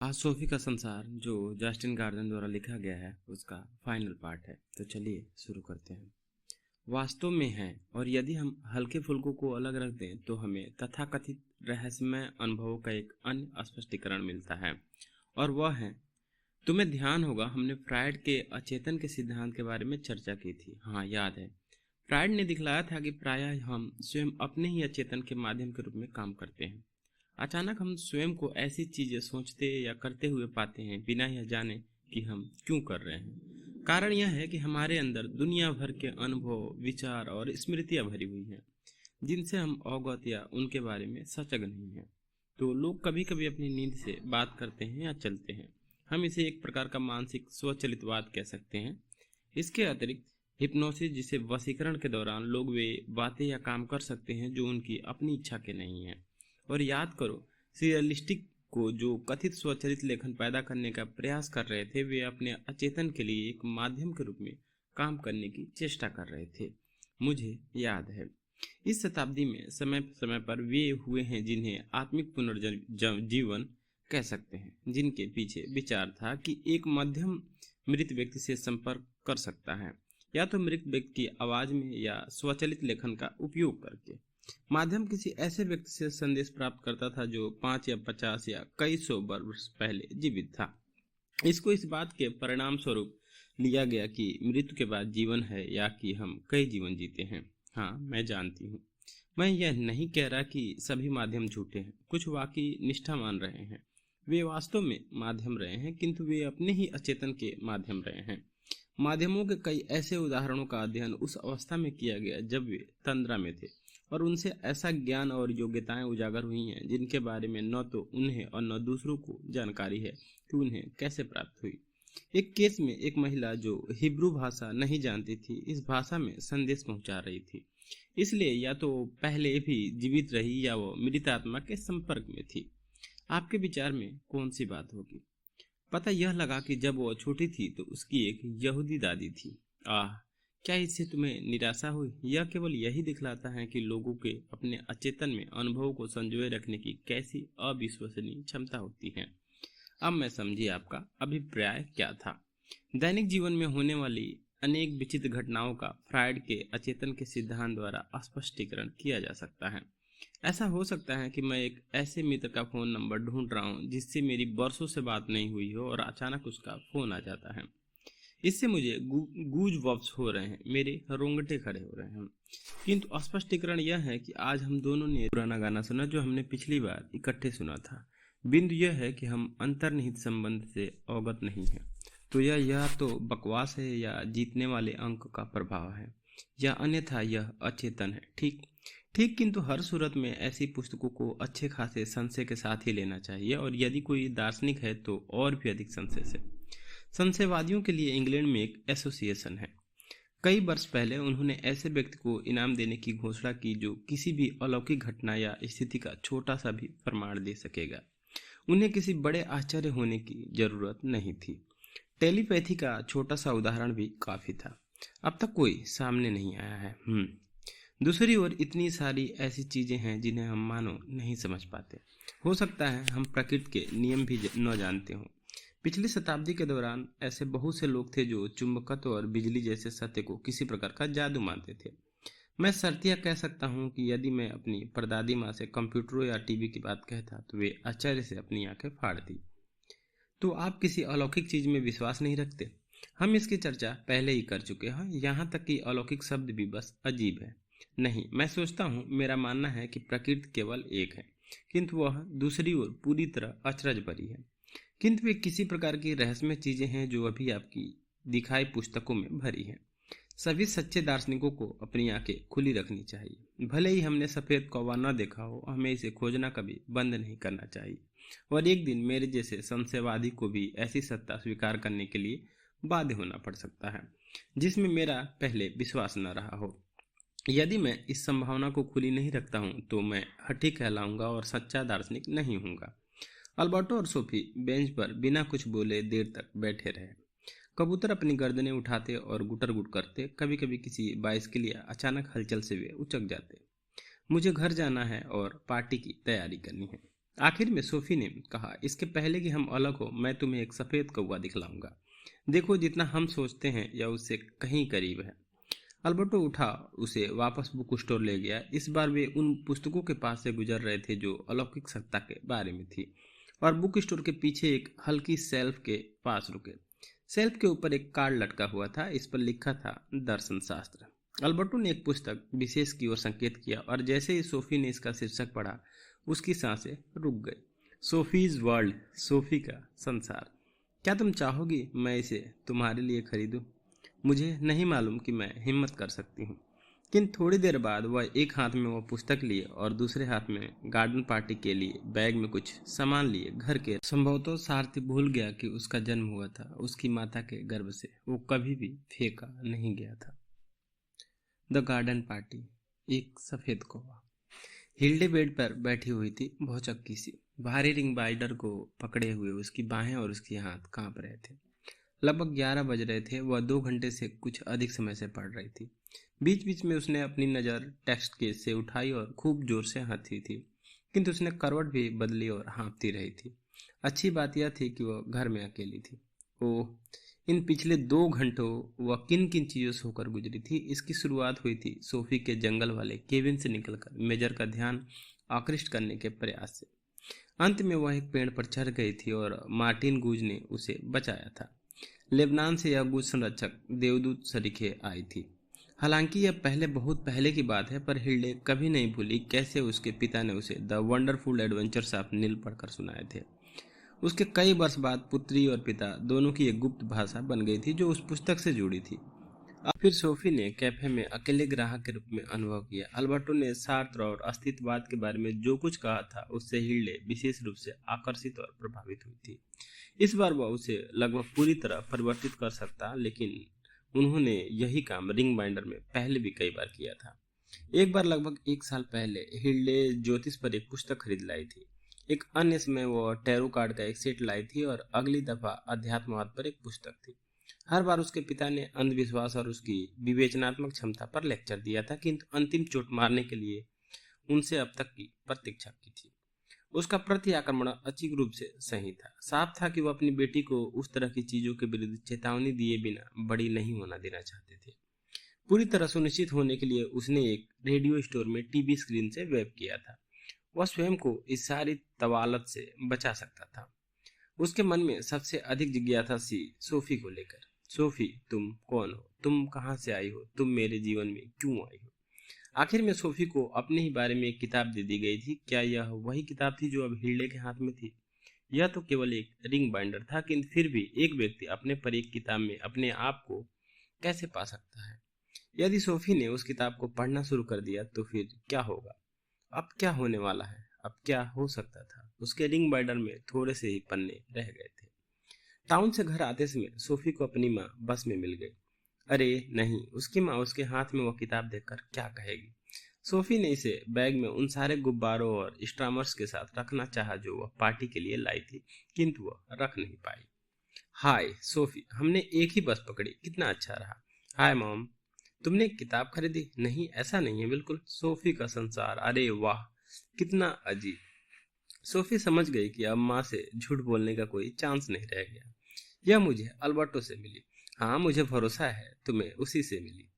आज सोफी का संसार जो जस्टिन गार्डन द्वारा लिखा गया है उसका फाइनल पार्ट है। तो चलिए शुरू करते हैं। वास्तव में है, और यदि हम हल्के फुल्कों को अलग रख दें तो हमें तथाकथित रहस्यमय अनुभवों का एक अन्य स्पष्टीकरण मिलता है, और वह है, तुम्हें ध्यान होगा हमने फ्रायड के अचेतन के सिद्धांत के बारे में चर्चा की थी। हाँ, याद है। फ्रायड ने दिखलाया था कि प्रायः हम स्वयं अपने ही अचेतन के माध्यम के रूप में काम करते हैं। अचानक हम स्वयं को ऐसी चीजें सोचते या करते हुए पाते हैं बिना यह जाने कि हम क्यों कर रहे हैं। कारण यह है कि हमारे अंदर दुनिया भर के अनुभव, विचार और स्मृतियां भरी हुई हैं जिनसे हम अवगत या उनके बारे में सजग नहीं हैं। तो लोग कभी कभी अपनी नींद से बात करते हैं या चलते हैं। हम इसे एक प्रकार का मानसिक स्वचालितवाद कह सकते हैं। इसके अतिरिक्त हिप्नोसिस, जिसे वशीकरण के दौरान लोग वे बातें या काम कर सकते हैं जो उनकी अपनी इच्छा के नहीं हैं। और याद करो, सियलिस्टिक को जो कथित स्वचालित लेखन पैदा करने का प्रयास कर रहे थे, वे अपने अचेतन के लिए एक माध्यम के रूप में काम करने की चेष्टा कर रहे थे। मुझे याद है, इस शताब्दी में समय समय पर वे हुए हैं जिन्हें आत्मिक पुनर्जीवन कह सकते हैं, जिनके पीछे विचार था कि एक माध्यम मृत व्यक्ति से संपर्क कर सकता है, या तो मृत व्यक्ति की आवाज में या स्वचालित लेखन का उपयोग करके। माध्यम किसी ऐसे व्यक्ति से संदेश प्राप्त करता था जो 5 या 50 या कई सौ वर्ष पहले जीवित था। इसको इस बात के परिणाम स्वरूप लिया गया कि मृत्यु के बाद जीवन है या कि हम कई जीवन जीते हैं। हाँ, मैं जानती हूँ। मैं यह नहीं कह रहा कि सभी माध्यम झूठे हैं। कुछ वाकई निष्ठा मान रहे हैं, वे वास्तव में माध्यम रहे हैं, किंतु वे अपने ही अचेतन के माध्यम रहे हैं। माध्यमों के कई ऐसे उदाहरणों का अध्ययन उस अवस्था में किया गया जब वे तंद्रा में थे, और उनसे ऐसा ज्ञान और योग्यताएं उजागर हुई हैं जिनके बारे में न तो उन्हें और न दूसरों को जानकारी है कि उन्हें कैसे प्राप्त हुई। एक केस में एक महिला जो हिब्रू भाषा नहीं जानती थी, इस भाषा में संदेश पहुंचा रही थी। इसलिए या तो पहले भी जीवित रही या वो मृत आत्मा के संपर्क में थी। आपके विचार में कौन सी बात होगी? पता यह लगा कि जब वो छोटी थी तो उसकी एक यहूदी दादी थी। आह, क्या इससे तुम्हें निराशा हुई? यह केवल यही दिखलाता है कि लोगों के अपने अचेतन में अनुभवों को संजोए रखने की कैसी अविश्वसनीय क्षमता होती है। अब मैं समझी आपका अभिप्राय क्या था। दैनिक जीवन में होने वाली अनेक विचित्र घटनाओं का फ्रायड के अचेतन के सिद्धांत द्वारा स्पष्टीकरण किया जा सकता है। ऐसा हो सकता है कि मैं एक ऐसे मित्र का फोन नंबर ढूंढ रहा हूँ जिससे मेरी बरसों से बात नहीं हुई हो, और अचानक उसका फोन आ जाता है। इससे मुझे गूज बम्प्स हो रहे हैं, मेरे रोंगटे खड़े हो रहे हैं। किंतु स्पष्टीकरण यह है कि आज हम दोनों ने पुराना गाना सुना जो हमने पिछली बार इकट्ठे सुना था। बिंदु यह है कि हम अंतर्निहित संबंध से अवगत नहीं हैं। तो यह तो बकवास है या जीतने वाले अंक का प्रभाव है, या अन्यथा यह अचेतन है। ठीक ठीक, किंतु हर सूरत में ऐसी पुस्तकों को अच्छे खासे संशय के साथ ही लेना चाहिए, और यदि कोई दार्शनिक है तो और भी अधिक संशय से। संशयवादियों के लिए इंग्लैंड में एक एसोसिएशन है। कई वर्ष पहले उन्होंने ऐसे व्यक्ति को इनाम देने की घोषणा की जो किसी भी अलौकिक घटना या स्थिति का छोटा सा भी प्रमाण दे सकेगा। उन्हें किसी बड़े आश्चर्य होने की जरूरत नहीं थी। टेलीपैथी का छोटा सा उदाहरण भी काफी था। अब तक कोई सामने नहीं आया है। दूसरी ओर इतनी सारी ऐसी चीजें हैं जिन्हें हम मानो नहीं समझ पाते। हो सकता है हम प्रकृति के नियम भी न जानते हों। पिछली शताब्दी के दौरान ऐसे बहुत से लोग थे जो चुंबकत्व और बिजली जैसे सत्य को किसी प्रकार का जादू मानते थे। मैं शर्तिया कह सकता हूँ कि यदि मैं अपनी परदादी माँ से कंप्यूटरों या टीवी की बात कहता तो वे आश्चर्य से अपनी आंखें फाड़ती। तो आप किसी अलौकिक चीज में विश्वास नहीं रखते? हम इसकी चर्चा पहले ही कर चुके हैं। यहाँ तक कि अलौकिक शब्द भी बस अजीब है। नहीं, मैं सोचता हूँ, मेरा मानना है कि प्रकृति केवल एक है, किंतु वह दूसरी ओर पूरी तरह अचरज भरी है। किंतु वे किसी प्रकार की रहस्यमय चीजें हैं जो अभी आपकी दिखाई पुस्तकों में भरी हैं। सभी सच्चे दार्शनिकों को अपनी आंखें खुली रखनी चाहिए। भले ही हमने सफेद कौवा न देखा हो, हमें इसे खोजना कभी बंद नहीं करना चाहिए। और एक दिन मेरे जैसे संशयवादी को भी ऐसी सत्ता स्वीकार करने के लिए बाध्य होना पड़ सकता है जिसमें मेरा पहले विश्वास न रहा हो। यदि मैं इस संभावना को खुली नहीं रखता हूं तो मैं हठी कहलाऊंगा और सच्चा दार्शनिक नहीं हूंगा। अल्बर्टो और सोफी बेंच पर बिना कुछ बोले देर तक बैठे रहे। कबूतर अपनी गर्दनें उठाते और गुटर गुट करते। कभी कभी किसी बाइसिकल या अचानक हलचल से वे उचक जाते। मुझे घर जाना है और पार्टी की तैयारी करनी है। आखिर में सोफी ने कहा, इसके पहले कि हम अलग हो मैं तुम्हें एक सफेद कौवा दिखलाऊंगा। देखो जितना हम सोचते हैं या उससे कहीं करीब है। अल्बर्टो उठा, उसे वापस बुक स्टोर ले गया। इस बार वे उन पुस्तकों के पास से गुजर रहे थे जो अलौकिक सत्ता के बारे में थी, और बुक स्टोर के पीछे एक हल्की सेल्फ के पास रुके। सेल्फ के ऊपर एक कार्ड लटका हुआ था, इस पर लिखा था दर्शन शास्त्र। अल्बर्टो ने एक पुस्तक विशेष की ओर संकेत किया, और जैसे ही सोफी ने इसका शीर्षक पढ़ा उसकी सांसें रुक गई। सोफीज वर्ल्ड, सोफी का संसार। क्या तुम चाहोगी मैं इसे तुम्हारे लिए खरीदूं? मुझे नहीं मालूम कि मैं हिम्मत कर सकती हूँ। किंतु थोड़ी देर बाद वह एक हाथ में वो पुस्तक लिए और दूसरे हाथ में गार्डन पार्टी के लिए बैग में कुछ सामान लिए घर के। संभवतः सारथी भूल गया कि उसका जन्म हुआ था उसकी माता के गर्भ से, वो कभी भी फेंका नहीं गया था। The garden party. एक सफेद कौवा। हिल्डे बेड पर बैठी हुई थी, भौचक्की सी। भारी रिंग बाइंडर को पकड़े हुए उसकी बाहें और उसके हाथ कांप रहे थे। लगभग 11 बज रहे थे। वह 2 घंटे से कुछ अधिक समय से पढ़ रही थी। बीच बीच में उसने अपनी नज़र टेक्स्ट केस से उठाई और खूब जोर से हंसी थी, किंतु उसने करवट भी बदली और हाँफती रही थी। अच्छी बात यह थी कि वह घर में अकेली थी। ओह, इन पिछले 2 घंटों वह किन किन चीज़ों से होकर गुजरी थी। इसकी शुरुआत हुई थी सोफी के जंगल वाले केबिन से निकलकर मेजर का ध्यान आकृष्ट करने के प्रयास से। अंत में वह एक पेड़ पर चढ़ गई थी और मार्टिन गूज ने उसे बचाया था। लेबनान से यह गूज संरक्षक देवदूत सरीखे आई थी। हालांकि यह पहले, बहुत पहले की बात है, पर हिल्डे कभी नहीं भूली कैसे उसके पिता ने उसे द वंडरफुल एडवेंचर्स ऑफ नील पढ़कर सुनाए थे। उसके कई वर्ष बाद पुत्री और पिता दोनों की एक गुप्त भाषा बन गई थी जो उस पुस्तक से जुड़ी थी। फिर सोफी ने कैफे में अकेले ग्राहक के रूप में अनुभव किया। अल्बर्टो ने सार्त्र और अस्तित्ववाद के बारे में जो कुछ कहा था उससे हिल्डे विशेष रूप से आकर्षित और प्रभावित हुई थी। इस बार वह उसे लगभग पूरी तरह परिवर्तित कर सकता, लेकिन उन्होंने यही काम रिंग बाइंडर में पहले भी कई बार किया था। एक बार लगभग 1 साल पहले हिल्डे ज्योतिष पर एक पुस्तक खरीद लाई थी। एक अन्य समय वह टैरो कार्ड का एक सेट लाई थी और अगली दफा अध्यात्मवाद पर एक पुस्तक थी। हर बार उसके पिता ने अंधविश्वास और उसकी विवेचनात्मक क्षमता पर लेक्चर दिया था, किंतु अंतिम चोट मारने के लिए उनसे अब तक की प्रतीक्षा की थी। उसका प्रति आक्रमण अचूक रूप से सही था। साफ था कि वह अपनी बेटी को उस तरह की चीजों के विरुद्ध चेतावनी दिए बिना बड़ी नहीं होना देना चाहते थे। पूरी तरह सुनिश्चित होने के लिए उसने एक रेडियो स्टोर में टीवी स्क्रीन से वेब किया था। वह स्वयं को इस सारी तवालत से बचा सकता था। उसके मन में सबसे अधिक जिज्ञासा सी सोफी को लेकर। सोफी, तुम कौन हो? तुम कहाँ से आई हो? तुम मेरे जीवन में क्यों आई हो? आखिर में सोफी को अपने ही बारे में एक किताब दे दी गई थी। क्या यह वही किताब थी जो अब हिल्डे के हाथ में थी? यह तो केवल एक रिंग बाइंडर था, किंतु फिर भी एक व्यक्ति अपने पर एक किताब में अपने आप को कैसे पा सकता है? यदि सोफी ने उस किताब को पढ़ना शुरू कर दिया तो फिर क्या होगा? अब क्या होने वाला है? अब क्या हो सकता था? उसके रिंग बाइंडर में थोड़े से ही पन्ने रह गए थे। टाउन से घर आते समय सोफी को अपनी माँ बस में मिल गई। अरे नहीं, उसकी माँ उसके हाथ में वह किताब देखकर क्या कहेगी? सोफी ने इसे बैग में उन सारे गुब्बारों और स्ट्रामर्स के साथ रखना चाहा जो वह पार्टी के लिए लाई थी, किंतु वह रख नहीं पाई। हाय सोफी, हमने एक ही बस पकड़ी, कितना अच्छा रहा। हाय मॉम, तुमने एक किताब खरीदी? नहीं, ऐसा नहीं है बिल्कुल। सोफी का संसार, अरे वाह, कितना अजीब। सोफी समझ गई कि अब माँ से झूठ बोलने का कोई चांस नहीं रह गया। यह मुझे अल्बर्टो से मिली। हाँ, मुझे भरोसा है तुम्हें उसी से मिली।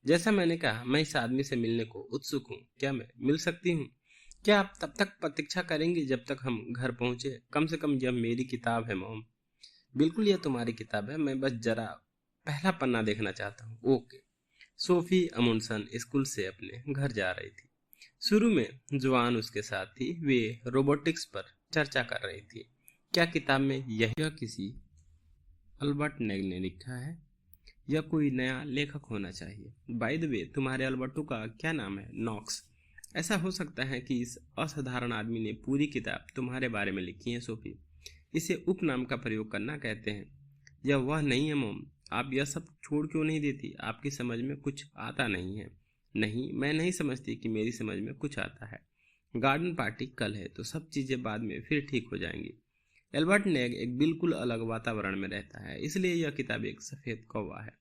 जैसा मैंने कहा, मैं इस आदमी से मिलने को उत्सुक हूँ। क्या मैं मिल सकती हूँ? क्या आप तब तक प्रतीक्षा करेंगी जब तक हम घर पहुंचे? कम से कम यह मेरी किताब है मॉम। बिल्कुल, यह तुम्हारी किताब है, मैं बस जरा पहला पन्ना देखना चाहता हूँ। ओके। सोफी अमुंडसन स्कूल से अपने घर जा रही थी। शुरू में जुआन उसके साथ थी। वे रोबोटिक्स पर चर्चा कर रही थी। क्या किताब में यह किसी अल्बर्ट नेग ने लिखा है? यह कोई नया लेखक होना चाहिए। बाय द वे, तुम्हारे अल्बर्टो का क्या नाम है? नॉक्स। ऐसा हो सकता है कि इस असाधारण आदमी ने पूरी किताब तुम्हारे बारे में लिखी है सोफी। इसे उपनाम का प्रयोग करना कहते हैं। यह वह नहीं है मोम। आप यह सब छोड़ क्यों नहीं देती? आपकी समझ में कुछ आता नहीं है। नहीं, मैं नहीं समझती कि मेरी समझ में कुछ आता है। गार्डन पार्टी कल है तो सब चीजें बाद में फिर ठीक हो जाएंगी। एल्बर्ट नेग एक बिल्कुल अलग वातावरण में रहता है, इसलिए यह किताब एक सफेद कौवा है।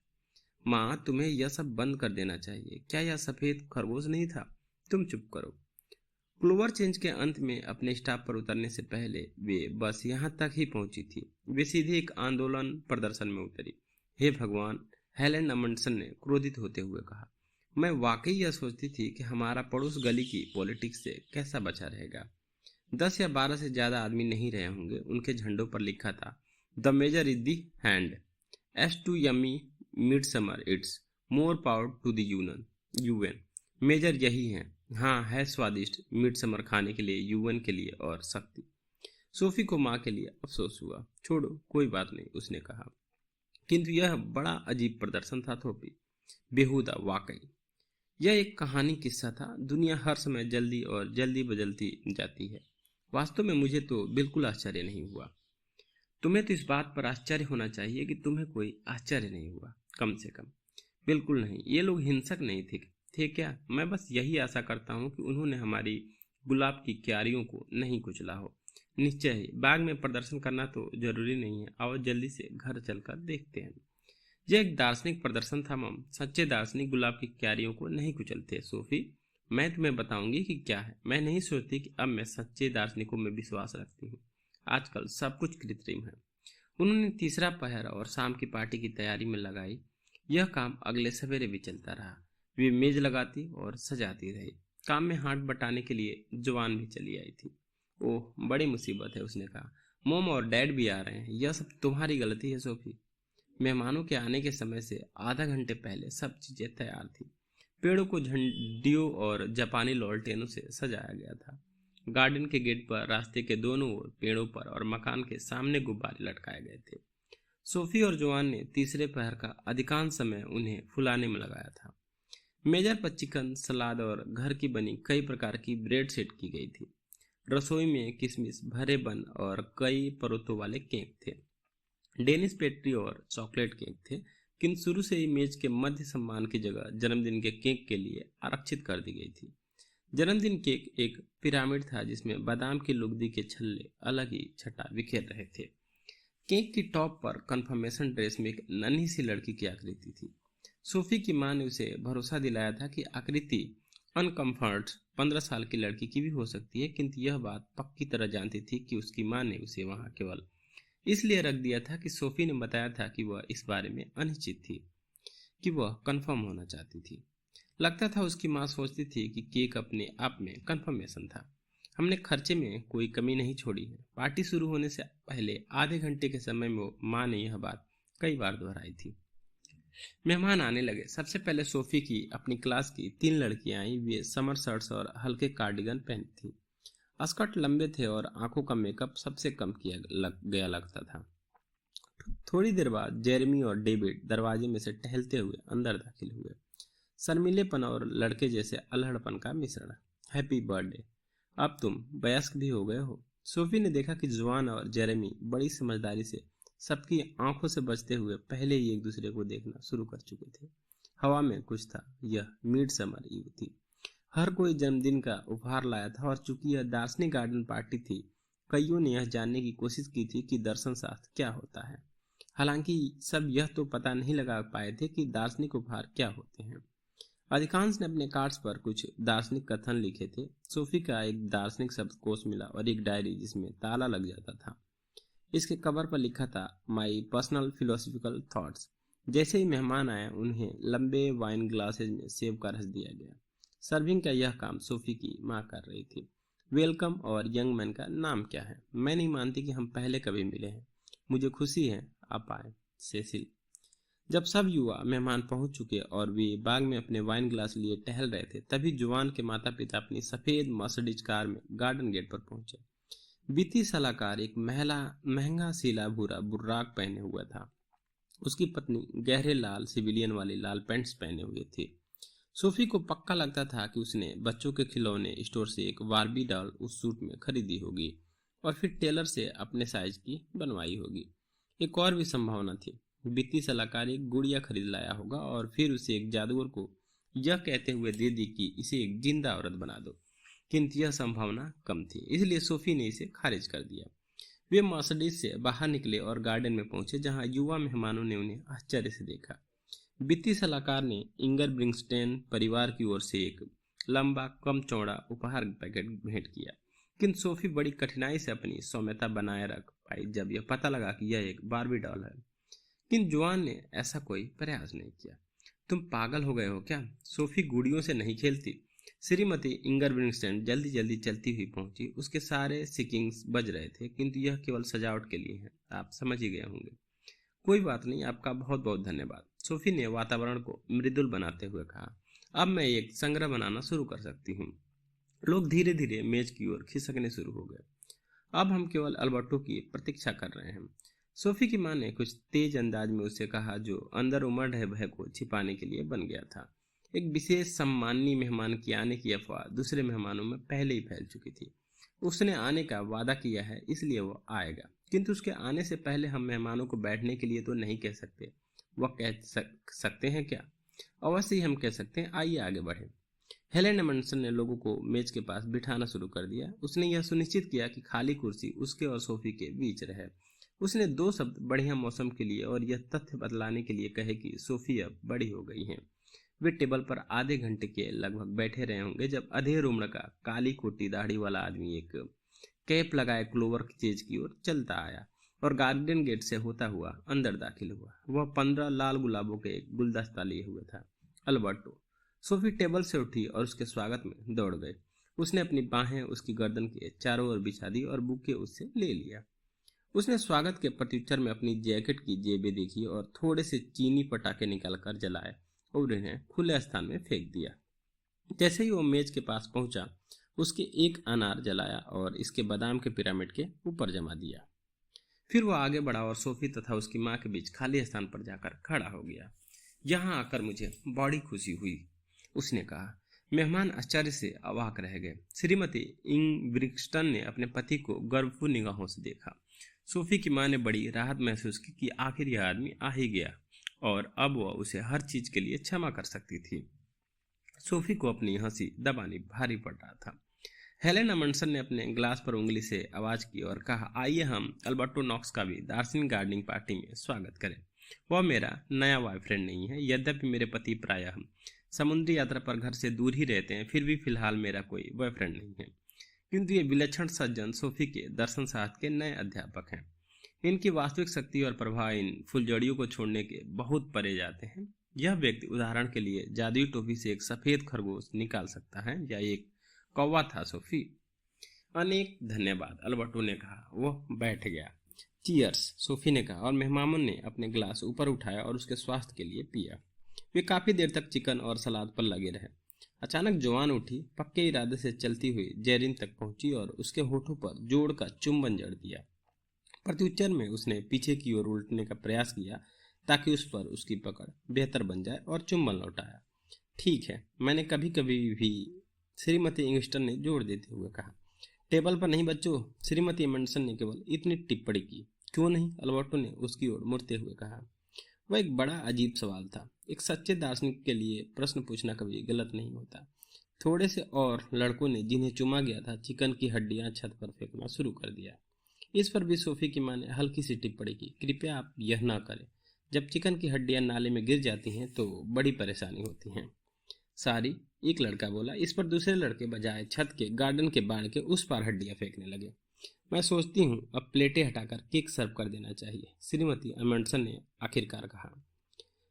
माँ, तुम्हें यह सब बंद कर देना चाहिए। क्या यह सफेद खरगोश नहीं था? तुम चुप करो। क्लोवर चेंज के अंत में अपने स्टॉप पर उतरने से पहले वे बस यहाँ तक ही पहुंची थी। वे सीधे एक आंदोलन प्रदर्शन में उतरी। हे भगवान, हेलेन अमंडसन ने क्रोधित होते हुए कहा। मैं वाकई यह सोचती थी कि हमारा पड़ोस गली की पॉलिटिक्स से कैसा बचा रहेगा। 10 या 12 से ज्यादा आदमी नहीं रहे होंगे। उनके झंडों पर लिखा था, the major is the hand, as to yummy mid summer, it's more power to the UN. Major यही है, हाँ है स्वादिष्ट मिड समर खाने के लिए, यूएन के लिए और शक्ति। सोफी को माँ के लिए अफसोस हुआ। छोड़ो, कोई बात नहीं, उसने कहा। किंतु यह बड़ा अजीब प्रदर्शन था थोपी, बेहुदा वाकई। यह एक कहानी किस्सा था। दुनिया हर समय जल्दी और जल्दी बदलती जाती है। वास्तव में मुझे तो बिल्कुल आश्चर्य नहीं हुआ। तुम्हें तो इस बात पर आश्चर्य होना चाहिए कि तुम्हें कोई आश्चर्य नहीं हुआ, कम से कम। बिल्कुल नहीं, ये लोग हिंसक नहीं थे क्या? मैं बस यही आशा करता हूँ कि उन्होंने हमारी गुलाब की क्यारियों को नहीं कुचला हो। निश्चय ही बाग में प्रदर्शन करना तो जरूरी नहीं है। आओ जल्दी से घर चलकर देखते हैं। यह एक दार्शनिक प्रदर्शन था मम। सच्चे दार्शनिक गुलाब की क्यारियों को नहीं कुचलते। सोफी, मैं तुम्हें बताऊंगी कि क्या है। मैं नहीं सोचती कि अब मैं सच्चे दार्शनिकों में विश्वास रखती हूँ। आजकल सब कुछ कृत्रिम है। उन्होंने तीसरा पहर और शाम की पार्टी की तैयारी में लगाई। यह काम अगले सवेरे भी चलता रहा। वे मेज लगाती और सजाती रही। काम में हाथ बटाने के लिए जवान भी चली आई थी। ओह, बड़ी मुसीबत है, उसने कहा। मोम और डैड भी आ रहे हैं। यह सब तुम्हारी गलती है सोफी। मेहमानों के आने के समय से आधा घंटे पहले सब चीजें तैयार थी। पेड़ों को झंडियों और जापानी लॉलटेनों से सजाया गया था। गार्डन के गेट पर, रास्ते के दोनों ओर, पेड़ों पर और मकान के सामने गुब्बारे लटकाए गए थे। सोफी और जोआन ने तीसरे पहर का अधिकांश समय उन्हें फुलाने में लगाया था। मेजर पर चिकन, सलाद और घर की बनी कई प्रकार की ब्रेड सेट की गई थी। रसोई में किशमिश, भरे बन और कई परतों वाले केक थे। डेनिश पेस्ट्री और चॉकलेट केक थे। किंतु शुरू से ही मेज के मध्य सम्मान की जगह जन्मदिन के केक के लिए आरक्षित कर दी गई थी। जन्मदिन केक एक पिरामिड था जिसमें बादाम की लुगदी के छल्ले अलग ही छटा बिखेर रहे थे। केक की टॉप पर कन्फर्मेशन ड्रेस में एक नन्ही सी लड़की की आकृति थी। सोफी की मां ने उसे भरोसा दिलाया था कि आकृति अनकम्फर्ट 15 साल की लड़की की भी हो सकती है। किंतु यह बात पक्की तरह जानती थी कि उसकी मां ने उसे वहां केवल इसलिए रख दिया था कि सोफी ने बताया था कि वह इस बारे में अनिश्चित थी, कि वह कंफर्म होना चाहती थी। लगता था उसकी मां सोचती थी कि केक अपने आप में कंफर्मेशन था। हमने खर्चे में कोई कमी नहीं छोड़ी है। पार्टी शुरू होने से पहले आधे घंटे के समय में मां ने यह बात कई बार दोहराई थी। मेहमान आने लगे। सबसे पहले सोफी की अपनी क्लास की 3 लड़कियां आई। वे समर शर्ट्स और हल्के कार्डिगन पहनी थी। स्कर्ट लंबे थे और आंखों का मेकअप सबसे कम गया लगता था। थोड़ी देर बाद जेरेमी और डेविड दरवाजे में से टहलते हुए अंदर दाखिल हुए। शर्मीलेपन और लड़के जैसे अल्हड़पन का मिश्रण। हैप्पी बर्थडे, अब तुम वयस्क भी हो गए हो। सोफी ने देखा कि जुआन और जेरेमी बड़ी समझदारी से सबकी आंखों से बचते हुए पहले ही एक दूसरे को देखना शुरू कर चुके थे। हवा में कुछ था। यह मिड समर ईव थी। हर कोई जन्मदिन का उपहार लाया था और चूंकि यह दार्शनिक गार्डन पार्टी थी, कईयों ने यह जानने की कोशिश की थी कि दर्शन शास्त्र क्या होता है। हालांकि सब यह तो पता नहीं लगा पाए थे कि दार्शनिक उपहार क्या होते हैं। अधिकांश ने अपने कार्ड्स पर कुछ दार्शनिक कथन लिखे थे। सोफी का एक दार्शनिक शब्दकोश मिला और एक डायरी जिसमें ताला लग जाता था। इसके कवर पर लिखा था, माई पर्सनल फिलोसफिकल थॉट्स। जैसे ही मेहमान आए, उन्हें लंबे वाइन ग्लासेज में सेब का रस दिया गया। सर्विंग का यह काम सोफी की माँ कर रही थी। वेलकम और यंग मैन का नाम क्या है? मैं नहीं मानती कि हम पहले कभी मिले हैं। मुझे खुशी है आप आए, सेसिल। जब सब युवा मेहमान पहुंच चुके और वे बाग में अपने वाइन ग्लास लिए टहल रहे थे, तभी जुआन के माता पिता अपनी सफेद मर्सिडीज कार में गार्डन गेट पर पहुंचे। बीती सलाहकार एक महंगा सीला भूरा बुर्राक पहने हुआ था। उसकी पत्नी गहरे लाल सिविलियन वाली लाल पैंट्स पहने हुए थी। सोफी को पक्का लगता था कि उसने बच्चों के खिलौने स्टोर से एक बार्बी डॉल उस सूट में खरीदी होगी और फिर टेलर से अपने साइज की बनवाई होगी। एक और भी संभावना थी, वित्तीय सलाहकार एक गुड़िया खरीद लाया होगा और फिर उसे एक जादूगर को यह कहते हुए दे दी कि इसे एक जिंदा औरत बना दो। किंतु यह संभावना कम थी, इसलिए सोफी ने इसे खारिज कर दिया। वे मर्सिडीज से बाहर निकले और गार्डन में पहुंचे, जहां युवा मेहमानों ने उन्हें आश्चर्य से देखा। वित्तीय सलाहकार ने इंगर ब्रिंगस्टेन परिवार की ओर से एक लंबा कम चौड़ा उपहार पैकेट भेंट किया। किंतु सोफी बड़ी कठिनाई से अपनी सौम्यता बनाए रख पाई जब यह पता लगा कि यह एक बारबी डॉल है। किंतु जुआन ने ऐसा कोई प्रयास नहीं किया। तुम पागल हो गए हो क्या? सोफी गुड़ियों से नहीं खेलती। श्रीमती इंगरब्रिंगस्टन जल्दी जल्दी चलती हुई पहुंची। उसके सारे सिकिंग्स बज रहे थे, किंतु यह केवल सजावट के लिए है, आप समझ ही गए होंगे। कोई बात नहीं, आपका बहुत बहुत धन्यवाद, सोफी ने वातावरण को मृदुल बनाते हुए कहा। अब मैं एक संग्रह बनाना शुरू कर सकती हूँ। लोग धीरे धीरे मेज की ओर खिसकने शुरू हो गए। अब हम केवल अल्बर्टो की प्रतीक्षा कर रहे हैं। सोफी की मां ने कुछ तेज अंदाज में उससे कहा, जो अंदर उमड़ रहे भय को छिपाने के लिए बन गया था। एक विशेष सम्माननीय मेहमान के आने की अफवाह दूसरे मेहमानों में पहले ही फैल चुकी थी। उसने आने का वादा किया है, इसलिए वो आएगा। किंतु उसके आने से पहले हम मेहमानों को बैठने के लिए तो नहीं कह सकते। वह सकते हैं क्या? अवश्य ही हम कह सकते हैं। आइए आगे बढ़े। हेलेन एमंडसन ने लोगों को मेज के पास बिठाना शुरू कर दिया। उसने यह सुनिश्चित किया कि खाली कुर्सी उसके और सोफी के बीच रहे। उसने दो शब्द बढ़िया मौसम के लिए और यह तथ्य बतलाने के लिए कहे कि सोफी अब बड़ी हो गई है। वे टेबल पर आधे घंटे के लगभग बैठे रहे होंगे जब अधेड़ उम्र का काली कोटी दाढ़ी वाला आदमी एक कैप लगाए क्लोवर चेज की ओर चलता आया और गार्डन गेट से होता हुआ अंदर दाखिल हुआ। वह 15 लाल गुलाबों के एक गुलदस्ता लिए हुए था। अल्बर्टो। सोफी टेबल से उठी और उसके स्वागत में दौड़ गई। उसने अपनी बाहें उसकी गर्दन के चारों ओर बिछा दी और बुके उससे ले लिया। उसने स्वागत के प्रत्युत्तर में अपनी जैकेट की जेबें देखी और थोड़े से चीनी पटाखे निकालकर जलाए और इन्हें खुले स्थान में फेंक दिया। जैसे ही वो मेज के पास पहुंचा, उसके एक अनार जलाया और इसके बादाम के पिरामिड के ऊपर जमा दिया। फिर वो आगे बढ़ा और सोफी तथा उसकी मां के बीच खाली स्थान पर जाकर खड़ा हो गया। यहाँ आकर मुझे बड़ी खुशी हुई, उसने कहा। मेहमान आश्चर्य से अवाक रह गए। श्रीमती इंगब्रिंगस्टन ने अपने पति को गर्वपूर्ण निगाहों से देखा। सोफी की मां ने बड़ी राहत महसूस की कि आखिर यह आदमी आ ही गया और अब वह उसे हर चीज के लिए क्षमा कर सकती थी। सोफी को अपनी हंसी दबानी भारी पड़ रहा था। हेलेन एमंडसन ने अपने ग्लास पर उंगली से आवाज की और कहा, आइए हम अल्बर्टो नॉक्स का भी दार्शनिक गार्डनिंग पार्टी में स्वागत करें। वह मेरा नया बॉयफ्रेंड नहीं है। यद्यपि मेरे पति प्रायः समुद्री यात्रा पर घर से दूर ही रहते हैं, फिर भी फिलहाल मेरा कोई बॉयफ्रेंड नहीं है। किंतु ये विलक्षण सज्जन सोफी के दर्शन शास्त्र के नए अध्यापक हैं। इनकी वास्तविक शक्ति और प्रभाव इन फुलझड़ियों को छोड़ने के बहुत परे जाते हैं। यह व्यक्ति उदाहरण के लिए जादुई टोपी से एक सफेद खरगोश निकाल सकता है या एक कौवा था। सोफी। अनेक धन्यवाद, अल्बर्टो ने कहा। वह बैठ गया। चीयर्स, सोफी ने कहा और मेहमानों ने अपने ग्लास ऊपर उठाया और उसके स्वास्थ्य के लिए पिया। वे काफी देर तक चिकन और सलाद पर लगे रहे। अचानक जोआन उठी, पक्के इरादे से चलती हुई जेरिन तक पहुंची और उसके होठों पर जोड़ का चुंबन जड़ दिया। प्रत्युत्तर में उसने पीछे की ओर उल्टने का प्रयास किया ताकि उस पर उसकी पकड़ बेहतर बन जाए और चुंबन लौटाया। ठीक है, मैंने कभी कभी भी, श्रीमती इंगस्टन ने जोर देते हुए कहा। टेबल पर नहीं बच्चों, श्रीमती एमंडसन ने केवल इतनी टिप्पणी की। क्यों नहीं? अल्बर्टो ने उसकी ओर मुड़ते हुए कहा। वह एक बड़ा अजीब सवाल था। एक सच्चे दार्शनिक के लिए प्रश्न पूछना कभी गलत नहीं होता। थोड़े से और लड़कों ने, जिन्हें चुमा गया था, चिकन की हड्डियां छत पर फेंकना शुरू कर दिया। इस पर भी सोफी की मां ने हल्की सी टिप्पणी की। कृपया आप यह न करें। जब चिकन की हड्डियां नाले में गिर जाती हैं तो बड़ी परेशानी होती है। सारी, एक लड़का बोला। इस पर दूसरे लड़के बजाय छत के गार्डन के बाड़ के उस पार हड्डियां फेंकने लगे। मैं सोचती हूँ अब प्लेटें हटाकर केक सर्व कर देना चाहिए, श्रीमती एमंडसन ने आखिरकार कहा।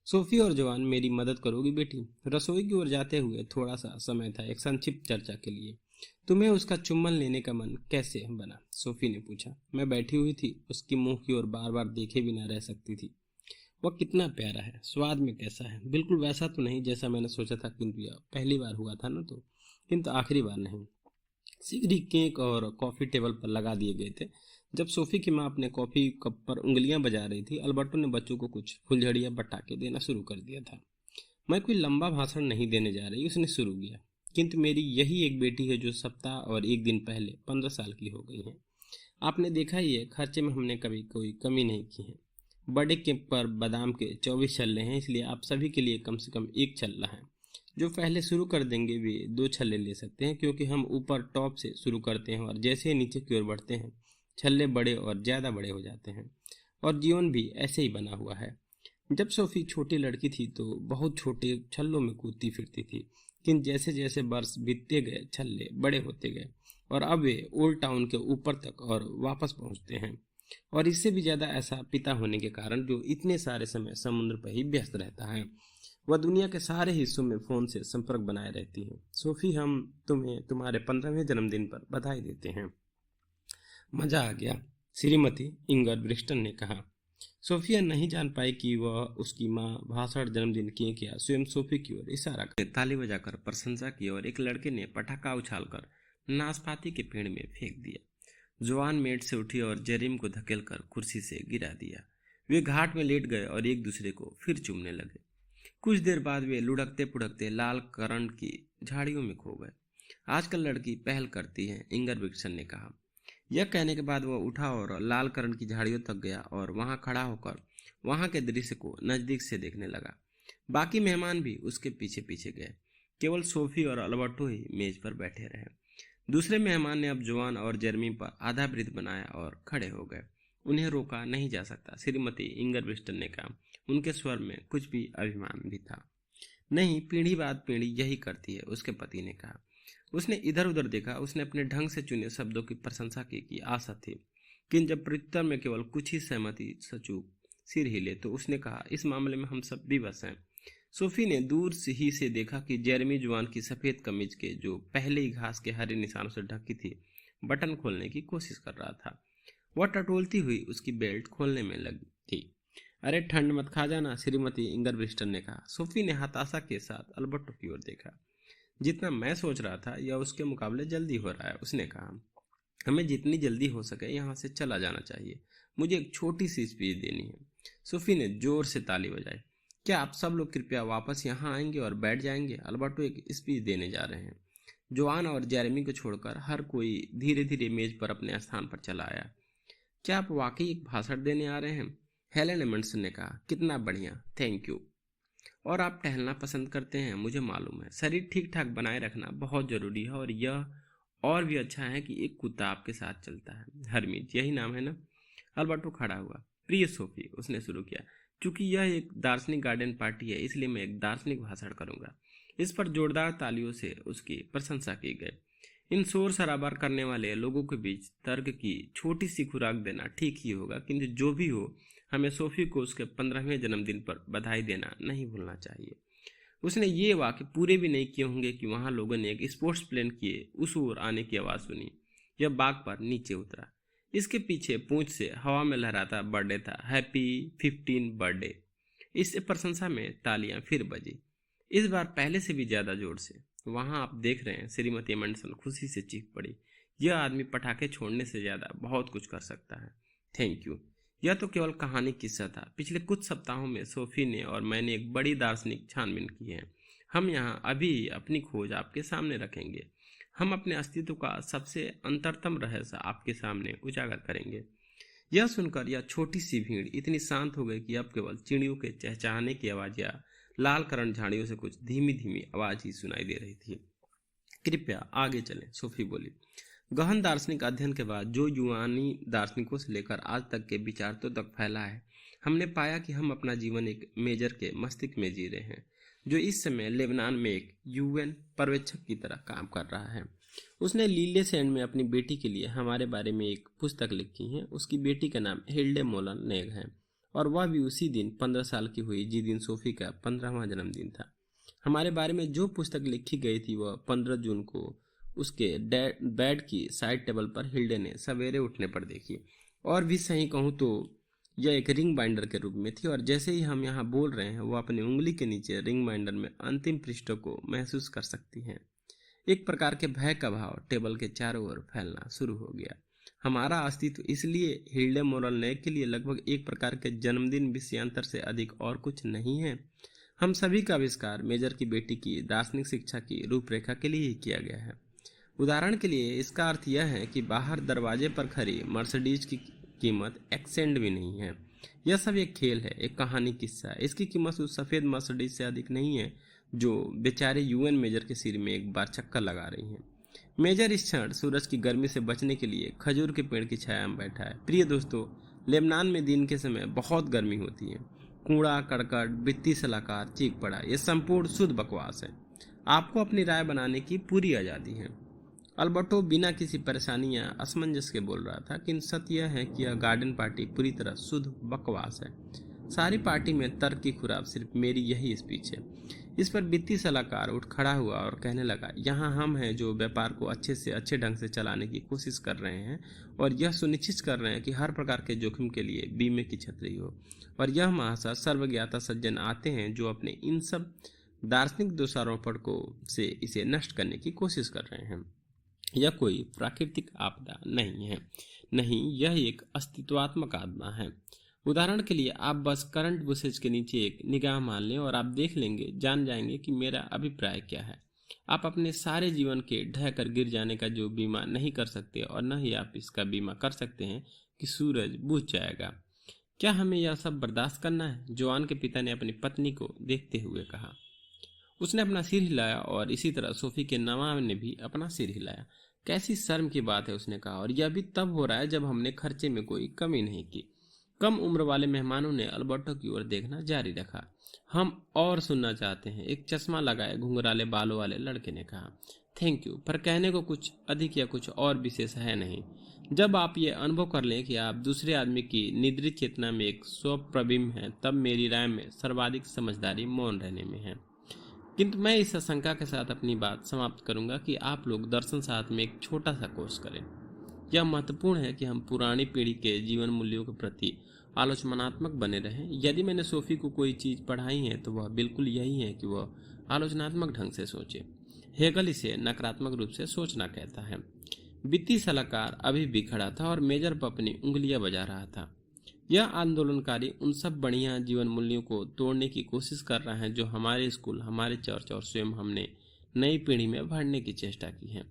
सोफी और जवान, मेरी मदद करोगी बेटी? रसोई की ओर जाते हुए थोड़ा सा समय था एक संक्षिप्त चर्चा के लिए। तुम्हें उसका चुम्बन लेने का मन कैसे बना? सोफी ने पूछा। मैं बैठी हुई थी, उसकी मुंह की ओर बार बार देखे बिना रह सकती थी। वह कितना प्यारा है, स्वाद में कैसा है। बिल्कुल वैसा तो नहीं जैसा मैंने सोचा था, किंतु यह पहली बार हुआ था ना, तो किंतु आखिरी बार नहीं। शीघ्र ही केक और कॉफी टेबल पर लगा दिए गए थे। जब सोफी की मां अपने कॉफी कप पर उंगलियां बजा रही थी, अल्बर्टो ने बच्चों को कुछ फुलझड़ियां पटाखे देना शुरू कर दिया था। मैं कोई लंबा भाषण नहीं देने जा रही, उसने शुरू किया, किंतु मेरी यही एक बेटी है जो सप्ताह और एक दिन पहले 15 साल की हो गई है। आपने देखा ही है, खर्चे में हमने कभी कोई कमी नहीं की है। बड़े के पर बादाम के 24 छल्ले हैं, इसलिए आप सभी के लिए कम से कम एक छल्ला है। जो पहले शुरू कर देंगे वे 2 छल्ले ले सकते हैं, क्योंकि हम ऊपर टॉप से शुरू करते हैं और जैसे ही नीचे की ओर बढ़ते हैं छल्ले बड़े और ज़्यादा बड़े हो जाते हैं। और जीवन भी ऐसे ही बना हुआ है। जब सोफी छोटी लड़की थी तो बहुत छोटे छल्लों में कूदती फिरती थी, किंतु जैसे जैसे वर्ष बीतते गए छल्ले बड़े होते गए और अब वे ओल्ड टाउन के ऊपर तक और वापस पहुंचते हैं। और इससे भी ज्यादा ऐसा पिता होने के कारण जो इतने सारे समय समुद्र पर ही व्यस्त रहता है। वह दुनिया के सारे हिस्सों में फोन से संपर्क बनाए रहती है। सोफी, हम तुम्हें तुम्हारे 15वें जन्मदिन पर बधाई देते हैं। मजा आ गया, श्रीमती इंगर ब्रिस्टन ने कहा। सोफिया नहीं जान पाई कि वह उसकी माँ भाषण जन्मदिन की क्या स्वयं सोफी की ओर इशारा कर ताली बजाकर प्रशंसा की और एक लड़के ने पटाखा उछालकर नाशपाती के पेड़ में फेंक दिया। जवान मेट से उठी और जेरिम को धकेलकर कुर्सी से गिरा दिया। वे घाट में लेट गए और एक दूसरे को फिर चूमने लगे। कुछ देर बाद वे लुढ़कते पुढ़कते लाल करंट की झाड़ियों में खो गए। आजकल लड़की पहल करती है, इंगर ब्रिस्टन ने कहा। यह कहने के बाद वह उठा और लाल करण की झाड़ियों तक गया और वहां खड़ा होकर वहां के दृश्य को नजदीक से देखने लगा। बाकी मेहमान भी उसके पीछे पीछे गए। केवल सोफी और अल्बर्टो ही मेज पर बैठे रहे। दूसरे मेहमान ने अब जोआन और जेरमी पर आधा वृत्त बनाया और खड़े हो गए। उन्हें रोका नहीं जा सकता, श्रीमती इंगर ब्रिस्टन ने कहा। उनके स्वर में कुछ भी अभिमान भी था। नहीं, पीढ़ी बाद पीढ़ी यही करती है, उसके पति ने कहा। उसने इधर उधर देखा। उसने अपने ढंग से चुने शब्दों की प्रशंसा की आशा थी, किंतु जब प्रत्युत्तर में केवल कुछ ही सहमति सचूक सिर हिले तो उसने कहा, इस मामले में हम सब विवश हैं। सोफी ने दूर से ही से देखा कि जेरेमी जुआन की सफेद कमीज के जो पहले ही घास के हरे निशानों से ढकी थी बटन खोलने की कोशिश कर रहा था। वह टटोलती हुई उसकी बेल्ट खोलने में लगी थी। अरे ठंड मत खा जाना, श्रीमती इंगर ब्रिस्टन ने कहा। सोफी ने हताशा के साथ अल्बर्टो की ओर देखा। जितना मैं सोच रहा था यह उसके मुकाबले जल्दी हो रहा है, उसने कहा। हमें जितनी जल्दी हो सके यहाँ से चला जाना चाहिए। मुझे एक छोटी सी स्पीच देनी है। सोफी ने जोर से ताली बजाई। क्या आप सब लोग कृपया वापस यहाँ आएंगे और बैठ जाएंगे? अल्बर्टो एक स्पीच देने जा रहे हैं। जोआन और जेरेमी को छोड़कर हर कोई धीरे धीरे मेज पर अपने स्थान पर चला आया। क्या आप वाकई एक भाषण देने आ रहे हैं? हेलेन एमंडसन ने कहा। कितना बढ़िया, थैंक यू। और आप टहलना पसंद करते हैं, मुझे मालूम है। शरीर ठीक ठाक बनाए रखना बहुत जरूरी है और यह और भी अच्छा है कि एक कुत्ता आपके साथ चलता है। हरमीत, यही नाम है ना? अल्बर्टो खड़ा हुआ। प्रिय सोफी, उसने शुरू किया, क्योंकि यह एक दार्शनिक गार्डन पार्टी है इसलिए मैं एक दार्शनिक भाषण करूंगा। इस पर जोरदार तालियों से उसकी प्रशंसा की गई। इन शोर शराबार करने वाले लोगों के बीच तर्क की छोटी सी खुराक देना ठीक ही होगा, किंतु जो भी हो हमें सोफी को उसके 15वें जन्मदिन पर बधाई देना नहीं भूलना चाहिए। उसने ये वाक्य पूरे भी नहीं किए होंगे कि वहां लोगों ने एक स्पोर्ट्स प्लेन किए उस ओर आने की आवाज सुनी। यह बाग पर नीचे उतरा। इसके पीछे पूंछ से हवा में लहराता बर्थडे था। Happy 15 birthday. इस प्रशंसा में तालियां फिर बजी, इस बार पहले से भी ज्यादा जोर से। वहां आप देख रहे हैं, श्रीमती एमंडसन खुशी से चीख पड़ी। यह आदमी पटाखे छोड़ने से ज्यादा बहुत कुछ कर सकता है। Thank you. यह तो केवल कहानी किस्सा था। पिछले कुछ सप्ताहों में सोफी ने और मैंने एक बड़ी दार्शनिक छानबीन की है। हम यहाँ अभी अपनी खोज आपके सामने रखेंगे। हम अपने अस्तित्व का सबसे अंतरतम रहस्य आपके सामने उजागर करेंगे। यह सुनकर यह छोटी सी भीड़ इतनी शांत हो गई कि अब केवल चिड़ियों के चहचहाने की आवाज या लाल करण झाड़ियों से कुछ धीमी धीमी आवाज ही सुनाई दे रही थी। कृपया आगे चलें, सोफी बोली। गहन दार्शनिक अध्ययन के बाद जो यूनानी दार्शनिकों से लेकर आज तक के विचारकों तक फैला है, हमने पाया कि हम अपना जीवन एक मेजर के मस्तिष्क में जी रहे हैं, जो इस समय लेबनान में एक यूएन पर्यवेक्षक की तरह काम कर रहा है। उसने लीले सैंड में अपनी बेटी के लिए हमारे बारे में एक पुस्तक लिखी है। उसकी बेटी का नाम हिल्डे मोलन नेग है और वह भी उसी दिन 15 साल की हुई जिस दिन सोफी का 15वां जन्मदिन था। हमारे बारे में जो पुस्तक लिखी गई थी वह 15 जून को उसके बेड की साइड टेबल पर हिल्डे ने सवेरे उठने पर देखी। और भी सही कहूँ तो यह एक रिंग बाइंडर के रूप में थी और जैसे ही हम यहाँ बोल रहे हैं वह अपनी उंगली के नीचे रिंग बाइंडर में अंतिम पृष्ठों को महसूस कर सकती हैं। एक प्रकार के भय का भाव टेबल के चारों ओर फैलना शुरू हो गया। हमारा अस्तित्व इसलिए हिल्डे मोरल नेग के लिए लगभग एक प्रकार के जन्मदिन विषयांतर से अधिक और कुछ नहीं है। हम सभी का आविष्कार मेजर की बेटी की दार्शनिक शिक्षा की रूपरेखा के लिए ही किया गया है। उदाहरण के लिए इसका अर्थ यह है कि बाहर दरवाजे पर खड़ी मर्सिडीज की कीमत एक सेंट भी नहीं है। यह सब एक खेल है, एक कहानी किस्सा है। इसकी कीमत उस सफेद मर्सिडीज से अधिक नहीं है जो बेचारे यूएन मेजर के सिर में एक बार चक्कर लगा रही है। मेजर इस क्षण सूरज की गर्मी से बचने के लिए खजूर के पेड़ की छाया में बैठा है। प्रिय दोस्तों, लेबनान में दिन के समय बहुत गर्मी होती है। कूड़ा करकट वित्तीय सलाहकार चीख पड़ा, यह संपूर्ण शुद्ध बकवास है। आपको अपनी राय बनाने की पूरी आज़ादी है। अल्बर्टो बिना किसी परेशानी या असमंजस के बोल रहा था, कि सत्य यह है कि यह गार्डन पार्टी पूरी तरह शुद्ध बकवास है। सारी पार्टी में तर्क की खुराक सिर्फ मेरी यही स्पीच है। इस पर वित्तीय सलाहकार उठ खड़ा हुआ और कहने लगा, यहाँ हम हैं जो व्यापार को अच्छे से अच्छे ढंग से चलाने की कोशिश कर रहे हैं और यह सुनिश्चित कर रहे हैं कि हर प्रकार के जोखिम के लिए बीमे की छतरी हो। और यह महाशय सर्वज्ञाता सज्जन आते हैं जो अपने इन सब दार्शनिक दोषारोपण को से इसे नष्ट करने की कोशिश कर रहे हैं। यह कोई प्राकृतिक आपदा नहीं है, नहीं, यह एक अस्तित्वात्मक आपदा है। उदाहरण के लिए आप बस करंट बुशेज के नीचे एक निगाह मान लें और आप देख लेंगे, जान जाएंगे कि मेरा अभिप्राय क्या है। आप अपने सारे जीवन के ढह कर गिर जाने का जो बीमा नहीं कर सकते और न ही आप इसका बीमा कर सकते हैं कि सूरज बुझ जाएगा। क्या हमें यह सब बर्दाश्त करना है? जॉन के पिता ने अपनी पत्नी को देखते हुए कहा। उसने अपना सिर हिलाया और इसी तरह सोफी के नवाब ने भी अपना सिर हिलाया। कैसी शर्म की बात है, उसने कहा, और यह भी तब हो रहा है जब हमने खर्चे में कोई कमी नहीं की। कम उम्र वाले मेहमानों ने अल्बर्टो की ओर देखना जारी रखा। हम और सुनना चाहते हैं, एक चश्मा लगाए घुंघराले बालों वाले लड़के ने कहा। थैंक यू, पर कहने को कुछ अधिक या कुछ और विशेष है नहीं। जब आप ये अनुभव कर लें कि आप दूसरे आदमी की निद्रित चेतना में एक स्वप्रबिंब हैं, तब मेरी राय में सर्वाधिक समझदारी मौन रहने में है। किंतु मैं इस आशंका के साथ अपनी बात समाप्त करूंगा कि आप लोग दर्शन शास्त्र में एक छोटा सा कोर्स करें। यह महत्वपूर्ण है कि हम पुरानी पीढ़ी के जीवन मूल्यों के प्रति आलोचनात्मक बने रहें। यदि मैंने सोफी को कोई चीज़ पढ़ाई है तो वह बिल्कुल यही है कि वह आलोचनात्मक ढंग से सोचे। हेगल इसे नकारात्मक रूप से सोचना कहता है। वित्तीय सलाहकार अभी भी खड़ा था और मेजर पर अपनी उंगलियां बजा रहा था। यह आंदोलनकारी उन सब बढ़िया जीवन मूल्यों को तोड़ने की कोशिश कर रहा है जो हमारे स्कूल, हमारे चर्च और स्वयं हमने नई पीढ़ी में भरने की चेष्टा की है।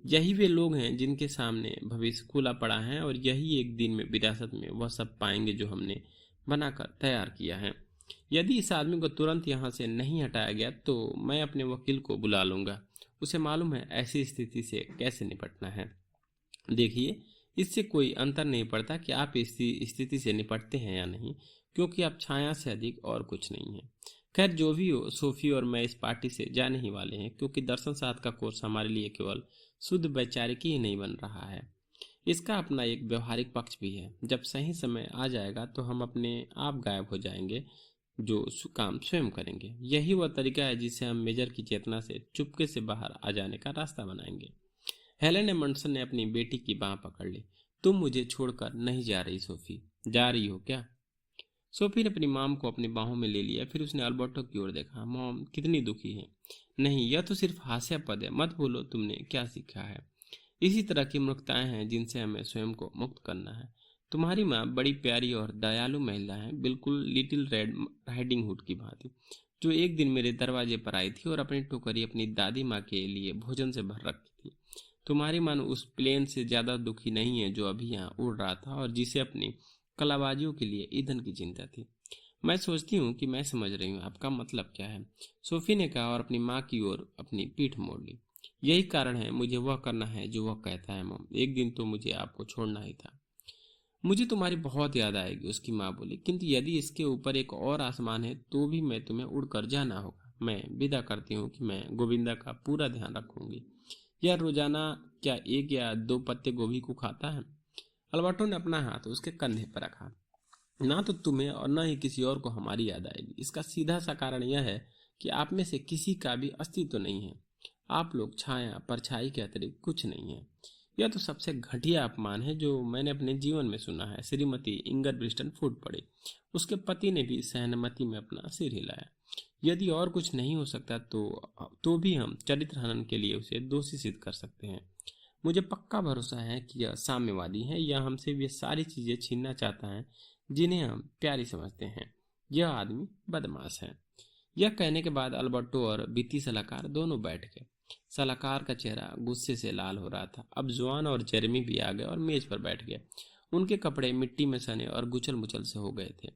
यही वे लोग हैं जिनके सामने भविष्य खुला पड़ा है और यही एक दिन में विरासत में वह सब पाएंगे जो हमने बनाकर तैयार किया है। यदि इस आदमी को तुरंत यहाँ से नहीं हटाया गया तो मैं अपने वकील को बुला लूंगा। उसे मालूम है ऐसी स्थिति से कैसे निपटना है। देखिए, इससे कोई अंतर नहीं पड़ता कि आप इस स्थिति से निपटते हैं या नहीं, क्योंकि आप छाया से अधिक और कुछ नहीं है। खैर, जो भी हो, सोफी और मैं इस पार्टी से जाने ही वाले हैं, क्योंकि दर्शन शास्त्र का कोर्स हमारे लिए केवल शुद्ध वैचारिक ही नहीं बन रहा है, इसका अपना एक व्यवहारिक पक्ष भी है। जब सही समय आ जाएगा तो हम अपने आप गायब हो जाएंगे, जो काम स्वयं करेंगे। यही वह तरीका है जिससे हम मेजर की चेतना से चुपके से बाहर आ जाने का रास्ता बनाएंगे। हेलेन एमंडसन ने अपनी बेटी की बांह पकड़ ली। तुम मुझे छोड़कर नहीं जा रही सोफी? जा रही हो क्या? सोफी ने अपनी मॉम को अपनी बाहों में ले लिया। फिर उसने अल्बर्टो की ओर देखा। मॉम कितनी दुखी है। नहीं, यह तो सिर्फ हास्यास्पद है। मत बोलो, तुमने क्या सीखा है? इसी तरह की मूर्खताएं हैं जिनसे हमें स्वयं को मुक्त करना है। तुम्हारी माँ बड़ी प्यारी और दयालु महिला है, बिल्कुल लिटिल रेड राइडिंग हुड की भांति, जो एक दिन मेरे दरवाजे पर आई थी और अपनी टोकरी अपनी दादी माँ के लिए भोजन से भर रखी थी। तुम्हारी माँ उस प्लेन से ज्यादा दुखी नहीं है जो अभी यहाँ उड़ रहा था और जिसे अपनी कलाबाजियों के लिए ईंधन की चिंता थी। मैं सोचती हूँ कि मैं समझ रही हूँ आपका मतलब क्या है, सोफी ने कहा और अपनी माँ की ओर अपनी पीठ मोड़ ली। यही कारण है, मुझे वह करना है जो वह कहता है। मॉम, एक दिन तो मुझे आपको छोड़ना ही था। मुझे तुम्हारी बहुत याद आएगी, उसकी माँ बोली, किंतु यदि इसके ऊपर एक और आसमान है तो भी मैं तुम्हें उड़कर जाना होगा। मैं विदा करती हूँ कि मैं गोविंदा का पूरा ध्यान रखूंगी। यह रोजाना क्या 1 या 2 पत्ते गोभी को खाता है? अल्बर्टो ने अपना हाथ उसके कंधे पर रखा। ना तो तुम्हें और न ही किसी और को हमारी याद आएगी। इसका सीधा सा कारण यह है कि आप में से किसी का भी अस्तित्व नहीं है। आप लोग छाया परछाई के अतिरिक्त कुछ नहीं है। यह तो सबसे घटिया अपमान है जो मैंने अपने जीवन में सुना है। श्रीमती इंगर ब्रिस्टन फूट पड़ी। उसके पति ने भी सहमति में अपना सिर हिलाया। यदि और कुछ नहीं हो सकता तो भी हम चरित्र हनन के लिए उसे दोषी सिद्ध कर सकते हैं। मुझे पक्का भरोसा है कि यह साम्यवादी है, यह हमसे वे सारी चीजें छीनना चाहता है जिन्हें हम प्यारी समझते हैं। यह आदमी बदमाश है। यह कहने के बाद अल्बर्टो और वित्तीय सलाहकार दोनों बैठ गए। सलाहकार का चेहरा गुस्से से लाल हो रहा था। अब जॉन और जेरेमी भी आ गए और मेज पर बैठ गए। उनके कपड़े मिट्टी में सने और गुचल मुचल से हो गए थे।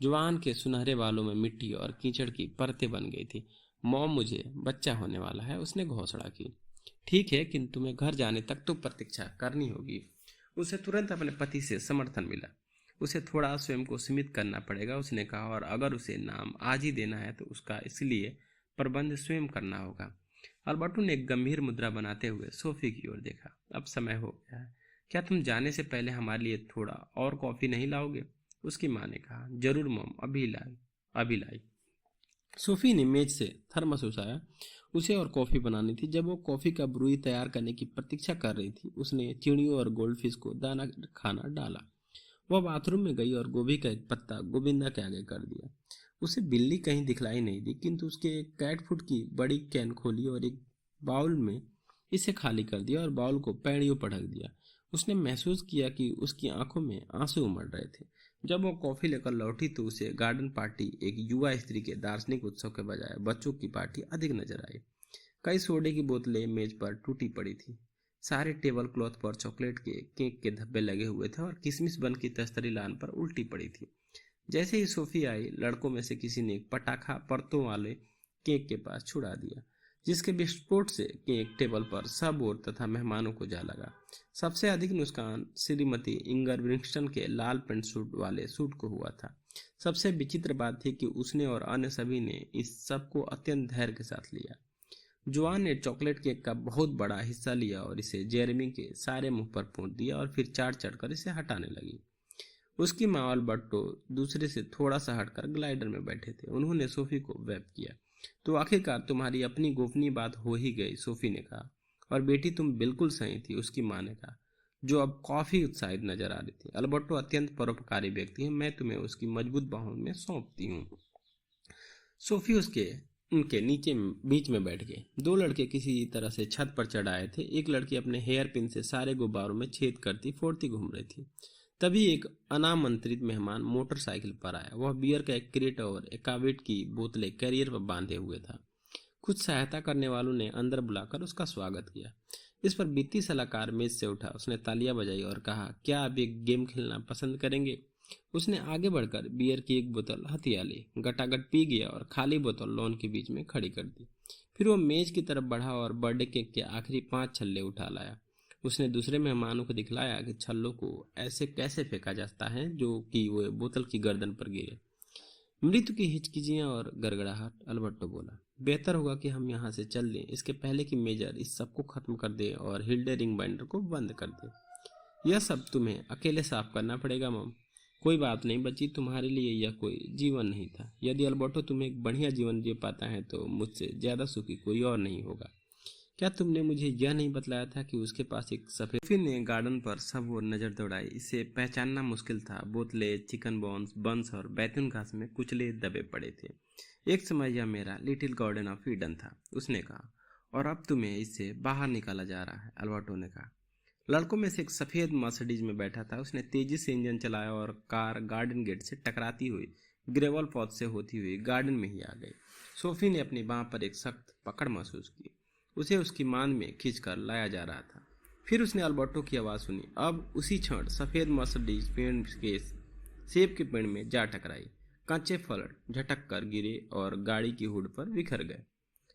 जवान के सुनहरे बालों में मिट्टी और कीचड़ की परतें बन गई थी। मॉम, मुझे बच्चा होने वाला है, उसने घोषणा की। ठीक है, किंतु तुम्हें घर जाने तक तो प्रतीक्षा करनी होगी। उसे तुरंत अपने पति से समर्थन मिला। उसे थोड़ा स्वयं को सीमित करना पड़ेगा, उसने कहा, और अगर उसे नाम आज ही देना है तो उसका इसलिए प्रबंध स्वयं करना होगा। अल्बर्टो ने एक गंभीर मुद्रा बनाते हुए सोफी की ओर देखा। अब समय हो गया है, क्या तुम जाने से पहले हमारे लिए थोड़ा और कॉफी नहीं लाओगे? उसकी माँ ने कहा। जरूर मॉम, अभी लाई। सोफी ने मेज से थर्मस उठाया। उसे और कॉफी बनानी थी। जब वो कॉफी का ब्रूई तैयार करने की प्रतीक्षा कर रही थी, उसने चिड़ियों और गोल्डफिश को दाना खाना डाला। वह बाथरूम में गई और गोभी का एक पत्ता गोविंदा के आगे कर दिया। उसे बिल्ली कहीं दिखलाई नहीं दी, किंतु उसके कैट फूड की बड़ी कैन खोली और एक बाउल में इसे खाली कर दिया और बाउल को पैड़ियों पर ढक दिया। उसने महसूस किया कि उसकी आंखों में आंसू उमड़ रहे थे। जब वो कॉफी लेकर लौटी तो उसे गार्डन पार्टी एक युवा स्त्री के दार्शनिक उत्सव के बजाय बच्चों की पार्टी अधिक नजर आई। कई सोडे की बोतलें मेज पर टूटी पड़ी थी। सारे टेबल क्लॉथ पर चॉकलेट के केक के धब्बे लगे हुए थे और किशमिश बन की तस्तरी लान पर उल्टी पड़ी थी। जैसे ही सोफी आई, लड़कों में से किसी ने एक पटाखा परतों वाले केक के पास छुड़ा दिया, जिसके विस्फोट से केक टेबल पर सब ओर तथा मेहमानों को जा लगा। सबसे अधिक नुकसान श्रीमती इंगर विंस्टन के लाल पेंट सूट वाले सूट को हुआ था। सबसे विचित्र बात थी कि उसने और अन्य सभी ने इस सब को अत्यंत धैर्य के साथ लिया। जोआन ने चॉकलेट केक का बहुत बड़ा हिस्सा लिया और इसे जेरेमी के सारे मुंह पर फूंक दिया और फिर चाट चढ़कर इसे हटाने लगी। उसकी माँ और बट्टो दूसरे से थोड़ा सा हटकर ग्लाइडर में बैठे थे। उन्होंने सोफी को वेप किया। तो आखिरकार तुम्हारी अपनी गोपनीय बात हो ही गई, सोफी ने कहा। और बेटी तुम बिल्कुल सही थी, उसकी माँ ने कहा, जो अब काफी उत्साहित नजर आ रही थी। अल्बर्टो अत्यंत परोपकारी व्यक्ति है, मैं तुम्हें उसकी मजबूत बाहों में सौंपती हूँ। सोफी उसके उनके नीचे बीच में बैठ गए। दो लड़के किसी तरह से छत पर चढ़ आए थे। एक लड़की अपने हेयर पिन से सारे गुब्बारों में छेद करती फोड़ती घूम रही थी। तभी एक अनामंत्रित मेहमान मोटरसाइकिल पर आया। वह बियर का एक क्रेट और एकावेट की बोतलें कैरियर पर बांधे हुए था। कुछ सहायता करने वालों ने अंदर बुलाकर उसका स्वागत किया। इस पर वित्तीय सलाहकार मेज से उठा। उसने तालियां बजाई और कहा, क्या आप एक गेम खेलना पसंद करेंगे? उसने आगे बढ़कर बियर की एक बोतल हथिया ली, गटागट पी गया और खाली बोतल लॉन के बीच में खड़ी कर दी। फिर वो मेज की तरफ बढ़ा और बर्थडे केक के आखिरी 5 छल्ले उठा लाया। उसने दूसरे मेहमानों को दिखलाया कि छल्लों को ऐसे कैसे फेंका जाता है जो कि वो बोतल की गर्दन पर गिरे। मृत्यु की हिचकिचियां और गड़गड़ाहट। अल्बर्टो बोला, बेहतर होगा कि हम यहाँ से चल दें, इसके पहले कि मेजर इस सब को खत्म कर दे और हिल्डे रिंग बाइंडर को बंद कर दे। यह सब तुम्हें अकेले साफ करना पड़ेगा मॉम। कोई बात नहीं बच्ची, तुम्हारे लिए यह कोई जीवन नहीं था। यदि अल्बर्टो तुम्हें एक बढ़िया जीवन जी पाता है तो मुझसे ज्यादा सुखी कोई और नहीं होगा। क्या तुमने मुझे यह नहीं बतलाया था कि उसके पास एक सफेद? फिर ने गार्डन पर सब ओर नजर दौड़ाई। इसे पहचानना मुश्किल था। बोतलें, चिकन बॉन्स, बंस और बैतून घास में कुचले दबे पड़े थे। एक समय यह मेरा लिटिल गार्डन ऑफ ईडन था, उसने कहा, और अब तुम्हें इससे बाहर निकाला जा रहा है, अल्बर्टो ने कहा। लड़कों में से एक सफेद मर्सिडीज में बैठा था। उसने तेजी से इंजन चलाया और कार गार्डन गेट से टकराती हुई ग्रेवल पॉथ से होती हुई गार्डन में ही आ गई। सोफी ने अपनी बांह पर एक सख्त पकड़ महसूस की। उसे उसकी मान में खींचकर लाया जा रहा था। फिर उसने अल्बर्टो की आवाज सुनी। अब उसी क्षण सफेद मर्सिडीज पेड़ के सेब के पेड़ में जा टकराई। कच्चे फल झटक कर गिरे और गाड़ी की हुड पर बिखर गए।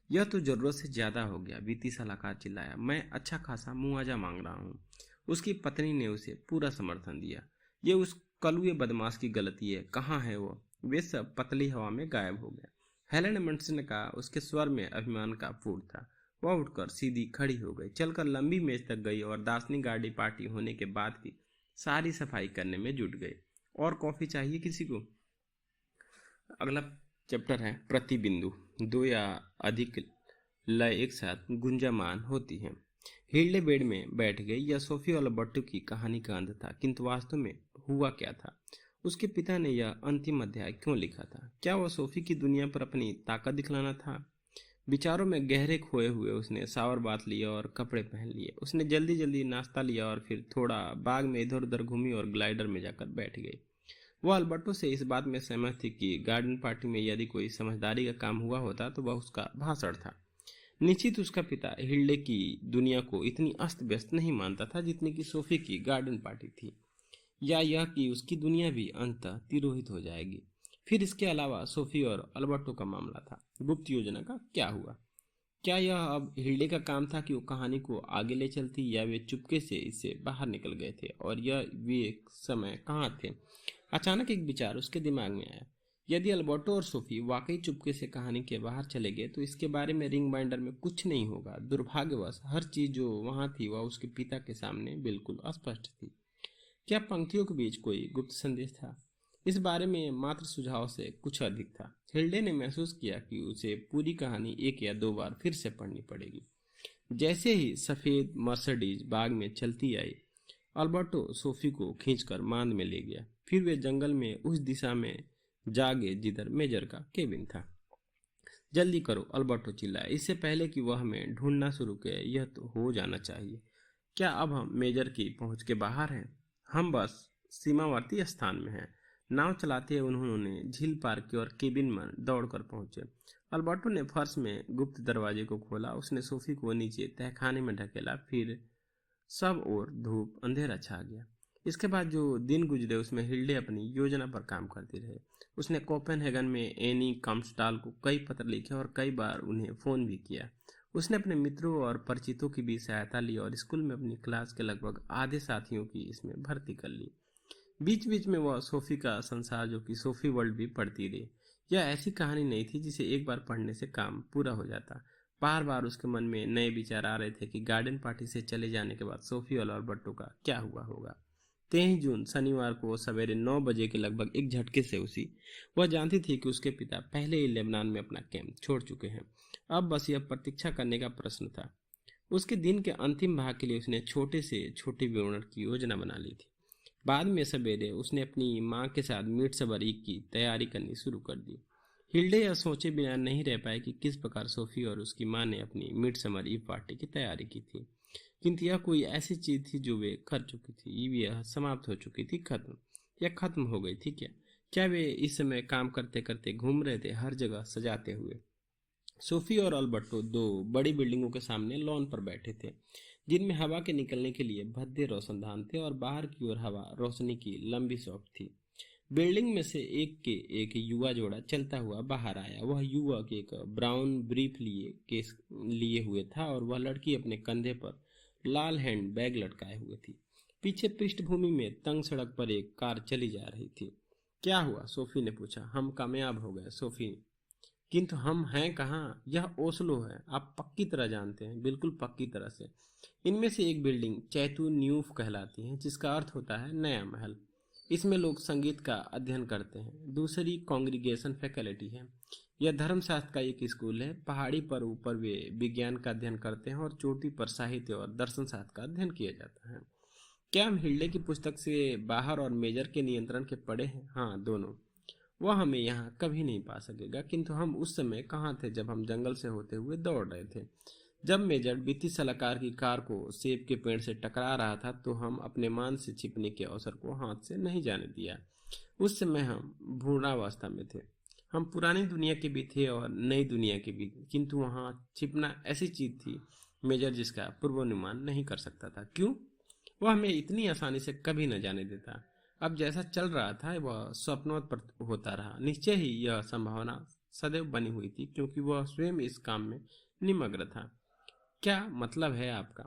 यह तो जरूरत से ज्यादा हो गया, वित्तीय सलाहकार चिल्लाया। मैं अच्छा खासा मुआवजा मांग रहा हूँ। उसकी पत्नी ने उसे पूरा समर्थन दिया। ये उस कलुए बदमाश की गलती है। कहाँ है वो? वे सब पतली हवा में गायब हो गया। हेलेन मंडसे ने कहा। उसके स्वर में अभिमान का फूट था। वह उठकर सीधी खड़ी हो गई, चलकर लंबी मेज तक गई और दार्शनिक गाड़ी पार्टी होने के बाद की सारी सफाई करने में जुट गई। और कॉफी चाहिए किसी को? अगला चैप्टर है प्रतिबिंदु। दो या अधिक लय एक साथ गुंजामान होती हैं। हिल्डे बेड में बैठ गई। यह सोफी और अल्बर्टो की कहानी का अंत था, किंतु वास्तव में हुआ क्या था? उसके पिता ने यह अंतिम अध्याय क्यों लिखा था? क्या वह सोफी की दुनिया पर अपनी ताकत दिखलाना था? विचारों में गहरे खोए हुए उसने शावर बाथ लिया और कपड़े पहन लिए। उसने जल्दी जल्दी नाश्ता लिया और फिर थोड़ा बाग में इधर उधर घूमी और ग्लाइडर में जाकर बैठ गई। वह अल्बर्टो से इस बात में सहमत थी कि गार्डन पार्टी में यदि कोई समझदारी का काम हुआ होता तो वह उसका भाषण था। निश्चित उसका पिता हिल्डे की दुनिया को इतनी अस्त व्यस्त नहीं मानता था जितनी कि सोफी की गार्डन पार्टी थी, या यह कि उसकी दुनिया भी अंततः तिरोहित हो जाएगी। फिर इसके अलावा सोफी और अल्बर्टो का मामला था। गुप्त योजना का क्या हुआ? क्या यह अब हिल्डे का काम था कि वो कहानी को आगे ले चलती, या वे चुपके से इससे बाहर निकल गए थे? और यह वे एक समय कहाँ थे? अचानक एक विचार उसके दिमाग में आया। यदि अल्बर्टो और सोफी वाकई चुपके से कहानी के बाहर चले गए तो इसके बारे में रिंग बाइंडर में कुछ नहीं होगा। दुर्भाग्यवश हर चीज जो वहां थी वह उसके पिता के सामने बिल्कुल अस्पष्ट थी। क्या पंक्तियों के बीच कोई गुप्त संदेश था? इस बारे में मात्र सुझाव से कुछ अधिक था। हिल्डे ने महसूस किया कि उसे पूरी कहानी एक या दो बार फिर से पढ़नी पड़ेगी। जैसे ही सफेद मर्सिडीज बाग में चलती आई, अल्बर्टो सोफी को खींचकर मांद में ले गया। फिर वे जंगल में उस दिशा में जागे जिधर मेजर का केबिन था। जल्दी करो, अल्बर्टो चिल्लाया, इससे पहले कि वह हमें ढूंढना शुरू करे। यह तो हो जाना चाहिए। क्या अब हम मेजर की पहुंच के बाहर हैं? हम बस सीमावर्ती स्थान में हैं। नाव चलाते हुए उन्होंने झील पार की और केबिन में दौड़कर पहुंचे। अल्बर्टो ने फर्श में गुप्त दरवाजे को खोला। उसने सोफी को नीचे तहखाने में ढकेला। फिर सब ओर धूप अंधेरा छा गया। इसके बाद जो दिन गुजरे उसमें हिल्डे अपनी योजना पर काम करती रहे। उसने कोपेनहेगन में एनी कम्स्टाल को कई पत्र लिखे और कई बार उन्हें फोन भी किया। उसने अपने मित्रों और परिचितों की भी सहायता ली और स्कूल में अपनी क्लास के लगभग आधे साथियों की इसमें भर्ती कर ली। बीच बीच में वह सोफी का संसार, जो कि सोफी वर्ल्ड, भी पढ़ती रही। यह ऐसी कहानी नहीं थी जिसे एक बार पढ़ने से काम पूरा हो जाता। बार बार उसके मन में नए विचार आ रहे थे कि गार्डन पार्टी से चले जाने के बाद सोफी और अल्बर्टो का क्या हुआ होगा। 23 जून शनिवार को सवेरे 9 बजे के लगभग एक झटके से उसी वह जानती थी कि उसके पिता पहले ही लेबनान में अपना कैंप छोड़ चुके हैं। अब बस यह प्रतीक्षा करने का प्रश्न था। उसके दिन के अंतिम भाग के लिए उसने छोटे से छोटे विवरण की योजना बना ली थी। बाद में सवेरे उसने अपनी माँ के साथ मिडसमर ईव की तैयारी करनी शुरू कर दी। हिल्डे यह सोचे बिना नहीं रह पाए कि किस प्रकार सोफी और उसकी माँ ने अपनी मिडसमर ईव पार्टी की तैयारी की थी। किंतु यह कोई ऐसी चीज थी जो वे कर चुकी थी। ईव यह समाप्त हो चुकी थी, खत्म हो गई थी। क्या वे इस समय काम करते करते घूम रहे थे, हर जगह सजाते हुए? सोफी और अल्बर्टो दो बड़ी बिल्डिंगों के सामने लॉन पर बैठे थे, जिनमें हवा के निकलने के लिए भद्दे रोशनदान थे और बाहर की ओर हवा रोशनी की लंबी शॉप थी। बिल्डिंग में से एक युवा जोड़ा चलता हुआ बाहर आया। वह युवक एक ब्राउन ब्रीफ लिए हुए था और वह लड़की अपने कंधे पर लाल हैंड बैग लटकाए हुए थी। पीछे पृष्ठभूमि में तंग सड़क पर एक कार चली जा रही थी। क्या हुआ? सोफी ने पूछा। हम कामयाब हो गए, सोफी। किंतु हम हैं कहाँ? यह ओस्लो है, आप पक्की तरह जानते हैं, बिल्कुल पक्की तरह से। इनमें से एक बिल्डिंग चैतु न्यूफ कहलाती है, जिसका अर्थ होता है नया महल। इसमें लोग संगीत का अध्ययन करते हैं। दूसरी कांग्रीगेशन फैकल्टी है। यह धर्मशास्त्र का एक स्कूल है। पहाड़ी पर ऊपर वे विज्ञान का अध्ययन करते हैं और चोटी पर साहित्य और दर्शन शास्त्र का अध्ययन किया जाता है। क्या हम हिल्डे की पुस्तक से बाहर और मेजर के नियंत्रण के पढ़े हैं? हाँ, दोनों। वह हमें यहाँ कभी नहीं पा सकेगा। किंतु हम उस समय कहाँ थे जब हम जंगल से होते हुए दौड़ रहे थे? जब मेजर बीती सलाहकार की कार को सेब के पेड़ से टकरा रहा था तो हम अपने मान से छिपने के अवसर को हाथ से नहीं जाने दिया। उस समय हम भ्रूणावस्था में थे। हम पुरानी दुनिया के भी थे और नई दुनिया के भी, किंतु वहां छिपना ऐसी चीज थी मेजर जिसका पूर्वानुमान नहीं कर सकता था। क्यों? वह हमें इतनी आसानी से कभी न जाने देता। अब जैसा चल रहा था वह स्वप्नवत होता रहा। निश्चय ही यह संभावना सदैव बनी हुई थी, क्योंकि वह स्वयं इस काम में निमग्न था। क्या मतलब है आपका?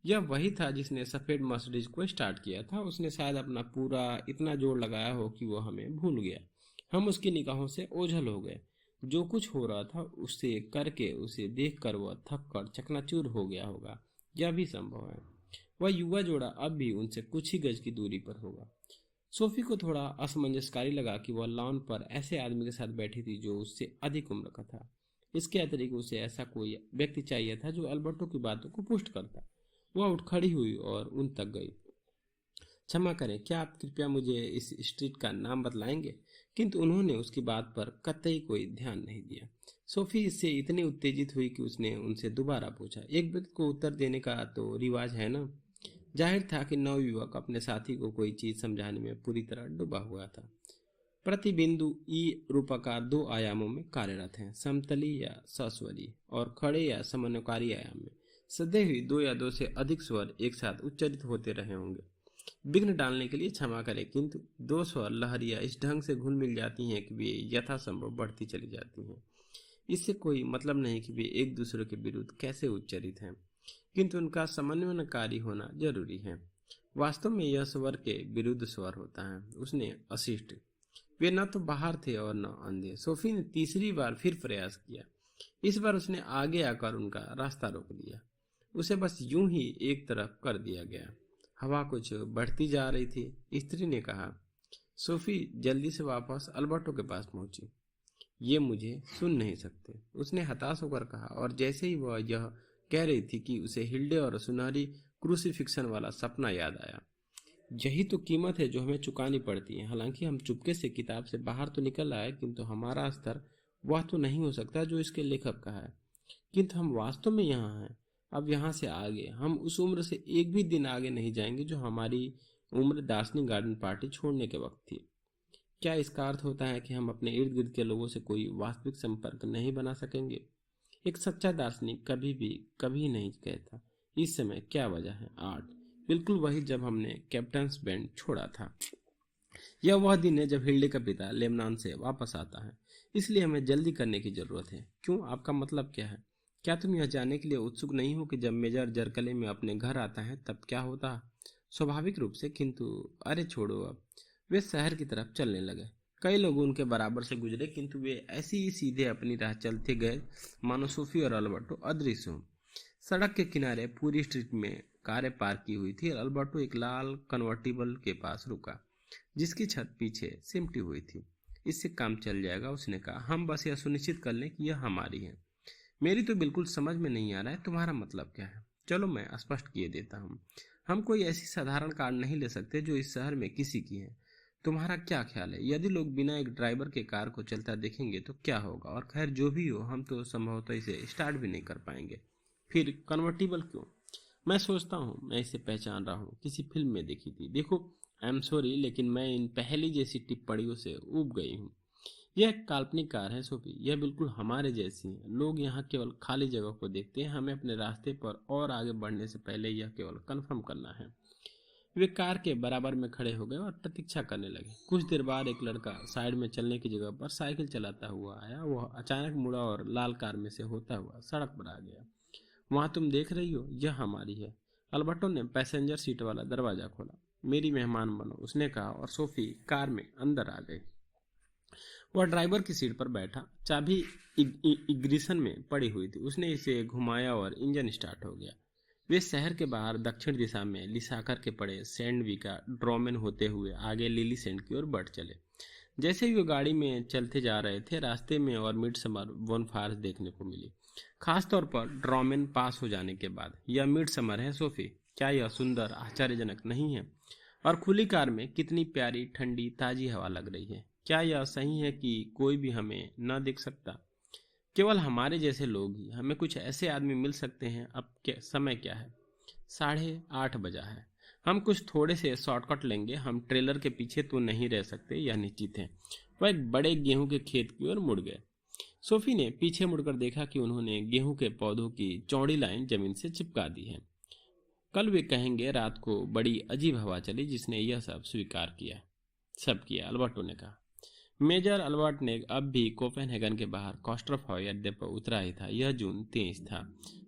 यह वही था जिसने सफेद मर्सिडीज को स्टार्ट किया था। उसने शायद अपना पूरा इतना जोर लगाया हो कि वो हमें भूल गया। हम उसकी निगाहों से ओझल हो गए। जो कुछ हो रहा था उसे करके, उसे देखकर वह थक कर चकनाचूर हो गया होगा। यह भी संभव है। वह युवा जोड़ा अब भी उनसे कुछ ही गज की दूरी पर होगा। सोफी को थोड़ा असमंजसकारी लगा कि वह लॉन पर ऐसे आदमी के साथ बैठी थी जो उससे अधिक उम्र का था। इसके अतिरिक्त उसे ऐसा कोई व्यक्ति चाहिए था जो अल्बर्टो की बातों को पुष्ट करता। वह उठ खड़ी हुई और उन तक गई। क्षमा करें, क्या आप कृपया मुझे इस स्ट्रीट का नाम बतलाएंगे? किंतु उन्होंने उसकी बात पर कतई कोई ध्यान नहीं दिया। सोफी इससे इतनी उत्तेजित हुई कि उसने उनसे दोबारा पूछा। एक व्यक्ति को उत्तर देने का तो रिवाज है ना? जाहिर था कि नवयुवक अपने साथी को कोई चीज समझाने में पूरी तरह डूबा हुआ था। प्रतिबिंदु ई रूपकार दो आयामों में कार्यरत हैं, समतली या सस्वरी, और खड़े या समन्वयकारी आयाम में। सदैव ही दो या दो से अधिक स्वर एक साथ उच्चरित होते रहे होंगे। विघ्न डालने के लिए क्षमा करें, किंतु दो स्वर लहरियां इस ढंग से घुल मिल जाती हैं कि वे यथासंभव बढ़ती चली जाती हैं। इससे कोई मतलब नहीं कि वे एक दूसरे के विरुद्ध कैसे उच्चरित हैं, किंतु उनका समन्वयकारी होना जरूरी है। वास्तव में यह स्वर के विरुद्ध स्वर होता है। उसने अशिष्ट वे न तो बाहर थे और न अंधे। सोफी ने तीसरी बार फिर प्रयास किया। इस बार उसने आगे आकर उनका रास्ता रोक दिया। उसे बस यूं ही एक तरफ कर दिया गया। हवा कुछ बढ़ती जा रही थी। स्त्री ने कहा। सोफी जल्दी से वापस अल्बर्टो के पास पहुंची। ये मुझे सुन नहीं सकते, उसने हताश होकर कहा, और जैसे ही वह यह कह रही थी कि उसे हिल्डे और सुनहरी क्रूसीफिक्शन वाला सपना याद आया। यही तो कीमत है जो हमें चुकानी पड़ती है। हालांकि हम चुपके से किताब से बाहर तो निकल आए, किंतु हमारा स्तर वह तो नहीं हो सकता जो इसके लेखक का है। किंतु हम वास्तव में यहाँ हैं। अब यहाँ से आगे हम उस उम्र से एक भी दिन आगे नहीं जाएंगे जो हमारी उम्र दार्शनिक गार्डन पार्टी छोड़ने के वक्त थी। क्या इसका अर्थ होता है कि हम अपने इर्द गिर्द के लोगों से कोई वास्तविक संपर्क नहीं बना सकेंगे? एक सच्चा दार्शनिक कभी भी कभी नहीं कहता इस समय क्या वजह है। 8 बिल्कुल वही जब हमने कैप्टन्स बैंड छोड़ा था। यह वह दिन है जब हिल्डे का पिता लेबनान से वापस आता है। इसलिए हमें जल्दी करने की जरूरत है। क्यों? आपका मतलब क्या है? क्या तुम यह जानने के लिए उत्सुक नहीं हो कि जब मेजर जरकले में अपने घर आता है तब क्या होता? स्वाभाविक रूप से। किंतु अरे छोड़ो अब। वे शहर की तरफ चलने लगे। कई लोग उनके बराबर से गुजरे, किंतु वे ऐसे ही सीधे अपनी राह चलते गए मानो सोफी और अल्बर्टो अदृश्य हों। सड़क के किनारे पूरी स्ट्रीट में कारें पार्क की हुई थी। अल्बर्टो एक लाल कन्वर्टिबल के पास रुका जिसकी छत पीछे सिमटी हुई थी। इससे काम चल जाएगा, उसने कहा। हम बस यह सुनिश्चित कर लें कि यह हमारी है। मेरी तो बिल्कुल समझ में नहीं आ रहा है तुम्हारा मतलब क्या है। चलो मैं स्पष्ट किए देता हूँ। हम कोई ऐसी साधारण कार नहीं ले सकते जो इस शहर में किसी की है। तुम्हारा क्या ख्याल है, यदि लोग बिना एक ड्राइवर के कार को चलता देखेंगे तो क्या होगा? और खैर जो भी हो, हम तो संभवतः इसे स्टार्ट भी नहीं कर पाएंगे। फिर कन्वर्टिबल क्यों? मैं सोचता हूँ मैं इसे पहचान रहा हूँ, किसी फिल्म में देखी थी। देखो, आई एम सॉरी, लेकिन मैं इन पहली जैसी टिप्पणियों से ऊब गई हूँ। यह एक काल्पनिक कार है सोफी, यह बिल्कुल हमारे जैसी है। लोग यहाँ केवल खाली जगह को देखते हैं। हमें अपने रास्ते पर और आगे बढ़ने से पहले यह केवल कंफर्म करना है। वे कार के बराबर में खड़े हो गए और प्रतीक्षा करने लगे। कुछ देर बाद एक लड़का साइड में चलने की जगह पर साइकिल चलाता हुआ आया। वह अचानक मुड़ा और लाल कार में से होता हुआ सड़क पर आ गया। वहां तुम देख रही हो, यह हमारी है। अल्बर्टो ने पैसेंजर सीट वाला दरवाजा खोला। मेरी मेहमान बनो, उसने कहा, और सोफी कार में अंदर आ गई। वह ड्राइवर की सीट पर बैठा। चाबी इग्निशन में पड़ी हुई थी। उसने इसे घुमाया और इंजन स्टार्ट हो गया। वे शहर के बाहर दक्षिण दिशा में लिसाकर के पड़े सैंडवी का ड्रोमेन होते हुए आगे लिली सेंड की ओर बढ़ चले। जैसे ही वे गाड़ी में चलते जा रहे थे, रास्ते में और मिड समर बोनफायर्स देखने को मिली, खासतौर पर ड्रोमेन पास हो जाने के बाद। यह मिड समर है सोफी, क्या यह सुंदर आश्चर्यजनक नहीं है? और खुली कार में कितनी प्यारी ठंडी ताजी हवा लग रही है। क्या यह सही है कि कोई भी हमें न देख सकता? केवल हमारे जैसे लोग ही। हमें कुछ ऐसे आदमी मिल सकते हैं। अब क्या समय क्या है? 8:30 बजा है। हम कुछ थोड़े से शॉर्टकट लेंगे। हम ट्रेलर के पीछे तो नहीं रह सकते, यह निश्चित है। वह एक बड़े गेहूं के खेत की ओर मुड़ गए। सोफी ने पीछे मुड़कर देखा कि उन्होंने गेहूं के पौधों की चौड़ी लाइन जमीन से चिपका दी है। कल वे कहेंगे रात को बड़ी अजीब हवा चली जिसने यह सब स्वीकार किया। सब किया, अल्बर्टो ने कहा। मेजर अल्बर्ट ने अब भी कोपेनहेगन के बाहर कॉस्ट्रोफ हवाई अड्डे पर उतरा ही था। यह जून 23 था।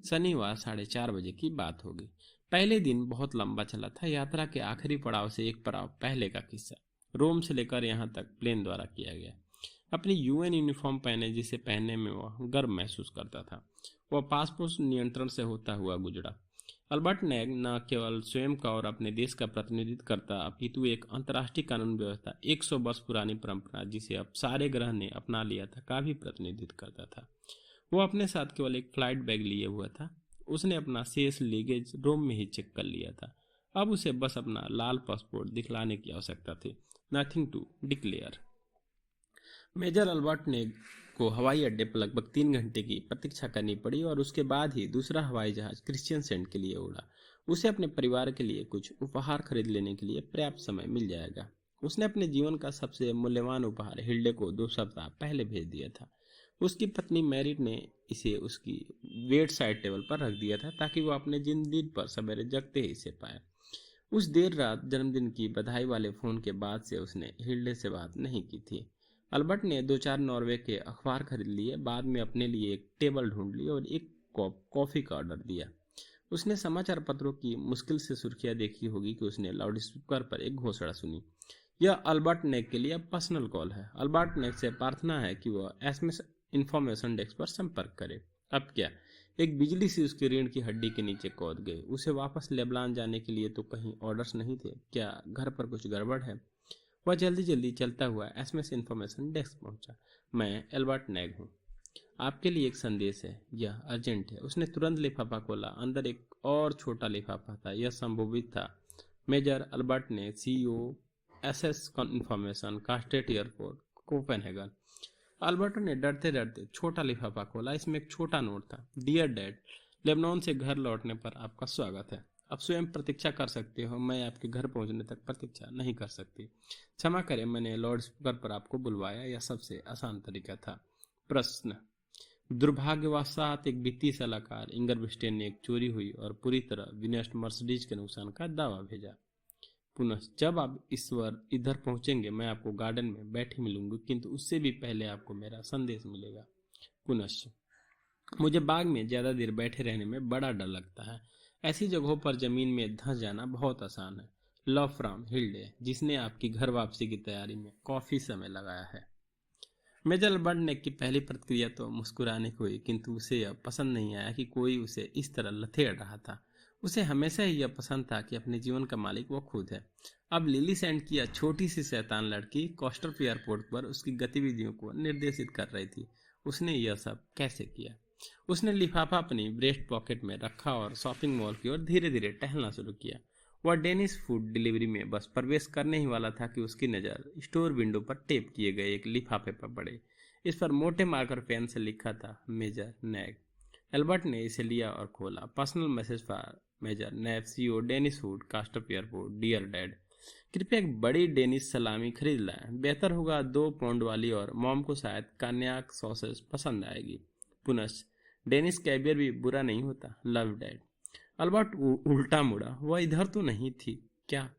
शनिवार 4:30 बजे की बात होगी। पहले दिन बहुत लंबा चला था। यात्रा के आखिरी पड़ाव से एक पड़ाव पहले का किस्सा। रोम से लेकर यहाँ तक प्लेन द्वारा किया गया। अपनी यूएन यूनिफॉर्म पहने, जिसे पहनने में वह गर्व महसूस करता था, वह पासपोर्ट नियंत्रण से होता हुआ गुजरा। अल्बर्ट नेग न केवल स्वयं का और अपने देश का प्रतिनिधित्व करता, अपितु एक अंतर्राष्ट्रीय कानून व्यवस्था, 100 वर्ष पुरानी परंपरा जिसे अब सारे ग्रह ने अपना लिया था, का भी प्रतिनिधित्व करता था। वो अपने साथ केवल एक फ्लाइट बैग लिए हुआ था। उसने अपना शेष लगेज रोम में ही चेक कर लिया था। अब उसे बस अपना लाल पासपोर्ट दिखलाने की आवश्यकता थी। Nothing to declare. Major Albert ने को हवाई अड्डे पर लगभग 3 घंटे की प्रतीक्षा करनी पड़ी और उसके बाद ही दूसरा हवाई जहाज क्रिश्चियन सेंट के लिए उड़ा। उसे अपने परिवार के लिए कुछ उपहार खरीद लेने के लिए पर्याप्त समय मिल जाएगा। उसने अपने जीवन का सबसे मूल्यवान उपहार हिल्डे को 2 सप्ताह पहले भेज दिया था। उसकी पत्नी मैरिट ने इसे उसकी बेड साइड टेबल पर रख दिया था ताकि वह अपने जन्मदिन पर सवेरे जगते ही इसे पाए। उस देर रात जन्मदिन की बधाई वाले फोन के बाद से उसने हिल्डे से बात नहीं की थी। अल्बर्ट ने 2-4 नॉर्वे के अखबार खरीद लिए, बाद में अपने लिए एक टेबल ढूंढ ली और एक कप कॉफी का ऑर्डर दिया। उसने समाचार पत्रों की मुश्किल से सुर्खियां देखी होगी कि उसने लाउडस्पीकर पर एक घोषणा सुनी। यह अल्बर्ट नेक के लिए पर्सनल कॉल है। अल्बर्ट नेक से प्रार्थना है कि वह एसएमएस इंफॉर्मेशन डेस्क पर संपर्क करे। अब क्या? एक बिजली सी उसकी रीढ़ की हड्डी के नीचे कूद गई। उसे वापस लेबनान जाने के लिए तो कहीं ऑर्डर्स नहीं थे? क्या घर पर कुछ गड़बड़ है? वह जल्दी जल्दी चलता हुआ एसएमएस इंफॉर्मेशन डेस्क पहुंचा। मैं एल्बर्ट नैग हूँ, आपके लिए एक संदेश है, यह अर्जेंट है। उसने तुरंत लिफाफा खोला। अंदर एक और छोटा लिफाफा था। यह संभवित था मेजर अल्बर्ट ने, CEO SS information, Kastrup airport, Copenhagen. Albert ने डरते डरते छोटा लिफाफा खोला। इसमें एक छोटा नोट था। डियर डैड, लेबनान से घर लौटने पर आपका स्वागत है। अब स्वयं प्रतीक्षा कर सकते हो, मैं आपके घर पहुंचने तक प्रतीक्षा नहीं कर सकती। क्षमा करें, मैंने लाउड स्पीकर पर आपको बुलवाया, यह सबसे आसान तरीका था। प्रश्न: दुर्भाग्यवशात एक वित्तीय सलाहकार इंगरबिस्टेन ने एक चोरी हुई और पूरी तरह विनस्ट मर्सिडीज के नुकसान का दावा भेजा। पुनः जब आप ईश्वर इधर पहुंचेंगे मैं आपको गार्डन में बैठी मिलूंगी, किंतु उससे भी पहले आपको मेरा संदेश मिलेगा। पुनश्च मुझे बाग में ज्यादा देर बैठे रहने में बड़ा डर लगता है। ऐसी जगहों पर जमीन में धंस जाना बहुत आसान है। लव फ्रॉम हिल्डे, जिसने आपकी घर वापसी की तैयारी में काफी समय लगाया है। मेजर अल्बर्ट नेक की पहली प्रतिक्रिया तो मुस्कुराने की हुई, किंतु उसे यह पसंद नहीं आया कि कोई उसे इस तरह लथेड़ रहा था। उसे हमेशा ही यह पसंद था कि अपने जीवन का मालिक वो खुद है। अब लिली सैंड की यह छोटी सी शैतान लड़की कोस्टर्फ एयरपोर्ट पर उसकी गतिविधियों को निर्देशित कर रही थी। उसने यह सब कैसे किया? उसने लिफाफा अपनी ब्रेस्ट पॉकेट में रखा और शॉपिंग मॉल की ओर धीरे धीरे टहलना शुरू किया। वह डेनिश फूड डिलीवरी में बस प्रवेश करने ही वाला था कि उसकी नज़र स्टोर विंडो पर टेप किए गए एक लिफाफे पर पड़े। इस पर मोटे मार्कर पेन से लिखा था, मेजर नैग। एल्बर्ट ने इसे लिया और खोला। Personal message for major Nag, CEO Danish food, Kastrup airport. Dear dad, कृपया एक बड़ी डेनिश सलामी खरीद लाएं। बेहतर होगा 2 पाउंड वाली, और मॉम को शायद कान्याक सॉसेज पसंद आएगी। पुनः डेनिश कैवियर भी बुरा नहीं होता। Love dad. अल्बर्ट उल्टा मुड़ा। वह इधर तो नहीं थी क्या?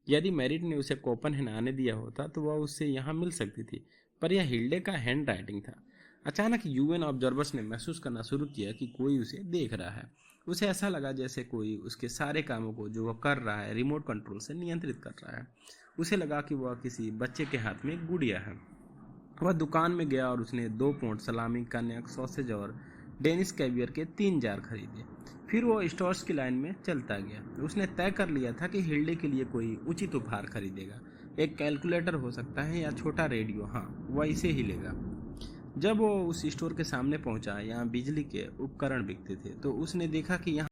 यदि मैरिट ने उसे कोपनहेगन आने दिया होता तो वह उससे यहाँ मिल सकती थी, पर यह हिल्डे का हैंड राइटिंग था। अचानक यूएन ऑब्जर्वर्स ने महसूस करना शुरू किया कि कोई उसे देख रहा है। उसे ऐसा लगा जैसे कोई उसके सारे कामों को जो वह कर रहा है रिमोट कंट्रोल से नियंत्रित कर रहा है। उसे लगा कि वह किसी बच्चे के हाथ में एक गुड़िया है। वह दुकान में गया और उसने 2 पाउंड सलामी, कन्याक सॉसेज और डेनिश कैवियर के 3 जार खरीदे। फिर वो स्टोर्स की लाइन में चलता गया। उसने तय कर लिया था कि हिल्डे के लिए कोई उचित उपहार खरीदेगा। एक कैलकुलेटर हो सकता है या छोटा रेडियो। हाँ, वह इसे ही लेगा। जब वो उस स्टोर के सामने पहुंचा, यहाँ बिजली के उपकरण बिकते थे, तो उसने देखा कि यहाँ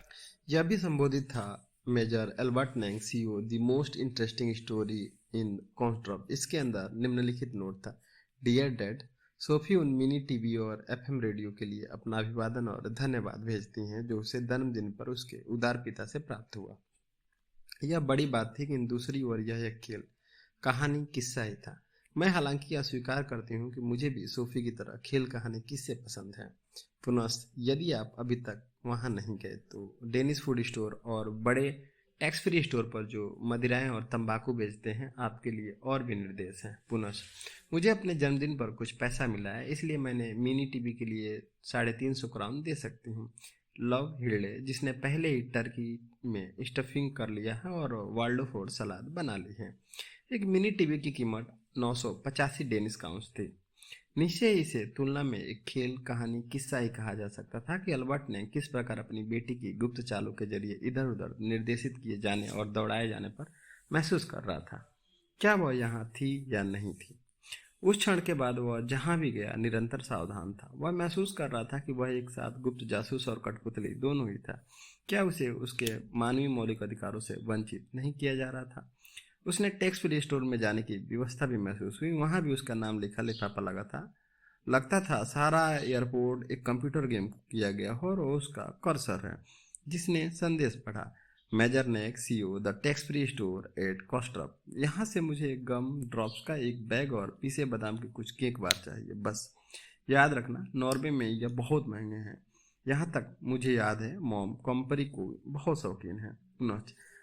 यह भी संबोधित था, major Elbert Nang, CEO, the most interesting story in Kastrup. इसके अंदर निम्नलिखित नोट था। डियर डैड, सोफी उन मिनी टीवी और एफएम रेडियो के लिए अपना अभिवादन और धन्यवाद भेजती हैं जो उसे जन्मदिन पर उसके उदार पिता से प्राप्त हुआ। यह बड़ी बात थी, कि दूसरी ओर यह एक खेल, कहानी, किस्सा ही था। मैं हालांकि यह स्वीकार करती हूँ कि मुझे भी सोफी की तरह खेल कहानी किस्से पसंद हैं। पुनः यदि आप अभी तक वहाँ नहीं गए तो डेनिश फूड स्टोर और बड़े टैक्स फ्री स्टोर पर जो मदिराएं और तंबाकू बेचते हैं, आपके लिए और भी निर्देश हैं। पुनः मुझे अपने जन्मदिन पर कुछ पैसा मिला है, इसलिए मैंने मिनी टीवी के लिए 350 क्राउन दे सकती हूँ। लव हिल्डे, जिसने पहले ही टर्की में स्टफिंग कर लिया है और वाल्डोफोर्ड सलाद बना ली है। एक मिनी टीवी की कीमत 985 डेनिश काउंस थी। निश्चय इसे तुलना में एक खेल, कहानी, किस्सा ही कहा जा सकता था कि अल्बर्ट ने किस प्रकार अपनी बेटी की गुप्त चालों के जरिए इधर उधर निर्देशित किए जाने और दौड़ाए जाने पर महसूस कर रहा था। क्या वह यहाँ थी या नहीं थी? उस क्षण के बाद वह जहां भी गया निरंतर सावधान था। वह महसूस कर रहा था कि वह एक साथ गुप्त जासूस और कठपुतली दोनों ही था। क्या उसे उसके मानवीय मौलिक अधिकारों से वंचित नहीं किया जा रहा था? उसने टैक्स फ्री स्टोर में जाने की व्यवस्था भी महसूस हुई। वहां भी उसका नाम लिखा लिफाफा लगा था। लगता था सारा एयरपोर्ट एक कंप्यूटर गेम किया गया हो और उसका कर्सर है। जिसने संदेश पढ़ा, major Nek, CEO, the tax free store at Kastrup. यहाँ से मुझे गम ड्रॉप्स का एक बैग और पीसे बादाम के कुछ केक बार चाहिए, बस। याद रखना, नॉर्वे में यह बहुत महंगे हैं। यहाँ तक मुझे याद है मॉम कंपरी को बहुत शौकीन है।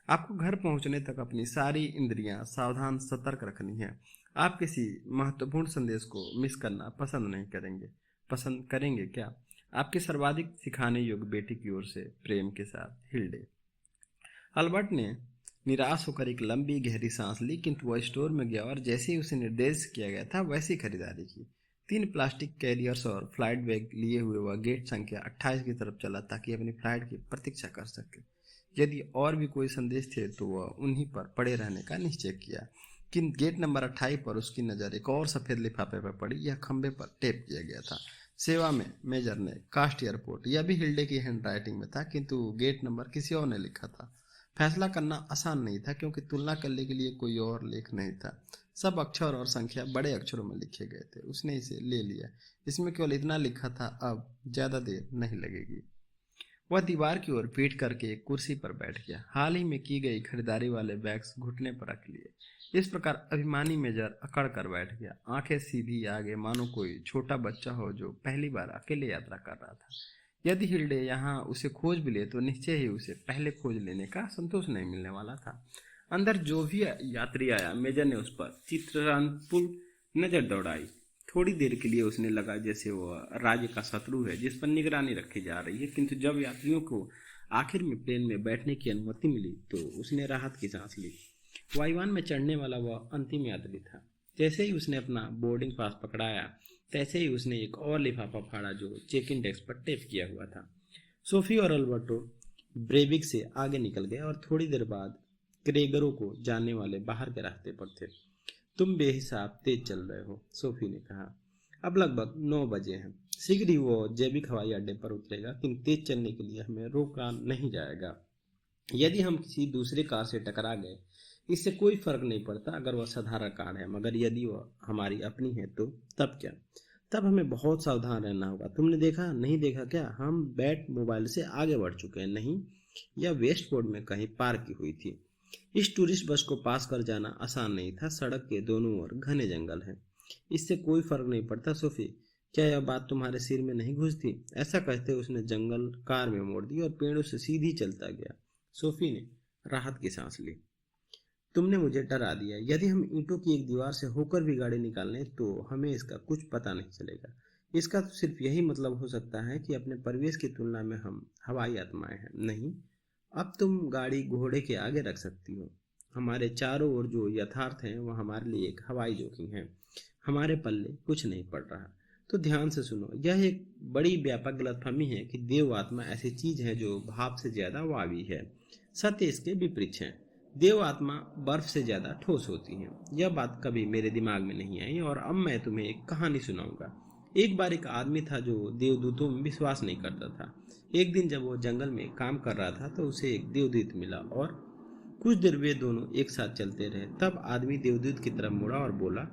आपको घर पहुंचने तक अपनी सारी इंद्रियां सावधान सतर्क रखनी है। आप किसी महत्वपूर्ण संदेश को मिस करना पसंद करेंगे क्या? आपके सर्वाधिक सिखाने योग्य बेटी की ओर से प्रेम के साथ, हिल्डे। अल्बर्ट ने निराश होकर एक लंबी गहरी सांस ली, किंतु वह स्टोर में गया और जैसे ही उसे निर्देश किया गया था वैसी खरीदारी की। 3 प्लास्टिक कैरियर्स और फ्लाइट बैग लिए हुए वह गेट संख्या 28 की तरफ चला ताकि अपनी फ्लाइट की प्रतीक्षा कर सके। यदि और भी कोई संदेश थे तो वह उन्हीं पर पड़े रहने का निश्चय किया। किंतु गेट नंबर 28 पर उसकी नज़र एक और सफ़ेद लिफाफे पर पड़ी। यह खंबे पर टेप किया गया था। सेवा में मेजर ने, कास्ट एयरपोर्ट। यह भी हिल्डे की हैंड राइटिंग में था, किंतु गेट नंबर किसी और ने लिखा था। फैसला करना आसान नहीं था क्योंकि तुलना करने के लिए कोई और लेख नहीं था। सब अक्षर और संख्या बड़े अक्षरों में लिखे गए थे। उसने इसे ले लिया। इसमें केवल इतना लिखा था, अब ज्यादा देर नहीं लगेगी। वह दीवार की ओर पीठ करके एक कुर्सी पर बैठ गया। हाल ही में की गई खरीदारी वाले बैग्स घुटने पर रख लिए। इस प्रकार अभिमानी मेजर अकड़ कर बैठ गया, आंखें सीधी आगे, मानो कोई छोटा बच्चा हो जो पहली बार अकेले यात्रा कर रहा था। यदि हिल्डे यहाँ उसे खोज भी ले तो निश्चय ही उसे पहले खोज लेने का संतोष नहीं मिलने वाला था। अंदर जो भी यात्री आया, मेजर ने उस पर चित्रपूर्ण नजर दौड़ाई। थोड़ी देर के लिए उसने लगा जैसे वह राज्य का शत्रु है जिस पर निगरानी रखी जा रही है, किंतु जब यात्रियों को आखिर में प्लेन में बैठने की अनुमति मिली तो उसने राहत की सांस ली। वायुयान में चढ़ने वाला वह अंतिम यात्री था। जैसे ही उसने अपना बोर्डिंग पास पकड़ाया तैसे ही उसने एक और लिफाफा फाड़ा जो चेक इन डेस्क पर टेप किया हुआ था। सोफी और अल्बर्टो ब्रेविक से आगे निकल गए और थोड़ी देर बाद क्रेगरों को जाने वाले बाहर के रास्ते पर थे। तुम बेहिसाब तेज चल रहे हो, सोफी ने कहा। अब लगभग 9 बजे हैं। शीघ्र ही वो जैविक हवाई अड्डे पर उतरेगा, किंतु तेज चलने के लिए हमें रोका नहीं जाएगा। यदि हम किसी दूसरे कार से टकरा गए इससे कोई फर्क नहीं पड़ता अगर वह साधारण कार है, मगर यदि वह हमारी अपनी है तो तब क्या? तब हमें बहुत सावधान रहना होगा। तुमने देखा नहीं देखा क्या? हम बैट मोबाइल से आगे बढ़ चुके हैं। नहीं, यह वेस्टपोर्ट में कहीं पार्क की हुई थी। इस टूरिस्ट बस को पास कर जाना आसान नहीं था। सड़क के दोनों ओर घने जंगल हैं। इससे कोई फर्क नहीं पड़ता सोफी। क्या यह बात तुम्हारे सिर में नहीं घुसती? ऐसा कहते उसने जंगल कार में मोड़ दी और पेड़ों से सीधी चलता गया। सोफी ने राहत की सांस ली। तुमने मुझे डरा दिया। यदि हम ईंटों की एक दीवार से होकर भी गाड़ी निकालें तो हमें इसका कुछ पता नहीं चलेगा। इसका तो सिर्फ यही मतलब हो सकता है कि अपने परिवेश की तुलना में हम हवाई आत्माएं हैं। नहीं, अब तुम गाड़ी घोड़े के आगे रख सकती हो। हमारे चारों ओर जो यथार्थ है वह हमारे लिए एक हवाई जोखिम है। हमारे पल्ले कुछ नहीं पड़ रहा। तो ध्यान से सुनो, यह एक बड़ी व्यापक गलतफहमी है कि देव आत्मा ऐसी चीज है जो भाव से ज्यादा वावी है। सत्य इसके विपरीत है। देव आत्मा बर्फ से ज्यादा ठोस होती है। यह बात कभी मेरे दिमाग में नहीं आई और अब मैं तुम्हें एक कहानी सुनाऊंगा। एक बार एक आदमी था जो देवदूतों में विश्वास नहीं करता था। एक दिन जब वो जंगल में काम कर रहा था तो उसे एक देवदूत मिला और कुछ देर वे दोनों एक साथ चलते रहे। तब आदमी देवदूत की तरफ मुड़ा और बोला,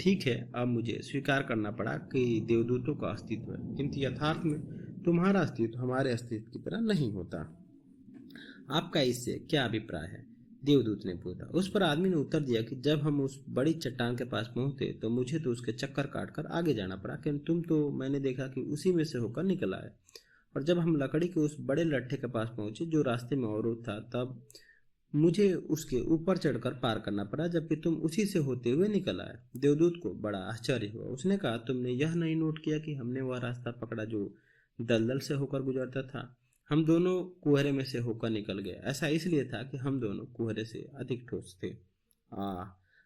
ठीक है, अब मुझे स्वीकार करना पड़ा कि देवदूतों का अस्तित्व है, किंतु यथार्थ में तुम्हारा अस्तित्व हमारे अस्तित्व की तरह नहीं होता। आपका इससे क्या अभिप्राय है? देवदूत ने पूछा। उस पर आदमी ने उत्तर दिया कि जब हम उस बड़ी चट्टान के पास पहुंचे तो मुझे तो उसके चक्कर काटकर आगे जाना पड़ा, किंतु तुम तो मैंने देखा कि उसी में से होकर निकल आए। और जब हम लकड़ी के उस बड़े लट्ठे के पास पहुंचे जो रास्ते में अवरुद्ध था, तब मुझे उसके ऊपर चढ़कर पार करना पड़ा, जबकि तुम उसी से होते हुए निकल आए। देवदूत को बड़ा आश्चर्य हुआ। उसने कहा, तुमने यह नहीं नोट किया कि हमने वह रास्ता पकड़ा जो दलदल से होकर गुजरता था? हम दोनों कुहरे में से होकर निकल गए। ऐसा इसलिए था कि हम दोनों कुहरे से अधिक ठोस थे।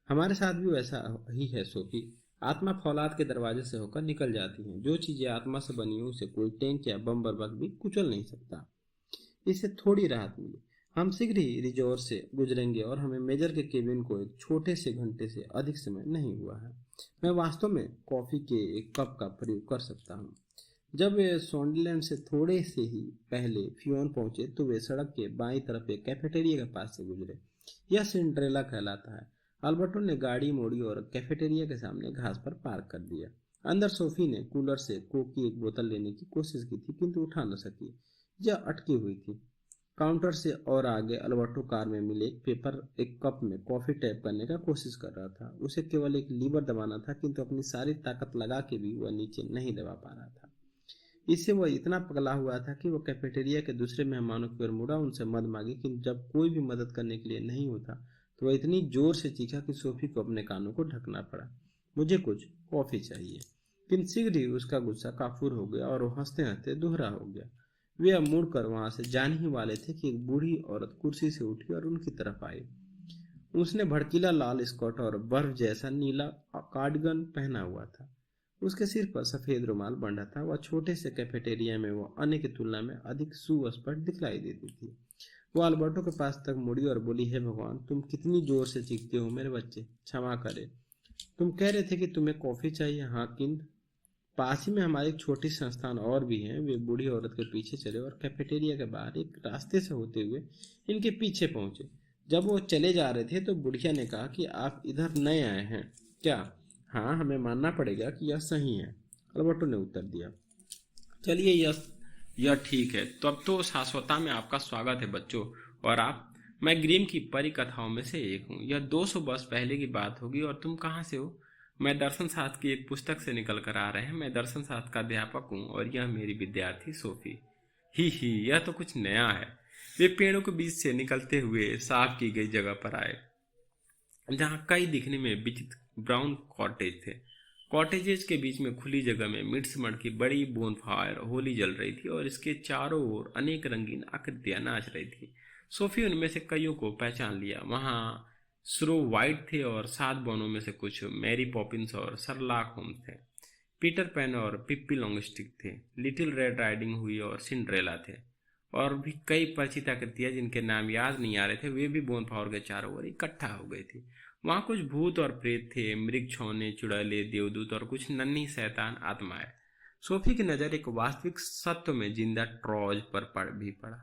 हमारे साथ भी वैसा ही है सोफी। आत्मा फौलाद के दरवाजे से होकर निकल जाती है। जो चीजें आत्मा से बनी हो उसे कोई टैंक या बम बर्बाद भी कुचल नहीं सकता। इससे थोड़ी राहत मिली। हम शीघ्र ही रिजोर से गुजरेंगे और हमें मेजर के केबिन को एक छोटे से घंटे से अधिक समय नहीं हुआ है। मैं वास्तव में कॉफी के एक कप का प्रयोग कर सकता हूँ। जब वे सोंडलैंड से थोड़े से ही पहले फ्योन पहुंचे तो वे सड़क के बाईं तरफ एक कैफेटेरिया के पास से गुजरे। यह सिंड्रेला कहलाता है। अल्बर्टो ने गाड़ी मोड़ी और कैफेटेरिया के सामने घास पर पार्क कर दिया। अंदर सोफी ने कूलर से कोक की एक बोतल लेने की कोशिश की थी, किंतु उठा न सकी। यह अटकी हुई थी। काउंटर से और आगे अल्बर्टो कार में मिले एक कप में कॉफी टैप करने का कोशिश कर रहा था। उसे केवल एक लीवर दबाना था, किंतु अपनी सारी ताकत लगा के भी वह नीचे नहीं दबा पा रहा था। इससे वह इतना पगला हुआ था कि वह कैफेटेरिया के दूसरे मेहमानों की ओर मुड़ा, उनसे मदद मांगी, किंतु जब कोई भी मदद करने के लिए नहीं होता तो वह इतनी जोर से चीखा कि सोफी को अपने कानों को ढकना पड़ा। मुझे कुछ कॉफी चाहिए। किंतु शीघ्र ही उसका गुस्सा काफूर हो गया और वो हंसते हंसते दोहरा हो गया। वे अब मुड़कर वहां से जाने ही वाले थे कि एक बूढ़ी औरत कुर्सी से उठी और उनकी तरफ आई। उसने भड़कीला लाल स्कर्ट और बर्फ जैसा नीला कार्डिगन पहना हुआ था। उसके सिर पर सफेद रुमाल बंधा था। वह छोटे से कैफेटेरिया में वो अन्य की तुलना में अधिक सुस्पष्ट दिखलाई देती थी। वो अल्बर्टो के पास तक मुड़ी और बोली, हे भगवान, तुम कितनी जोर से चीखते हो मेरे बच्चे, क्षमा करे। तुम कह रहे थे कि तुम्हें कॉफी चाहिए? हाँ, किंतु पास ही में हमारी एक छोटी संस्थान और भी है। वे बूढ़ी औरत के पीछे चले और कैफेटेरिया के बाहर एक रास्ते से होते हुए इनके पीछे पहुंचे। जब वो चले जा रहे थे तो बुढ़िया ने कहा कि आप इधर नए आए हैं क्या? हाँ, हमें मानना पड़ेगा कि यह सही है, अल्बर्टो ने उत्तर दिया। चलिए, यह ठीक है। तब तो शाश्वता में आपका स्वागत है बच्चों। और आप? मैं ग्रीम की परी कथाओं में से एक हूँ। यह 200 वर्ष पहले की बात होगी। और तुम कहाँ से हो? मैं दर्शन शास्त्र की एक पुस्तक से निकल कर आ रहे हैं। मैं दर्शन शास्त्र का अध्यापक हूँ और यह मेरी विद्यार्थी सोफी। ही, यह तो कुछ नया है। वे पेड़ों के बीच से निकलते हुए साफ की गई जगह पर आए, जहाँ कई दिखने में विचित्र ब्राउन कॉटेज थे। कॉटेजेस के बीच में खुली जगह में मिडसमर की बड़ी बोनफायर होली जल रही थी और इसके चारों ओर अनेक रंगीन आकृतियां नाच रही थी। सोफी उनमें से कईयों को पहचान लिया। वहां स्नो वाइट थे और 7 बॉनों में से कुछ मैरी पॉपिंस और सरलाक होम्स थे। पीटर पैन और पिप्पी लॉन्गस्टिक थे। लिटिल रेड राइडिंग हुई और सिंड्रेला थे। और भी कई परिचित आकृतियां जिनके नाम याद नहीं आ रहे थे, वे भी बोनफायर के चारों ओर इकट्ठा हो गई थी। वहां कुछ भूत और प्रेत थे, मृग छौने, चुड़ैले, देवदूत और कुछ नन्ही शैतान आत्माएं। सोफी की नजर एक वास्तविक सत्व में जिंदा ट्रॉज पर भी पड़ा।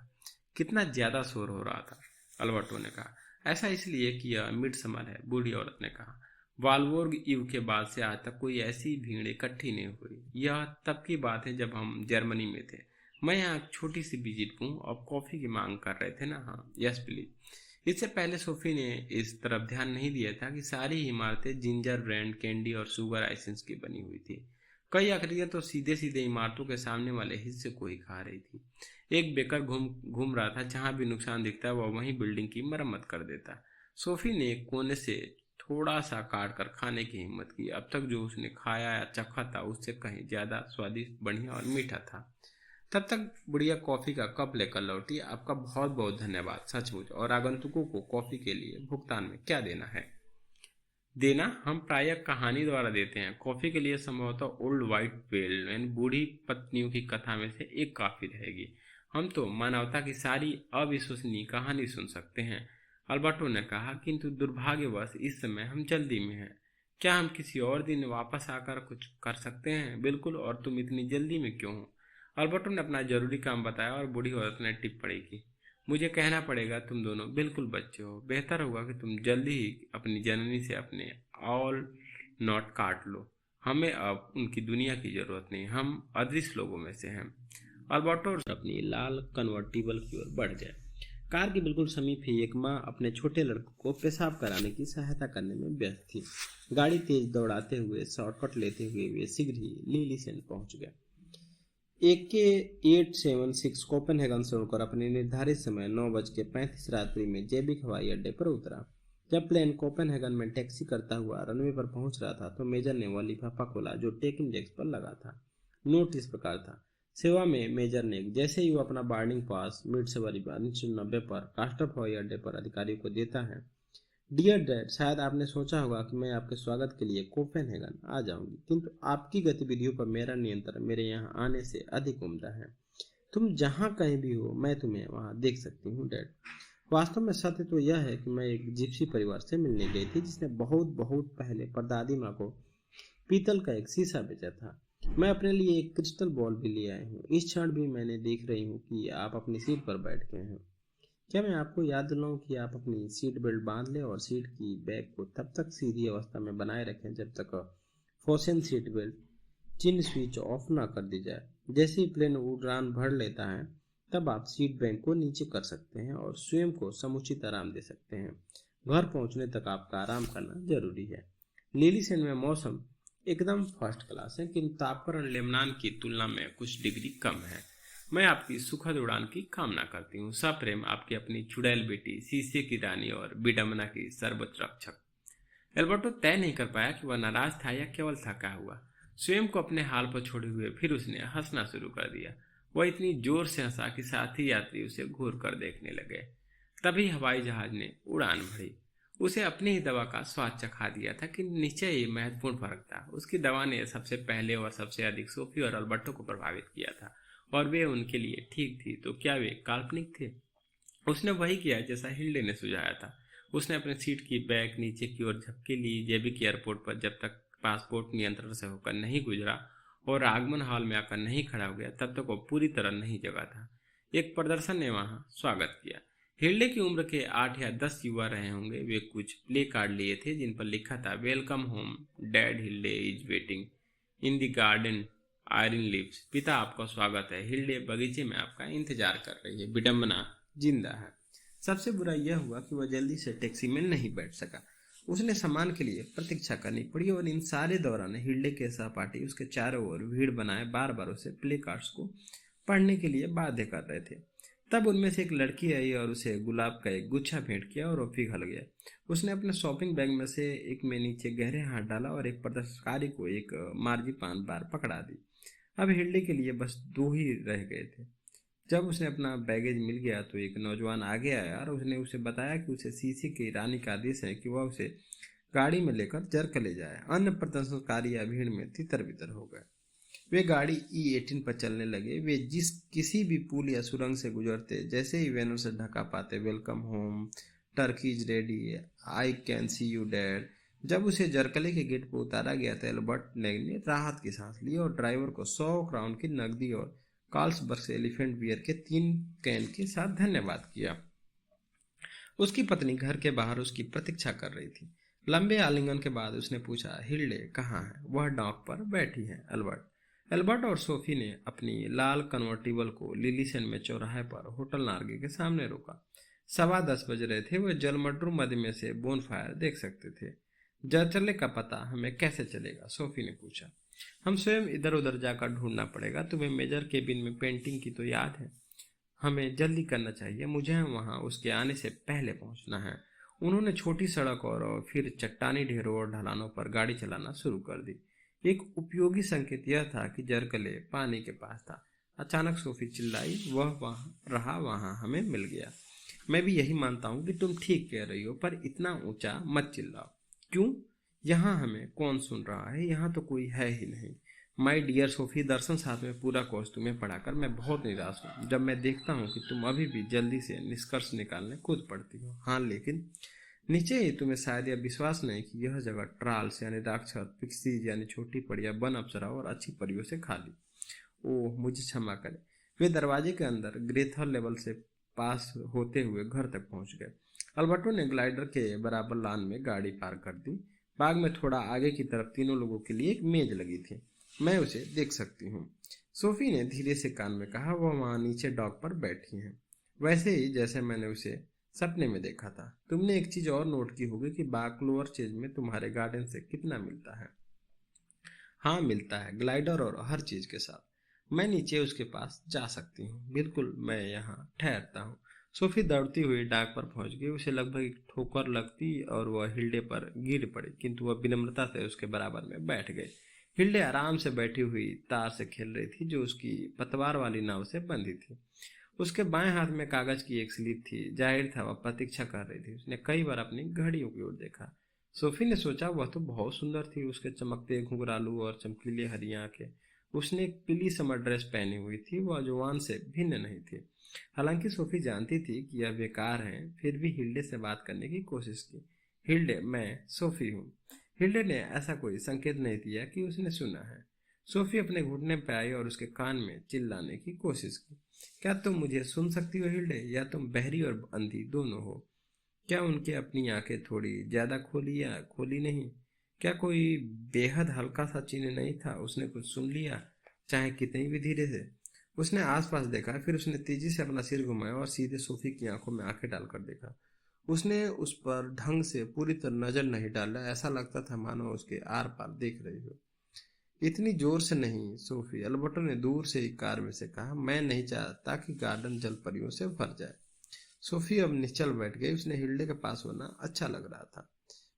कितना ज्यादा शोर हो रहा था, अल्बर्टो ने कहा। ऐसा इसलिए कि यह मिडसमर है, बूढ़ी औरत ने कहा। वालबोर्ग युग के बाद से आज तक कोई ऐसी भीड़ इकट्ठी नहीं हुई। यह तब की बात है जब हम जर्मनी में थे। मैं यहाँ एक छोटी सी विजिट हूँ और कॉफी की मांग कर रहे थे ना? हाँ, यस प्लीज। इससे पहले सोफी ने इस तरफ ध्यान नहीं दिया था कि सारी इमारतें जिंजर ब्रेड कैंडी और शुगर आइसेंस की बनी हुई थी। कई आकृतियां तो सीधे सीधे इमारतों के सामने वाले हिस्से को ही खा रही थी। एक बेकर घूम घूम रहा था। जहां भी नुकसान दिखता वह वहीं बिल्डिंग की मरम्मत कर देता। सोफी ने एक कोने से थोड़ा सा काट कर खाने की हिम्मत की। अब तक जो उसने खाया या चखा था उससे कहीं ज्यादा स्वादिष्ट, बढ़िया और मीठा था। तब तक बुढ़िया कॉफी का कप लेकर लौटी। आपका बहुत बहुत धन्यवाद, सचमुच। और आगंतुकों को कॉफी के लिए भुगतान में क्या देना है? देना हम प्रायः कहानी द्वारा देते हैं। कॉफी के लिए संभवतः ओल्ड वाइट वेल यानी बूढ़ी पत्नियों की कथा में से एक काफी रहेगी। हम तो मानवता की सारी अविश्वसनीय कहानी सुन सकते हैं, अल्बर्टो ने कहा। किंतु दुर्भाग्यवश इस समय हम जल्दी में हैं। क्या हम किसी और दिन वापस आकर कुछ कर सकते हैं? बिल्कुल। और तुम इतनी जल्दी में क्यों हो? अल्बर्टो ने अपना जरूरी काम बताया और बूढ़ी औरत ने टिप्पणी की, मुझे कहना पड़ेगा, तुम दोनों बिल्कुल बच्चे हो। बेहतर होगा कि तुम जल्दी ही अपनी जननी से अपने ऑल नॉट काट लो। हमें अब उनकी दुनिया की जरूरत नहीं। हम अदृश्य लोगों में से हैं। अल्बर्टो अपनी लाल कन्वर्टिबल की ओर बढ़ जाए। कार के बिल्कुल समीप ही एक माँ अपने छोटे लड़कों को पेशाब कराने की सहायता करने में व्यस्त थी। गाड़ी तेज दौड़ाते हुए शॉर्टकट लेते हुए वे शीघ्र ही लीलीसेंट पहुंच गए। AK 876 कोपेनहेगन से उड़कर अपने निर्धारित समय 9:35 रात्रि में जैविक हवाई अड्डे पर उतरा। जब प्लेन कोपेनहेगन में टैक्सी करता हुआ रनवे पर पहुंच रहा था तो मेजर ने वह लिफाफा खोला जो टेकिंग डेस्क पर लगा था। नोट इस प्रकार था, सेवा में मेजर ने। जैसे ही वो अपना बोर्डिंग पास मिडसमर 1990 पर कास्टफ हवाई अड्डे पर अधिकारियों को देता है, डियर डैड, शायद आपने सोचा होगा कि मैं आपके स्वागत के लिए कोपेनहेगन आ जाऊंगी, किंतु आपकी गतिविधियों पर मेरा नियंत्रण मेरे यहाँ आने से अधिक उम्दा है। तुम जहाँ कहीं भी हो मैं तुम्हें वहाँ देख सकती हूँ डैड। वास्तव में सत्य तो यह है कि मैं एक जिप्सी परिवार से मिलने गई थी जिसने बहुत बहुत पहले परदादी माँ को पीतल का एक शीशा बेचा था। मैं अपने लिए एक क्रिस्टल बॉल भी ले आई हूँ। इस क्षण भी मैंने देख रही हूँ कि आप अपनी सीट पर बैठ गए हैं। क्या मैं आपको याद दिलाऊं कि आप अपनी सीट बेल्ट बांध लें और सीट की बैग को तब तक सीधी अवस्था में बनाए रखें जब तक फोर्सेन सीट बेल्ट चिन्ह स्विच ऑफ ना कर दी जाए। जैसे ही प्लेन उड़ान भर लेता है तब आप सीट बेल्ट को नीचे कर सकते हैं और स्वयं को समुचित आराम दे सकते हैं। घर पहुंचने तक आपका आराम करना जरूरी है। लीलीसेंट में मौसम एकदम फर्स्ट क्लास है, किंतु तापमान लेबनान की तुलना में कुछ डिग्री कम है। मैं आपकी सुखद उड़ान की कामना करती हूँ। सप्रेम, आपकी अपनी चुड़ैल बेटी, शीशे की रानी और विडम्बना की सर्वोच्च रक्षक। एल्बर्टो तय नहीं कर पाया कि वह नाराज था या केवल थका हुआ। स्वयं को अपने हाल पर छोड़े हुए फिर उसने हंसना शुरू कर दिया। वह इतनी जोर से हंसा कि साथी यात्री उसे घूर कर देखने लगे। तभी हवाई जहाज ने उड़ान भरी। उसे अपनी ही दवा का स्वाद चखा दिया था कि निश्चय ही महत्वपूर्ण फर्क था। उसकी दवा ने सबसे पहले और सबसे अधिक सोफी और अल्बर्टो को प्रभावित किया था, और वे उनके लिए ठीक थी। तो क्या वे काल्पनिक थे? उसने वही किया जैसा हिल्डे ने सुझाया था। उसने अपने सीट की बैक नीचे की ओर झपकी ली। जेबिक एयरपोर्ट पर जब तक पासपोर्ट नियंत्रण से होकर नहीं गुजरा और आगमन हॉल में आकर नहीं खड़ा हो गया, तब तक वो पूरी तरह नहीं जगा था। एक प्रदर्शन ने वहां स्वागत किया। हिल्डे की उम्र के 8 या 10 युवा रहे होंगे। वे कुछ प्ले कार्ड लिए थे जिन पर लिखा था, welcome home, dad Hilde is waiting in the garden, iron lives. पिता आपका स्वागत है, हिल्डे बगीचे में आपका इंतजार कर रही है, विडंबना जिंदा है। सबसे बुरा यह हुआ कि वह जल्दी से टैक्सी में नहीं बैठ सका। उसने सामान के लिए प्रतीक्षा करनी पड़ी, और इन सारे दौरान हिल्डे के सहपाठी उसके चारों ओर भीड़ बनाए बार बार उसे प्ले कार्ड्स को पढ़ने के लिए बाध्य कर रहे थे। तब उनमें से एक लड़की आई और उसे गुलाब का एक गुच्छा भेंट किया और वो पिघल गया। उसने अपने शॉपिंग बैग में से एक में नीचे गहरे हाथ डाला और एक प्रदर्शनकारी को एक मार्जिपान बार पकड़ा दी। अब हिल्डे के लिए बस 2 ही रह गए थे। जब उसे अपना बैगेज मिल गया तो एक नौजवान आगे आया और उसने उसे बताया कि उसे सीसी की रानी का आदेश है कि वह उसे गाड़ी में लेकर जर्क ले जाए। अन्य प्रदर्शनकारी या भीड़ में तितर बितर हो गए। वे गाड़ी E18 पर चलने लगे। वे किसी भी पुल या सुरंग से गुजरते, जैसे ही बैनर से ढका पाते, welcome home, Turkey's ready, I can see you dad. जब उसे जरकले के गेट पर उतारा गया तो एल्बर्ट ने राहत की सांस ली और ड्राइवर को 100 क्राउन की नकदी और कार्ल्सबर्ग से एलिफेंट बियर के 3 कैन के साथ धन्यवाद किया। उसकी पत्नी घर के बाहर उसकी प्रतीक्षा कर रही थी। लंबे आलिंगन के बाद उसने पूछा, हिल्डे कहाँ है? वह डॉक पर बैठी है एल्बर्ट और सोफी ने अपनी लाल कन्वर्टिबल को लिलीसेन में चौराहे पर होटल नार्गे के सामने रोका। 10:15 बज रहे थे। वह जलमड्रू मद में से बोनफायर देख सकते थे। जरचले का पता हमें कैसे चलेगा? सोफी ने पूछा। हम स्वयं इधर उधर जाकर ढूंढना पड़ेगा। तुम्हें मेजर केबिन में पेंटिंग की तो याद है? हमें जल्दी करना चाहिए, मुझे वहां उसके आने से पहले पहुंचना है। उन्होंने छोटी सड़क और फिर चट्टानी ढेरों और ढलानों पर गाड़ी चलाना शुरू कर दी। एक उपयोगी संकेत यह था कि जरकले पानी के पास था। अचानक सोफी चिल्लाई, वह वहां हमें मिल गया। मैं भी यही मानता हूँ कि तुम ठीक कह रही हो, पर इतना ऊंचा मत चिल्लाओ। क्यों? यहाँ हमें कौन सुन रहा है? यहाँ तो कोई है ही नहीं। माई डियर सोफी, दर्शन साथ में पूरा कोर्स तुम्हें पढ़ाकर मैं बहुत निराश हूँ। जब मैं देखता हूँ कि तुम अभी भी जल्दी से निष्कर्ष निकालने कूद पड़ती हो। हाँ, लेकिन नीचे ही तुम्हें शायद यह विश्वास नहीं कि यह जगह ट्राल्स यानी राक्षस, पिक्सीज यानी छोटी परियां, वन अप्सरा और अच्छी परियों से खाली। ओह, मुझे क्षमा करें। वे दरवाजे के अंदर ग्रेथर लेवल से पास होते हुए घर तक पहुंच गए। अल्बर्टो ने ग्लाइडर के बराबर लान में गाड़ी पार्क कर दी। बाग में थोड़ा आगे की तरफ तीनों लोगों के लिए एक मेज लगी थी। मैं उसे देख सकती हूँ, सोफी ने धीरे से कान में कहा। वह वहां नीचे डॉक पर बैठी हैं, वैसे ही जैसे मैंने उसे सपने में देखा था। तुमने एक चीज और नोट की होगी कि बाकलोअर चेज में तुम्हारे गार्डन से कितना मिलता है? हाँ, मिलता है, ग्लाइडर और हर चीज के साथ। मैं नीचे उसके पास जा सकती हूँ? बिल्कुल, मैं यहाँ ठहरता हूँ। सोफी दौड़ती हुई डाक पर पहुंच गई। उसे लगभग एक ठोकर लगती और वह हिल्डे पर गिर पड़ी, किंतु वह विनम्रता से उसके बराबर में बैठ गई। हिल्डे आराम से बैठी हुई तार से खेल रही थी जो उसकी पतवार वाली नाव से बंधी थी। उसके बाएं हाथ में कागज की एक स्लिप थी। जाहिर था वह प्रतीक्षा कर रही थी। उसने कई बार अपनी घड़ियों की ओर देखा। सोफी ने सोचा, वह तो बहुत सुंदर थी। उसके चमकते घुंघरालू और चमकीले हरी आंखें। उसने एक पीली समर ड्रेस पहनी हुई थी। वह जवान से भिन्न नहीं थी। हालांकि सोफी जानती थी कि यह बेकार है, फिर भी हिल्डे से बात करने की कोशिश की। हिल्डे, मैं सोफी हूँ। हिल्डे ने ऐसा कोई संकेत नहीं दिया कि उसने सुना है। सोफी अपने घुटने पर आई और उसके कान में चिल्लाने की कोशिश की। क्या तुम मुझे सुन सकती हो हिल्डे, या तुम बहरी और अंधी दोनों हो? क्या उनकी अपनी आंखें थोड़ी ज्यादा खोली या खोली नहीं? क्या कोई बेहद हल्का सा चिन्ह नहीं था? उसने कुछ सुन लिया, चाहे कितनी भी धीरे से। उसने आसपास देखा, फिर उसने तेजी से अपना सिर घुमाया और सीधे सोफी की आंखों में आंखें डालकर देखा। उसने उस पर ढंग से पूरी तरह नजर नहीं डाला। ऐसा लगता था मानो उसके आर पार देख रही हो। इतनी जोर से नहीं सोफी, अल्बर्टो ने दूर से ही कार में से कहा। मैं नहीं चाहता कि गार्डन जल परियों से भर जाए। सोफी अब निश्चल बैठ गई। उसने हिल्डे के पास होना अच्छा लग रहा था।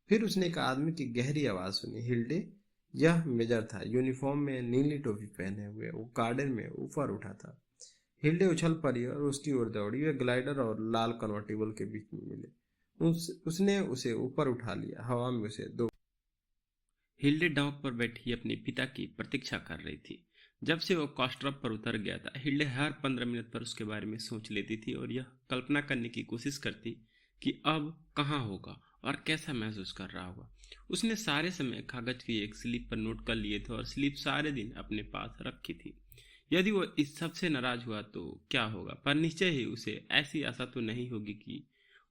फिर उसने एक आदमी की गहरी आवाज सुनी। हिल्डे, यह मेजर था, यूनिफॉर्म में नीली टोपी पहने हुए। वो गार्डन में ऊपर उठा था। हिल्डे उछल पड़ी और उसकी ओर दौड़ी। वे ग्लाइडर और लाल कन्वर्टिबल के बीच में मिले। उसने उसे ऊपर उठा लिया। हवा में उसे दो। हिल्डे डॉक पर बैठी अपने पिता की प्रतीक्षा कर रही थी। जब से वो कॉस्ट्रप पर उतर गया था, हिल्डे हर 15 मिनट पर उसके बारे में सोच लेती थी और यह कल्पना करने की कोशिश करती कि अब कहाँ होगा और कैसा महसूस कर रहा होगा। उसने सारे समय कागज की एक स्लिप पर नोट कर लिए थे और स्लिप सारे दिन अपने पास रखी थी। यदि वो इस सब से नाराज हुआ तो क्या होगा, पर निश्चय ही उसे ऐसी आशा तो नहीं होगी कि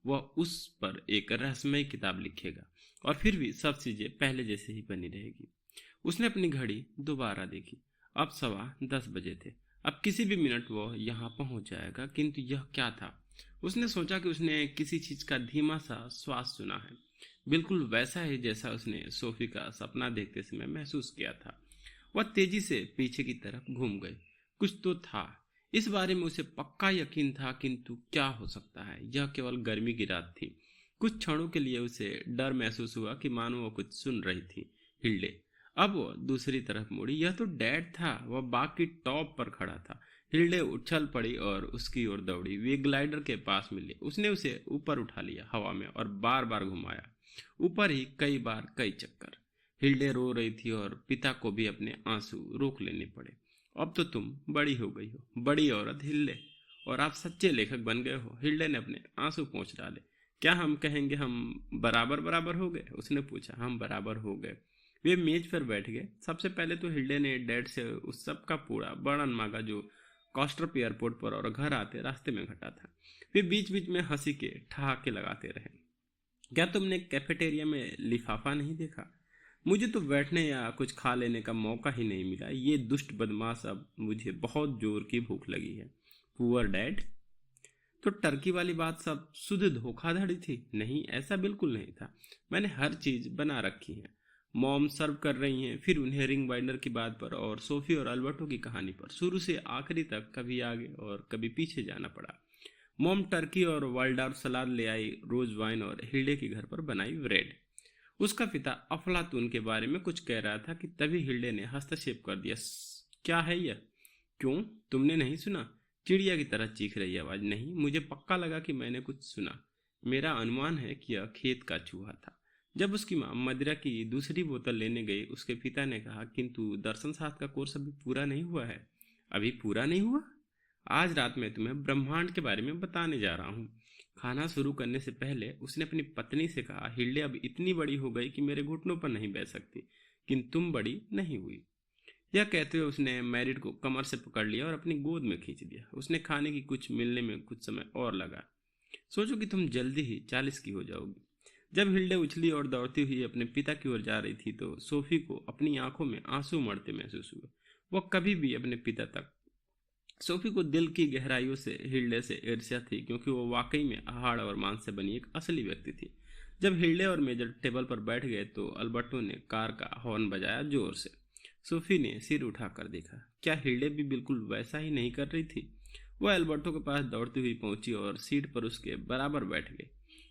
वह उस पर एक रहस्यमय किताब लिखेगा और फिर भी सब चीजें पहले जैसे ही बनी रहेगी। उसने अपनी घड़ी दोबारा देखी। अब 10:15 बजे थे। अब किसी भी मिनट वो यहाँ पहुंच जाएगा। किंतु यह क्या था? उसने सोचा कि उसने किसी चीज का धीमा सा श्वास सुना है, बिल्कुल वैसा ही जैसा उसने सोफी का सपना देखते समय महसूस किया था। वह तेजी से पीछे की तरफ घूम गई। कुछ तो था, इस बारे में उसे पक्का यकीन था, किंतु क्या हो सकता है? यह केवल गर्मी की रात थी। कुछ क्षणों के लिए उसे डर महसूस हुआ कि मानो वह कुछ सुन रही थी। हिल्डे। अब वो दूसरी तरफ मुड़ी। यह तो डैड था। वह बाग की टॉप पर खड़ा था। हिल्डे उछल पड़ी और उसकी ओर दौड़ी। वे ग्लाइडर के पास मिले। उसने उसे ऊपर उठा लिया हवा में और बार बार घुमाया, ऊपर ही कई बार कई चक्कर। हिल्डे रो रही थी और पिता को भी अपने आंसू रोक लेने पड़े। अब तो तुम बड़ी हो गई हो, बड़ी औरत हिल्डे, और आप सच्चे लेखक बन गए हो। हिल्डे ने अपने आंसू पोंछ डाले। क्या हम कहेंगे हम बराबर बराबर हो गए? उसने पूछा। हम बराबर हो गए। वे मेज पर बैठ गए। सबसे पहले तो हिल्डे ने डैड से उस सब का पूरा वर्णन मांगा जो कॉस्ट्रप एयरपोर्ट पर और घर आते रास्ते में घटा था। वे बीच बीच में हंसी के ठहाके लगाते रहे। क्या तुमने कैफेटेरिया में लिफाफा नहीं देखा? मुझे तो बैठने या कुछ खा लेने का मौका ही नहीं मिला। ये दुष्ट बदमाश, अब मुझे बहुत जोर की भूख लगी है। Poor dad. तो टर्की वाली बात सब शुद्ध धोखाधड़ी थी? नहीं, ऐसा बिल्कुल नहीं था। मैंने हर चीज बना रखी है। मॉम सर्व कर रही हैं। फिर उन्हें रिंग बाइंडर की बात पर और सोफी और अल्बर्टो की कहानी पर शुरू से आखिरी तक कभी आगे और कभी पीछे जाना पड़ा। मॉम टर्की और वाल्डार्फ सलाद ले आई, रोज वाइन और हिल्डे के घर पर बनाई ब्रेड। उसका पिता अफलातून के बारे में कुछ कह रहा था कि तभी हिल्डे ने हस्तक्षेप कर दिया। क्या है यह? क्यों, तुमने नहीं सुना? चिड़िया की तरह चीख रही आवाज। नहीं, मुझे पक्का लगा कि मैंने कुछ सुना। मेरा अनुमान है कि यह खेत का चूहा था। जब उसकी मां मदिरा की दूसरी बोतल लेने गई, उसके पिता ने कहा, किंतु दर्शन शास्त्र का कोर्स अभी पूरा नहीं हुआ है। अभी पूरा नहीं हुआ? आज रात मैं तुम्हें ब्रह्मांड के बारे में बताने जा रहा हूँ। खाना शुरू करने से पहले उसने अपनी पत्नी से कहा, हिल्डे अब इतनी बड़ी हो गई कि मेरे घुटनों पर नहीं बैठ सकती, किंतु तुम बड़ी नहीं हुई। यह कहते हुए उसने मैरिड को कमर से पकड़ लिया और अपनी गोद में खींच लिया। उसने खाने की कुछ मिलने में कुछ समय और लगा। सोचो कि तुम जल्दी ही 40 की हो जाओगी। जब हिल्डे उछली और दौड़ती हुई अपने पिता की ओर जा रही थी तो सोफी को अपनी आंखों में आंसू मरते महसूस हुए। वह कभी भी अपने पिता तक। सोफी को दिल की गहराइयों से हिल्डे से ईर्ष्या थी, क्योंकि वो वाकई में हाड़ और मांस से बनी एक असली व्यक्ति थी। जब हिल्डे और मेजर टेबल पर बैठ गए तो अल्बर्टो ने कार का हॉर्न बजाया जोर से। सोफी ने सिर उठाकर देखा। क्या हिल्डे भी बिल्कुल वैसा ही नहीं कर रही थी? वह अल्बर्टो के पास दौड़ती हुई पहुंची और सीट पर उसके बराबर बैठ गई।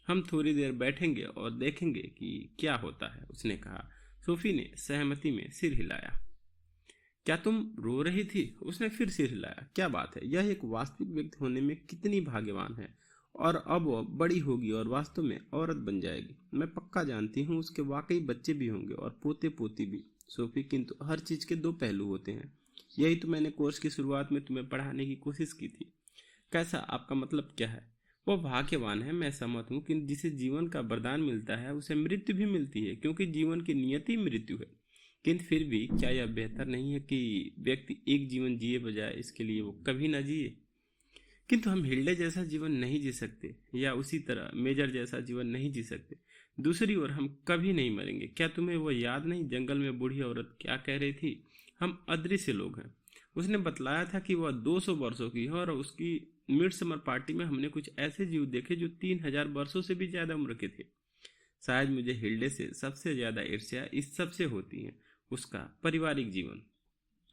हम थोड़ी देर बैठेंगे और देखेंगे कि क्या होता है, उसने कहा। सोफी ने सहमति में सिर हिलाया। क्या तुम रो रही थी? उसने फिर सिर हिलाया। क्या बात है, यह एक वास्तविक व्यक्ति होने में कितनी भाग्यवान है। और अब वो बड़ी होगी और वास्तव में औरत बन जाएगी। मैं पक्का जानती हूँ उसके वाकई बच्चे भी होंगे और पोते पोती भी। सोफी, किंतु हर चीज के दो पहलू होते हैं। यही तो मैंने कोर्स की शुरुआत में तुम्हें पढ़ाने की कोशिश की थी। कैसा, आपका मतलब क्या है? वो भाग्यवान है, मैं सहमत हूँ, कि जिसे जीवन का वरदान मिलता है उसे मृत्यु भी मिलती है, क्योंकि जीवन की नियति मृत्यु है। किंतु फिर भी क्या यह बेहतर नहीं है कि व्यक्ति एक जीवन जिए बजाय इसके लिए वो कभी ना जिए? किंतु हम हिल्डे जैसा जीवन नहीं जी सकते, या उसी तरह मेजर जैसा जीवन नहीं जी सकते। दूसरी ओर हम कभी नहीं मरेंगे। क्या तुम्हें वो याद नहीं, जंगल में बूढ़ी औरत क्या कह रही थी? हम अदृश्य लोग हैं। उसने बतलाया था कि वह 200 वर्षों की है और उसकी मिड समर पार्टी में हमने कुछ ऐसे जीव देखे जो 3000 वर्षों से भी ज्यादा उम्र के थे। शायद मुझे हिल्डे से सबसे ज्यादा ईर्ष्या इस सब से होती है, उसका पारिवारिक जीवन।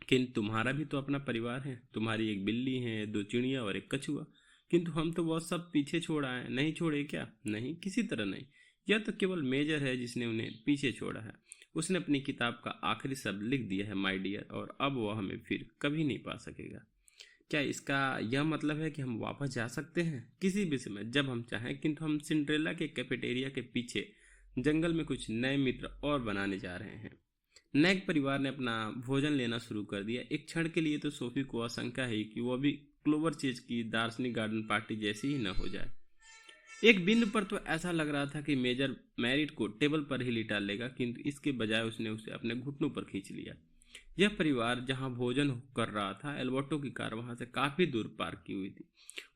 किंतु तुम्हारा भी तो अपना परिवार है। तुम्हारी एक बिल्ली है, 2 चिड़िया और एक कछुआ। किंतु हम तो वह सब पीछे छोड़ आए। नहीं छोड़े क्या? नहीं, किसी तरह नहीं। यह तो केवल मेजर है जिसने उन्हें पीछे छोड़ा है। उसने अपनी किताब का आखिरी शब्द लिख दिया है, माय डियर, और अब वह हमें फिर कभी नहीं पा सकेगा। क्या इसका यह मतलब है कि हम वापस जा सकते हैं किसी भी समय जब हम चाहें, किंतु हम सिंड्रेला के कैफेटेरिया के पीछे जंगल में कुछ नए मित्र और बनाने जा रहे हैं। नैक परिवार ने अपना भोजन लेना शुरू कर दिया। एक क्षण के लिए तो सोफी को आशंका है कि वो अभी क्लोवर चीज की दार्शनिक गार्डन पार्टी जैसी ही न हो जाए। एक बिंदु पर तो ऐसा लग रहा था कि मेजर मैरिट को टेबल पर ही लिटा लेगा, किंतु इसके बजाय उसने उसे अपने घुटनों पर खींच लिया। यह परिवार जहां भोजन कर रहा था, एल्बर्टो की कार वहां से काफी दूर पार्क की हुई थी।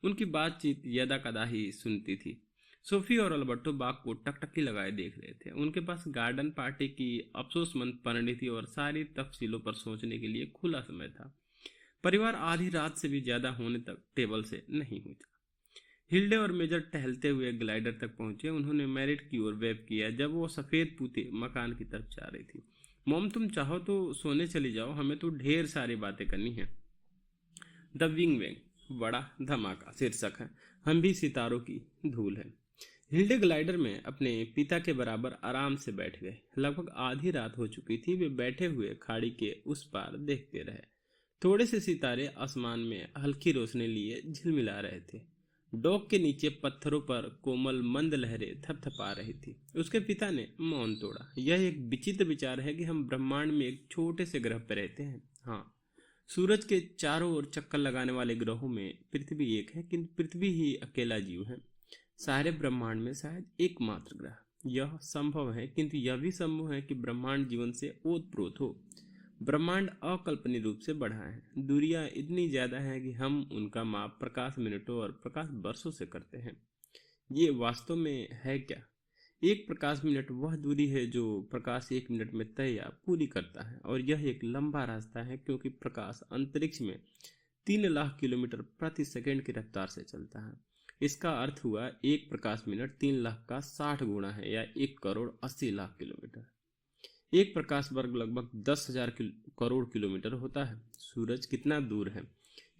उनकी बातचीत यदा कदा ही सुनती थी। सोफी और अल्बर्टो बाग को टकटकी लगाए देख रहे थे। उनके पास गार्डन पार्टी की अफसोसमंद परिणति और सारी तफसीलों पर सोचने के लिए खुला समय था। परिवार आधी रात से भी ज्यादा होने तक टेबल से नहीं हुई था। हिल्डे और मेजर टहलते हुए ग्लाइडर तक पहुंचे। उन्होंने मैरिट की ओर वेब किया जब वो सफेद पूते मकान की तरफ जा रही थी। मोम, तुम चाहो तो सोने चली जाओ, हमें तो ढेर सारी बातें करनी है। द विंग वैंग बड़ा धमाका शीर्षक है। हम भी सितारों की धूल है। हिल्डे ग्लाइडर में अपने पिता के बराबर आराम से बैठ गए। लगभग आधी रात हो चुकी थी। वे बैठे हुए खाड़ी के उस पार देखते रहे। थोड़े से सितारे आसमान में हल्की रोशनी लिए झिलमिला रहे थे। डॉक के नीचे पत्थरों पर कोमल मंद लहरें थपथपा रही थी। उसके पिता ने मौन तोड़ा। यह एक विचित्र विचार है कि हम ब्रह्मांड में एक छोटे से ग्रह पर रहते हैं। हाँ, सूरज के चारों ओर चक्कर लगाने वाले ग्रहों में पृथ्वी एक है, किंतु पृथ्वी ही अकेला जीव है सारे ब्रह्मांड में शायद एकमात्र ग्रह। यह संभव है, किंतु यह भी संभव है कि ब्रह्मांड जीवन से ओतप्रोत हो। ब्रह्मांड अकल्पनीय रूप से बढ़ा है। दूरियां इतनी ज्यादा हैं कि हम उनका माप प्रकाश मिनटों और प्रकाश वर्षों से करते हैं। ये वास्तव में है क्या? एक प्रकाश मिनट वह दूरी है जो प्रकाश एक मिनट में तय या पूरी करता है, और यह एक लंबा रास्ता है क्योंकि प्रकाश अंतरिक्ष में 3 लाख किलोमीटर प्रति सेकंड की रफ्तार से चलता है। इसका अर्थ हुआ एक प्रकाश मिनट 3 लाख का 60 गुना है, या 1 करोड़ 80 लाख किलोमीटर। एक प्रकाश वर्ग लगभग 10,000 करोड़ किलोमीटर होता है। सूरज कितना दूर है?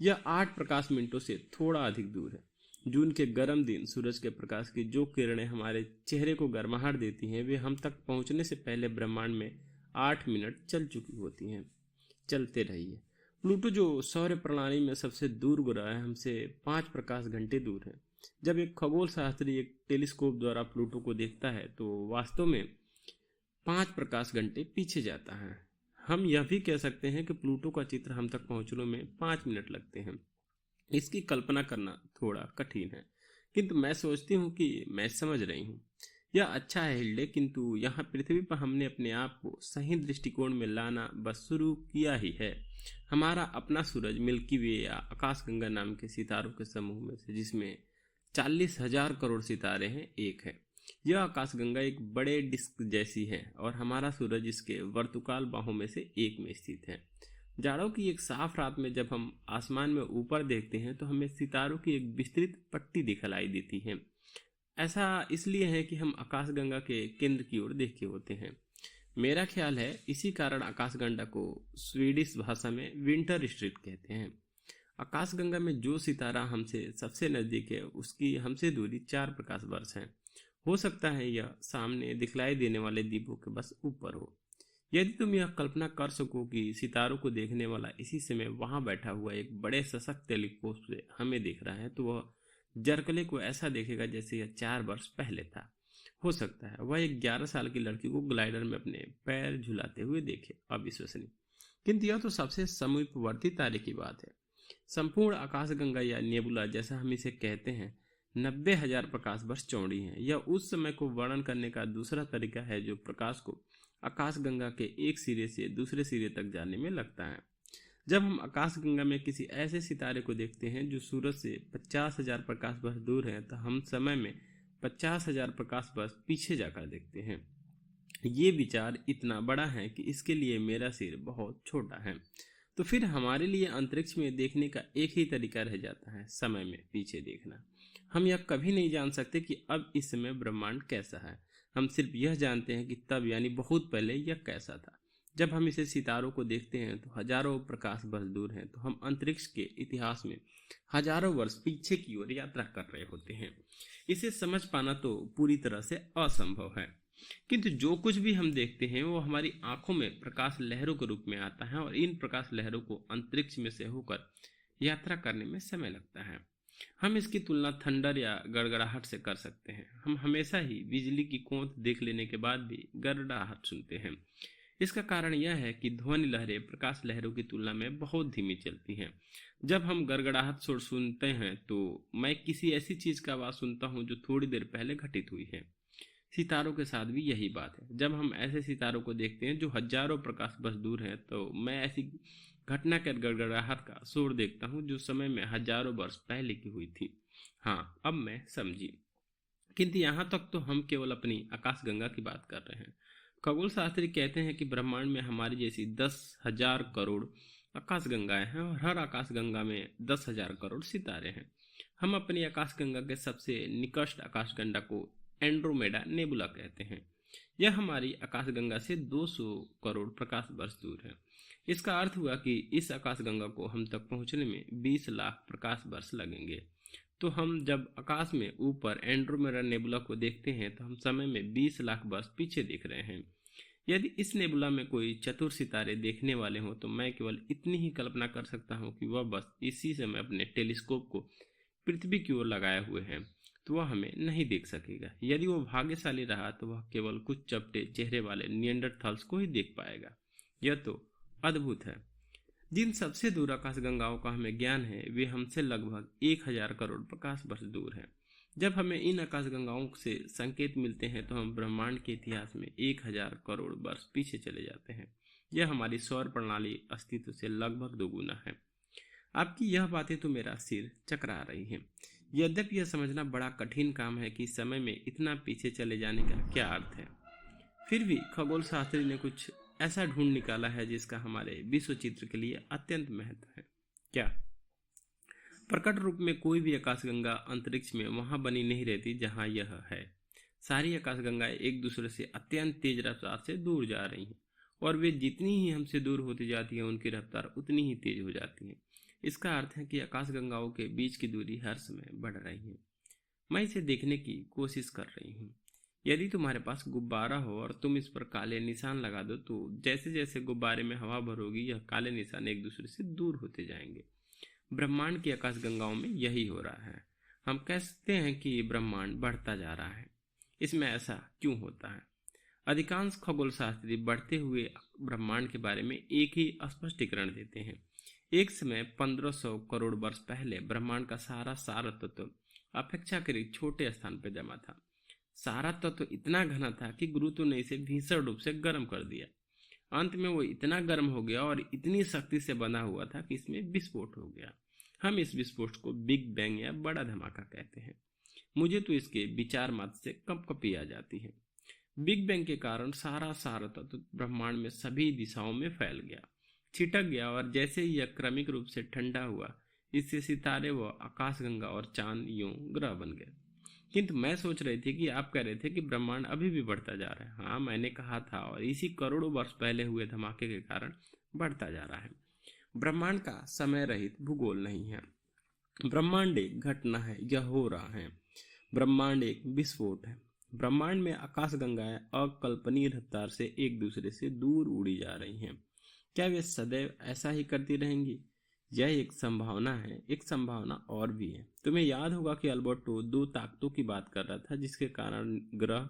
यह 8 प्रकाश मिनटों से थोड़ा अधिक दूर है। जून के गर्म दिन सूरज के प्रकाश की जो किरणें हमारे चेहरे को गर्माहट देती हैं, वे हम तक पहुंचने से पहले ब्रह्मांड में 8 मिनट चल चुकी होती हैं। चलते रहिए। प्लूटो जो सौर प्रणाली में सबसे दूर ग्रह है, हमसे 5 प्रकाश घंटे दूर है। जब एक खगोल शास्त्री एक टेलीस्कोप द्वारा प्लूटो को देखता है तो वास्तव में 5 प्रकाश घंटे पीछे जाता है। हम यह भी कह सकते हैं कि प्लूटो का चित्र हम तक पहुंचने में 5 मिनट लगते हैं। इसकी कल्पना करना थोड़ा कठिन है, किंतु मैं सोचती हूँ कि मैं समझ रही हूँ। यह अच्छा है हिल्डे, किंतु यहाँ पृथ्वी पर हमने अपने आप को सही दृष्टिकोण में लाना बस शुरू किया ही है। हमारा अपना सूरज मिल्की वे या आकाशगंगा नाम के सितारों के समूह में से, जिसमें 40,000 करोड़ सितारे हैं, एक है। यह आकाशगंगा एक बड़े डिस्क जैसी है और हमारा सूरज इसके वर्तुकाल बाहों में से एक में स्थित है। जाड़ों की एक साफ रात में जब हम आसमान में ऊपर देखते हैं तो हमें सितारों की एक विस्तृत पट्टी दिखलाई देती है। ऐसा इसलिए है कि हम आकाशगंगा के केंद्र की ओर देखे होते हैं। मेरा ख्याल है इसी कारण आकाशगंगा को स्वीडिश भाषा में विंटर स्ट्रीट कहते हैं। आकाशगंगा में जो सितारा हमसे सबसे नजदीक है उसकी हमसे दूरी 4 प्रकाश वर्ष है। हो सकता है यह सामने दिखलाई देने वाले दीपों के बस ऊपर हो। यदि तुम यह कल्पना कर सको कि सितारों को देखने वाला इसी समय वहां बैठा हुआ एक बड़े सशक्त टेलीस्कोप से हमें देख रहा है, तो वह जरकले को ऐसा देखेगा जैसे यह 4 वर्ष पहले था। हो सकता है वह एक 11 साल की लड़की को ग्लाइडर में अपने पैर झुलाते हुए देखे। अविश्वसनीय, किंतु यह तो सबसे समीपवर्ती तारे की बात है। संपूर्ण आकाशगंगा या नेबुला जैसा हम इसे कहते हैं 90,000 प्रकाश वर्ष चौड़ी है। यह उस समय को वर्णन करने का दूसरा तरीका है जो प्रकाश को आकाशगंगा के एक सिरे से दूसरे सिरे तक जाने में लगता है। जब हम आकाशगंगा में किसी ऐसे सितारे को देखते हैं जो सूरज से 50,000 प्रकाश वर्ष दूर है, तो हम समय में 50,000 प्रकाश वर्ष पीछे जाकर देखते हैं। ये विचार इतना बड़ा है कि इसके लिए मेरा सिर बहुत छोटा है। तो फिर हमारे लिए अंतरिक्ष में देखने का एक ही तरीका रह जाता है, समय में पीछे देखना। हम यह कभी नहीं जान सकते कि अब इस समय ब्रह्मांड कैसा है। हम सिर्फ यह जानते हैं कि तब यानी बहुत पहले यह कैसा था। जब हम इसे सितारों को देखते हैं तो हजारों प्रकाश वर्ष दूर हैं, तो हम अंतरिक्ष के इतिहास में हजारों वर्ष पीछे की ओर यात्रा कर रहे होते हैं। इसे समझ पाना तो पूरी तरह से असंभव है, किंतु जो कुछ भी हम देखते हैं वो हमारी आंखों में प्रकाश लहरों के रूप में आता है, और इन प्रकाश लहरों को अंतरिक्ष में से होकर यात्रा करने में समय लगता है। हम इसकी तुलना थंडर या गड़गड़ाहट से कर सकते हैं। हम हमेशा ही बिजली की कौंध देख लेने के बाद भी गड़गड़ाहट सुनते हैं। इसका कारण यह है कि ध्वनि लहरें प्रकाश लहरों की तुलना में बहुत धीमी चलती हैं। जब हम गड़गड़ाहट शोर सुनते हैं तो मैं किसी ऐसी चीज का आवाज सुनता हूँ जो थोड़ी देर पहले घटित हुई है। सितारों के साथ भी यही बात है। जब हम ऐसे सितारों को देखते हैं जो हजारों प्रकाश वर्ष दूर हैं, तो मैं ऐसी घटना के गड़गड़ाहट का शोर देखता हूँ जो समय में हजारों वर्ष पहले की हुई थी। हाँ, अब मैं समझी। किंतु यहाँ तक तो हम केवल अपनी आकाशगंगा की बात कर रहे हैं। खगोल शास्त्री कहते हैं कि ब्रह्मांड में हमारी जैसी 10,000 करोड़ आकाशगंगाएं हैं और हर आकाशगंगा में 10,000 करोड़ सितारे हैं। हम अपनी आकाशगंगा के सबसे निकट आकाशगंगा को एंड्रोमेडा नेबुला कहते हैं। यह हमारी आकाशगंगा से 200 करोड़ प्रकाश वर्ष दूर है। इसका अर्थ हुआ कि इस आकाशगंगा को हम तक पहुंचने में 20 लाख प्रकाश वर्ष लगेंगे। तो हम जब आकाश में ऊपर एंड्रोमेडा नेबुला को देखते हैं तो हम समय में 20 लाख वर्ष पीछे देख रहे हैं। यदि इस नेबुला में कोई चतुर सितारे देखने वाले हों तो मैं केवल इतनी ही कल्पना कर सकता हूं कि वह बस इसी समय अपने टेलीस्कोप को पृथ्वी की ओर लगाए हुए हैं, तो वह हमें नहीं देख सकेगा। यदि वह भाग्यशाली रहा तो वह केवल कुछ चपटे चेहरे वाले निएंडरथाल्स को ही देख पाएगा। यह तो अद्भुत है। जिन सबसे दूर आकाशगंगाओं का हमें ज्ञान है वे हमसे लगभग 1,000 करोड़ प्रकाश वर्ष दूर हैं। जब हमें इन आकाशगंगाओं से संकेत मिलते हैं तो हम ब्रह्मांड के इतिहास में 1,000 करोड़ वर्ष पीछे चले जाते हैं। यह हमारी सौर प्रणाली अस्तित्व से लगभग दोगुना है। आपकी यह बातें तो मेरा सिर चकरा रही हैं। यद्यपि यह समझना बड़ा कठिन काम है कि समय में इतना पीछे चले जाने का क्या अर्थ है, फिर भी खगोल शास्त्री ने कुछ ऐसा ढूंढ निकाला है जिसका हमारे विश्व चित्र के लिए अत्यंत महत्व है। क्या? प्रकट रूप में कोई भी आकाशगंगा अंतरिक्ष में वहां बनी नहीं रहती जहां यह है। सारी आकाशगंगाएं एक दूसरे से अत्यंत तेज रफ्तार से दूर जा रही हैं और वे जितनी ही हमसे दूर होती जाती हैं उनकी रफ्तार उतनी ही तेज हो जाती है। इसका अर्थ है कि आकाशगंगाओं के बीच की दूरी हर समय बढ़ रही है। मैं इसे देखने की कोशिश कर रही हूँ। यदि तुम्हारे पास गुब्बारा हो और तुम इस पर काले निशान लगा दो तो जैसे जैसे गुब्बारे में हवा भरोगी यह काले निशान एक दूसरे से दूर होते जाएंगे। ब्रह्मांड की आकाशगंगाओं में यही हो रहा है। हम कहते हैं कि ब्रह्मांड बढ़ता जा रहा है। इसमें ऐसा क्यों होता है? अधिकांश खगोल शास्त्री बढ़ते हुए ब्रह्मांड के बारे में एक ही स्पष्टीकरण देते हैं। एक समय 1500 करोड़ वर्ष पहले ब्रह्मांड का सारा तत्व अपेक्षाकृत छोटे स्थान पर जमा था। सारा तत्व इतना घना था कि गुरुत्व ने इसे भीषण रूप से गर्म कर दिया। अंत में वो इतना गर्म हो गया और इतनी शक्ति से बना हुआ था कि इसमें विस्फोट हो गया। हम इस विस्फोट को बिग बैंग या बड़ा धमाका कहते हैं। मुझे तो इसके विचार मात्र से कंपकपी आ जाती है। बिग बैंग के कारण सारा तत्व ब्रह्मांड में सभी दिशाओं में फैल गया, छिटक गया और जैसे ही यह क्रमिक रूप से ठंडा हुआ इससे सितारे व आकाशगंगा और चांद यूं ग्रह बन गए। किंतु मैं सोच रही थी कि आप कह रहे थे कि ब्रह्मांड अभी भी बढ़ता जा रहा है। हाँ, मैंने कहा था, और इसी करोड़ों वर्ष पहले हुए धमाके के कारण बढ़ता जा रहा है। ब्रह्मांड का समय रहित भूगोल नहीं है। ब्रह्मांड एक घटना है, यह हो रहा है। ब्रह्मांड एक विस्फोट है। ब्रह्मांड में आकाशगंगाएं अकल्पनीय रफ्तार से एक दूसरे से दूर उड़ी जा रही हैं। क्या वे सदैव ऐसा ही करती रहेंगी? यह एक संभावना है। एक संभावना और भी है। तुम्हें याद होगा कि अल्बर्टो 2 ताकतों की बात कर रहा था जिसके कारण ग्रह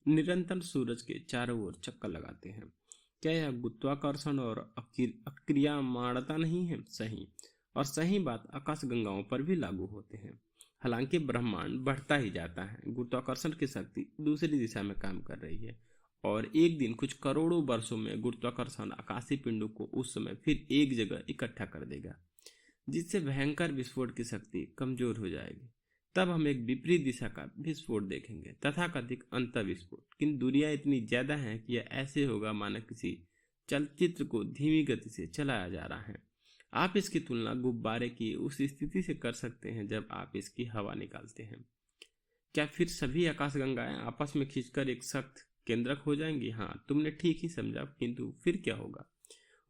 निरंतर सूरज के चारों ओर चक्कर लगाते हैं। क्या यह गुरुत्वाकर्षण और अक्रियमाणता नहीं है? सही। और सही बात आकाशगंगाओं पर भी लागू होते हैं। हालांकि ब्रह्मांड बढ़ता ही जाता है, गुरुत्वाकर्षण की शक्ति दूसरी दिशा में काम कर रही है और एक दिन कुछ करोड़ों वर्षों में गुरुत्वाकर्षण आकाशीय पिंडों को उस समय फिर एक जगह इकट्ठा कर देगा, जिससे भयंकर विस्फोट की शक्ति कमजोर हो जाएगी। तब हम एक विपरीत दिशा का विस्फोट देखेंगे, तथाकथित अंतःविस्फोट। किंतु दूरियां इतनी ज्यादा हैं कि यह ऐसे होगा मानो किसी चलचित्र को धीमी गति से चलाया जा रहा है। आप इसकी तुलना गुब्बारे की उस स्थिति से कर सकते हैं जब आप इसकी हवा निकालते हैं। क्या फिर सभी आकाशगंगाएं आपस में खींचकर एक सख्त केंद्रक हो जाएंगी? हाँ, तुमने ठीक ही समझा। किंतु फिर क्या होगा?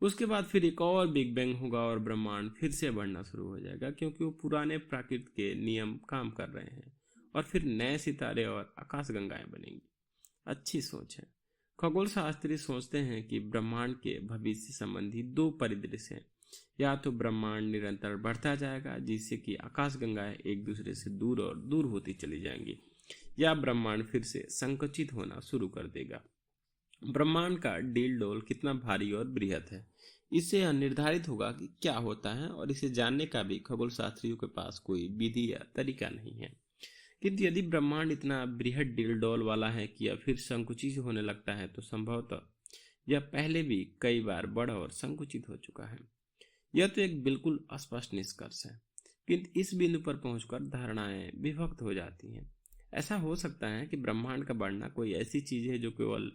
उसके बाद फिर एक और बिग बैंग होगा और ब्रह्मांड फिर से बढ़ना शुरू हो जाएगा, क्योंकि वो पुराने प्रकृति के नियम काम कर रहे हैं और फिर नए सितारे और आकाशगंगाएं बनेंगी। अच्छी सोच है। खगोल शास्त्री सोचते हैं कि ब्रह्मांड के भविष्य संबंधी 2 परिदृश्य हैं। या तो ब्रह्मांड निरंतर बढ़ता जाएगा जिससे कि आकाशगंगाएं एक दूसरे से दूर और दूर होती चली जाएंगी, या ब्रह्मांड फिर से संकुचित होना शुरू कर देगा। ब्रह्मांड का डील डोल कितना भारी और बृहद है, इससे यह निर्धारित होगा कि क्या होता है, और इसे जानने का भी खगोल शास्त्रियों के पास कोई विधि या तरीका नहीं है। किंतु यदि ब्रह्मांड इतना बृहद डील डोल वाला है कि यह फिर संकुचित होने लगता है, तो संभवतः यह पहले भी कई बार बढ़ और संकुचित हो चुका है। यह तो एक बिल्कुल स्पष्ट निष्कर्ष है, किंतु इस बिंदु पर पहुंचकर धारणाएं विभक्त हो जाती हैं। ऐसा हो सकता है कि ब्रह्मांड का बढ़ना कोई ऐसी चीज है जो केवल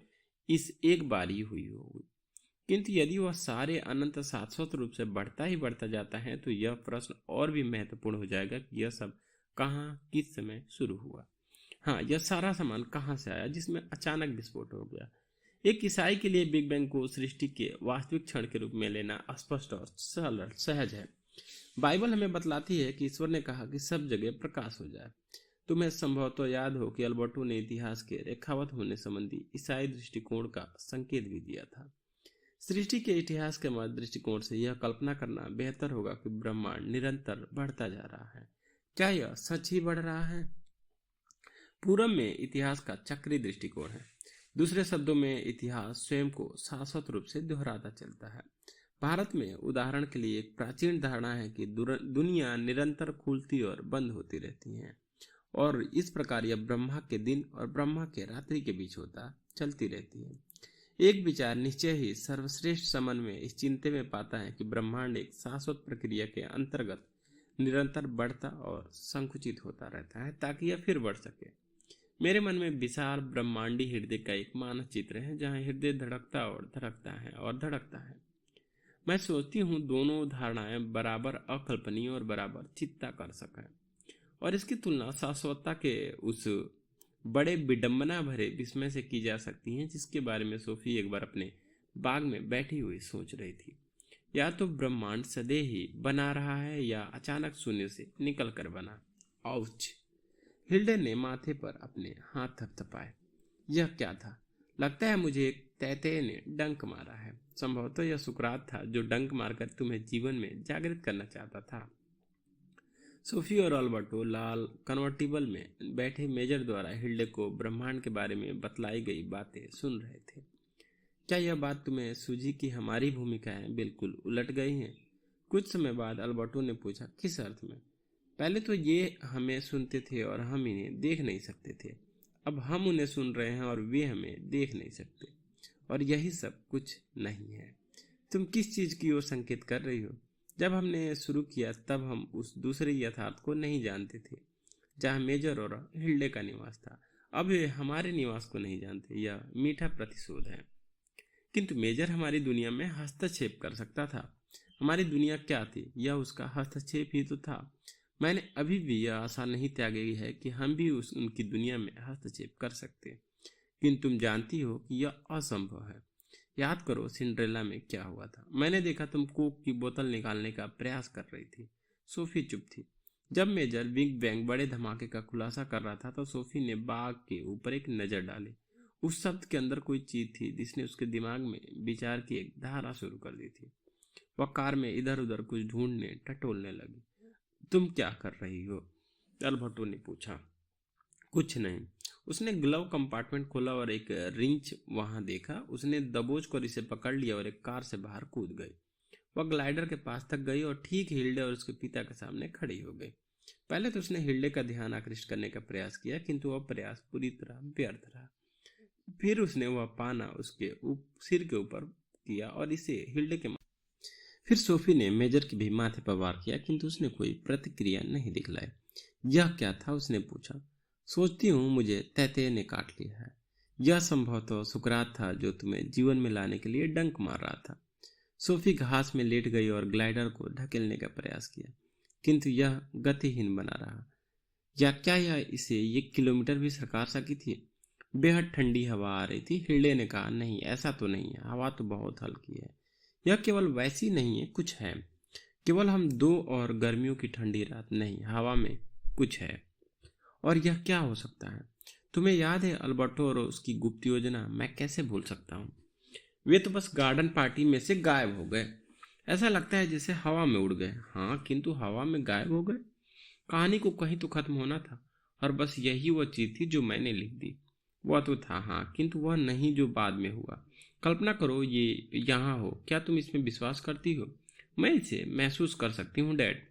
इस एक बार ही हुई होगी, किंतु यदि वह सारे अनंत शाश्वत रूप से बढ़ता ही बढ़ता जाता है, तो यह प्रश्न और भी महत्वपूर्ण हो जाएगा कि यह सब कहाँ किस समय शुरू हुआ। हाँ, यह सारा सामान कहाँ से आया जिसमें अचानक विस्फोट हो गया। एक ईसाई के लिए बिग बैंग को सृष्टि के वास्तविक क्षण के रूप में लेना स्पष्ट और सहज है। बाइबल हमें बतलाती है कि ईश्वर ने कहा कि सब जगह प्रकाश हो जाए। तुम्हें संभवतः याद हो कि अल्बर्टो ने इतिहास के रेखावत होने संबंधी ईसाई दृष्टिकोण का संकेत भी दिया था। सृष्टि के इतिहास के मध्य दृष्टिकोण से यह कल्पना करना बेहतर होगा कि ब्रह्मांड निरंतर बढ़ता जा रहा है। क्या यह सच ही बढ़ रहा है? पूरब में इतिहास का चक्री दृष्टिकोण है। दूसरे शब्दों में, इतिहास स्वयं को शाश्वत रूप से दोहराता चलता है। भारत में उदाहरण के लिए एक प्राचीन धारणा है कि दुनिया निरंतर खुलती और बंद होती रहती है, और इस प्रकार यह ब्रह्मा के दिन और ब्रह्मा के रात्रि के बीच होता चलती रहती है। एक विचार निश्चय ही सर्वश्रेष्ठ समन्वय इस चिंता में पाता है कि ब्रह्मांड एक शाश्वत प्रक्रिया के अंतर्गत निरंतर बढ़ता और संकुचित होता रहता है ताकि यह फिर बढ़ सके। मेरे मन में विशाल ब्रह्मांडी हृदय का एक मानचित्र है जहाँ हृदय धड़कता और धड़कता है और धड़कता है। मैं सोचती हूँ दोनों धारणाएं बराबर अकल्पनीय और बराबर चित्ताकर्षक है, और इसकी तुलना शाश्वतता के उस बड़े विडंबना भरे विस्मय से की जा सकती है जिसके बारे में सोफी एक बार अपने बाग में बैठी हुई सोच रही थी। या तो ब्रह्मांड सदैव ही बना रहा है या अचानक शून्य से निकल कर बना। आउच! हिल्डे ने माथे पर अपने हाथ थपथपाए। यह क्या था? लगता है मुझे एक तैतय ने डंक मारा है। संभवतः यह सुकरात था जो डंक मारकर तुम्हें जीवन में जागृत करना चाहता था। सोफी और अल्बर्टो लाल कन्वर्टिबल में बैठे मेजर द्वारा हिल्डे को ब्रह्मांड के बारे में बतलाई गई बातें सुन रहे थे। क्या यह बात तुम्हें सूझी कि हमारी भूमिकाएं बिल्कुल उलट गई हैं? कुछ समय बाद अल्बर्टो ने पूछा, किस अर्थ में? पहले तो ये हमें सुनते थे और हम इन्हें देख नहीं सकते थे। अब हम उन्हें सुन रहे हैं और वे हमें देख नहीं सकते, और यही सब कुछ नहीं है। तुम किस चीज की ओर संकेत कर रही हो? जब हमने शुरू किया तब हम उस दूसरे यथार्थ को नहीं जानते थे जहाँ मेजर और हिल्डे का निवास था। अब वे हमारे निवास को नहीं जानते। यह मीठा प्रतिशोध है। किंतु मेजर हमारी दुनिया में हस्तक्षेप कर सकता था। हमारी दुनिया क्या थी? यह उसका हस्तक्षेप ही तो था। मैंने अभी भी यह आशा नहीं त्यागी है कि हम भी उनकी दुनिया में हस्तक्षेप कर सकते, किंतु तुम जानती हो कि यह असंभव है। याद करो सिंड्रेला में क्या हुआ था। मैंने देखा तुम कोक की बोतल निकालने का प्रयास कर रही थी। सोफी चुप थी। जब मेजर बिग बैंग बड़े धमाके का खुलासा कर रहा था तो सोफी ने बाग के ऊपर एक नजर डाली। उस शब्द के अंदर कोई चीज थी जिसने उसके दिमाग में विचार की एक धारा शुरू कर दी थी। वह कार में इधर उधर कुछ ढूंढने टटोलने लगी। तुम क्या कर रही हो? अल्बर्टो ने पूछा। कुछ नहीं। उसने ग्लव कंपार्टमेंट खोला और एक रिंच वहां देखा। उसने दबोच कर इसे पकड़ लिया और एक कार से बाहर कूद गई। वह ग्लाइडर के पास तक गई और ठीक हिल्डे और उसके पिता के सामने खड़ी हो गई। पहले तो उसने हिल्डे का ध्यान आकृष्ट करने का प्रयास किया, किंतु वह प्रयास पूरी तरह व्यर्थ रहा। फिर उसने वह पाना उसके सिर के ऊपर किया और इसे हिल्डे के फिर सोफी ने मेजर के भी माथे पर वार किया, किंतु उसने कोई प्रतिक्रिया नहीं दिखलाई। यह क्या था? उसने पूछा। सोचती हूँ मुझे तैतय ने काट लिया है। यह संभवतः सुकरात था जो तुम्हें जीवन में लाने के लिए डंक मार रहा था। सोफी घास में लेट गई और ग्लाइडर को ढकेलने का प्रयास किया, किंतु यह गतिहीन बना रहा। या क्या यह इसे 1 किलोमीटर भी सरका सकी थी? बेहद ठंडी हवा आ रही थी। हिल्डे ने कहा, नहीं, ऐसा तो नहीं है। हवा तो बहुत हल्की है। यह केवल वैसी नहीं है, कुछ है। केवल हम 2 और गर्मियों की ठंडी रात नहीं, हवा में कुछ है। और यह क्या हो सकता है? तुम्हें याद है अल्बर्टो और उसकी गुप्त योजना? मैं कैसे भूल सकता हूँ। वे तो बस गार्डन पार्टी में से गायब हो गए। ऐसा लगता है जैसे हवा में उड़ गए। हाँ, किंतु हवा में गायब हो गए। कहानी को कहीं तो खत्म होना था, और बस यही वह चीज थी जो मैंने लिख दी। वह तो था, हाँ, किंतु वह नहीं जो बाद में हुआ। कल्पना करो ये यहाँ हो। क्या तुम इसमें विश्वास करती हो? मैं इसे महसूस कर सकती हूँ, डैड।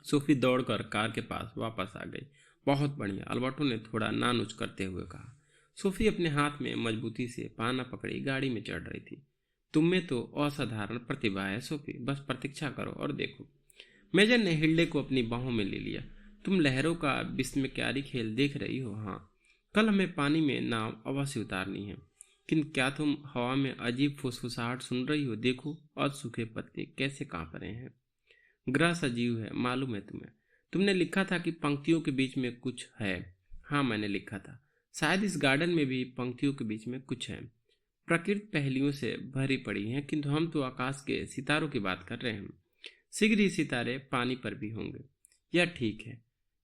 सोफी दौड़कर कार के पास वापस आ गई। बहुत बढ़िया, अल्बर्टो ने थोड़ा नानुच करते हुए कहा। सोफी अपने हाथ में मजबूती से पाना पकड़ी गाड़ी में चढ़ रही थी। तुम में तो असाधारण प्रतिभा है सोफी, बस प्रतीक्षा करो और देखो। मेजर ने हिल्डे को अपनी बाहों में ले लिया। तुम लहरों का विस्मयकारी खेल देख रही हो? हाँ, कल हमें पानी में नाव अवश्य उतारनी है। किंतु क्या तुम हवा में अजीब फुसफुसाहट सुन रही हो? देखो, और सूखे पत्ते कैसे कांप रहे हैं। ग्रह सजीव है, मालूम है तुम्हें। तुमने लिखा था कि पंक्तियों के बीच में कुछ है। हाँ, मैंने लिखा था। शायद इस गार्डन में भी पंक्तियों के बीच में कुछ है। प्रकृति पहेलियों से भरी पड़ी है, किंतु हम तो आकाश के सितारों की बात कर रहे हैं। शीघ्र ही सितारे पानी पर भी होंगे। यह ठीक है।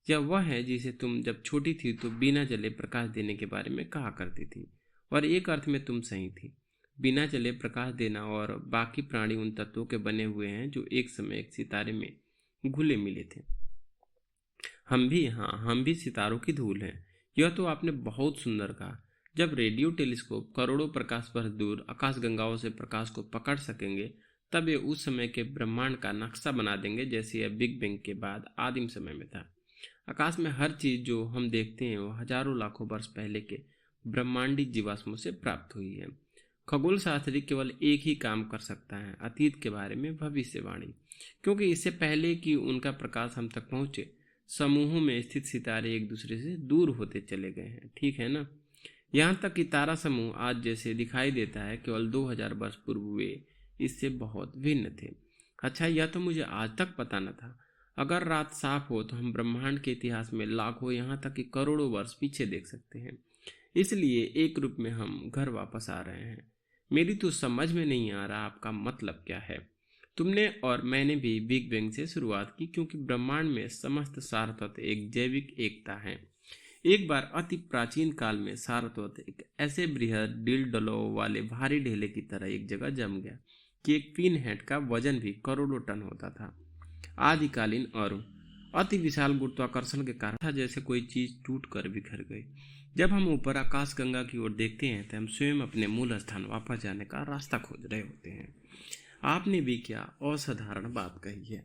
यह वह है जिसे तुम जब छोटी थी तो बिना जले प्रकाश देने के बारे में कहा करती थी, और एक अर्थ में तुम सही थी। बिना जले प्रकाश देना और बाकी प्राणी उन तत्वों के बने हुए हैं जो एक समय एक सितारे में घुले मिले थे। हम भी, हाँ, हम भी सितारों की धूल हैं। यह तो आपने बहुत सुंदर कहा। जब रेडियो टेलीस्कोप करोड़ों प्रकाश वर्ष दूर आकाशगंगाओं से प्रकाश को पकड़ सकेंगे, तब ये उस समय के ब्रह्मांड का नक्शा बना देंगे जैसे यह बिग बैंग के बाद आदिम समय में था। आकाश में हर चीज जो हम देखते हैं वह हजारों लाखों वर्ष पहले के ब्रह्मांडी जीवाश्मों से प्राप्त हुई है। खगोल शास्त्री केवल एक ही काम कर सकता है, अतीत के बारे में भविष्यवाणी, क्योंकि इससे पहले कि उनका प्रकाश हम तक पहुंचे, समूहों में स्थित सितारे एक दूसरे से दूर होते चले गए हैं। ठीक है ना? यहाँ तक कि तारा समूह आज जैसे दिखाई देता है, केवल 2000 वर्ष पूर्व वे इससे बहुत भिन्न थे। अच्छा, यह तो मुझे आज तक पता न था। अगर रात साफ हो तो हम ब्रह्मांड के इतिहास में लाखों, यहाँ तक कि करोड़ों वर्ष पीछे देख सकते हैं। इसलिए एक रूप में हम घर वापस आ रहे हैं। मेरी तो समझ में नहीं आ रहा आपका मतलब क्या है। तुमने और मैंने भी बिग बैंग से शुरुआत की, क्योंकि ब्रह्मांड में समस्त सार तत्व एक जैविक एकता है। एक बार अति प्राचीन काल में सार तत्व एक ऐसे बृहद डीलडलो वाले भारी ढेले की तरह एक जगह जम गया कि एक पिन हेड का वजन भी करोड़ों टन होता था। आदिकालीन और अति विशाल गुरुत्वाकर्षण के कारण था जैसे कोई चीज टूट कर बिखर गई। जब हम ऊपर आकाशगंगा की ओर देखते हैं तो हम स्वयं अपने मूल स्थान वापस जाने का रास्ता खोज रहे होते हैं। आपने भी क्या असाधारण बात कही है।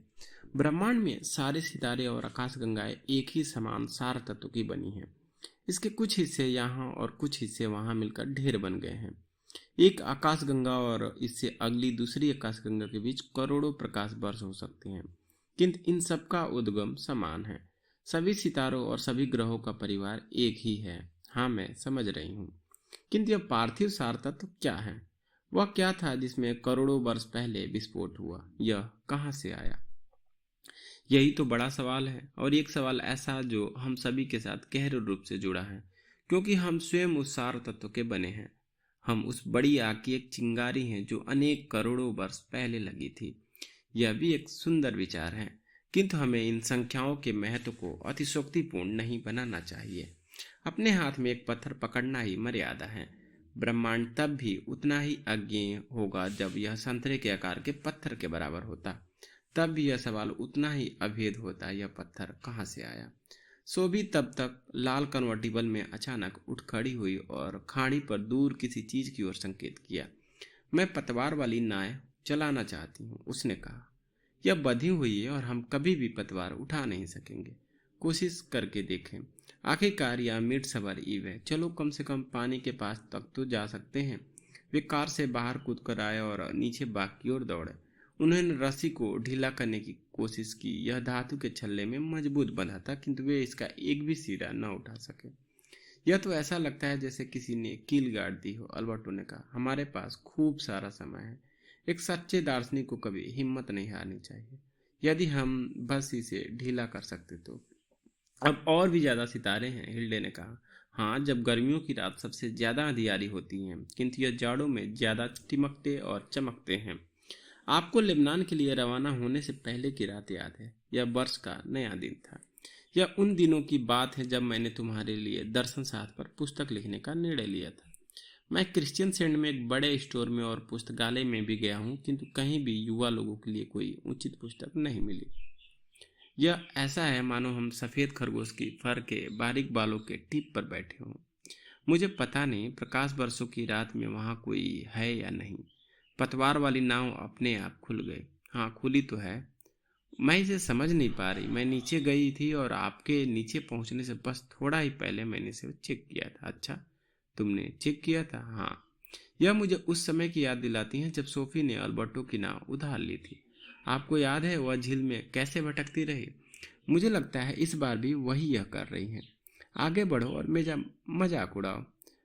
ब्रह्मांड में सारे सितारे और आकाशगंगाएं एक ही समान सार तत्व की बनी हैं। इसके कुछ हिस्से यहाँ और कुछ हिस्से वहां मिलकर ढेर बन गए हैं। एक आकाशगंगा और इससे अगली दूसरी आकाशगंगा के बीच करोड़ों प्रकाश वर्ष हो सकते हैं, किंतु इन सबका उद्गम समान है। सभी सितारों और सभी ग्रहों का परिवार एक ही है। हाँ, मैं समझ रही हूँ, किंतु यह पार्थिव सार तत्व क्या है? वह क्या था जिसमें करोड़ों वर्ष पहले विस्फोट हुआ? यह कहाँ से आया? यही तो बड़ा सवाल है, और एक सवाल ऐसा जो हम सभी के साथ गहरे रूप से जुड़ा है, क्योंकि हम स्वयं उस सार तत्व के बने हैं। हम उस बड़ी आग की एक चिंगारी हैं जो अनेक करोड़ों वर्ष पहले लगी थी। यह भी एक सुंदर विचार है, किंतु हमें इन संख्याओं के महत्व को अतिशोक्तिपूर्ण नहीं बनाना चाहिए। अपने हाथ में एक पत्थर पकड़ना ही मर्यादा है। ब्रह्मांड तब भी उतना ही अज्ञेय होगा जब यह संतरे के आकार के पत्थर के बराबर होता। तब भी यह सवाल उतना ही अभेद होता, यह पत्थर कहाँ से आया। सोभी तब तक लाल कन्वर्टिबल में अचानक उठ खड़ी हुई और खाड़ी पर दूर किसी चीज की ओर संकेत किया। मैं पतवार वाली नाव चलाना चाहती हूँ, उसने कहा। यह बंधी हुई है और हम कभी भी पतवार उठा नहीं सकेंगे। कोशिश करके देखें। आखिरकार यह मिड सबर ईव है। चलो, कम से कम पानी के पास तक तो जा सकते हैं। वे कार से बाहर कूद कर आए और नीचे बाग की ओर दौड़े। उन्होंने रस्सी को ढीला करने की कोशिश की। यह धातु के छल्ले में मजबूत बंधा था, किंतु वे इसका एक भी सिरा न उठा सके। यह तो ऐसा लगता है जैसे किसी ने कील गाड़ दी हो, अल्बर्टो ने कहा। हमारे पास खूब सारा समय है। एक सच्चे दार्शनिक को कभी हिम्मत नहीं हारनी चाहिए। यदि हम बस इसे ढीला कर सकते तो। अब और भी ज्यादा सितारे हैं, हिल्डे ने कहा। हाँ, जब गर्मियों की रात सबसे ज्यादा अंधियारी होती है, किंतु यह जाड़ों में ज्यादा टिमकते और चमकते हैं। आपको लेबनान के लिए रवाना होने से पहले की रात याद है? यह वर्ष का नया दिन था। यह उन दिनों की बात है जब मैंने तुम्हारे लिए दर्शन शास्त्र पर पुस्तक लिखने का निर्णय लिया था। मैं क्रिश्चियन सेंट में एक बड़े स्टोर में और पुस्तकालय में भी गया हूँ, किंतु कहीं भी युवा लोगों के लिए कोई उचित पुस्तक नहीं मिली। यह ऐसा है मानो हम सफ़ेद खरगोश की फर के बारीक बालों के टिप पर बैठे हों। मुझे पता नहीं प्रकाश वर्षों की रात में वहाँ कोई है या नहीं। पतवार वाली नाव अपने आप खुल गई। हाँ, खुली तो है, मैं इसे समझ नहीं पा रही। मैं नीचे गई थी और आपके नीचे पहुंचने से बस थोड़ा ही पहले मैंने इसे चेक किया था। अच्छा, तुमने चेक किया था? हाँ। यह मुझे उस समय की याद दिलाती है जब सोफी ने अल्बर्टो की नाव उधार ली थी। आपको याद है वह झील में कैसे भटकती रही? मुझे लगता है इस बार भी वही यह कर रही है। आगे बढ़ो और मेरा मजाक उड़ाओ।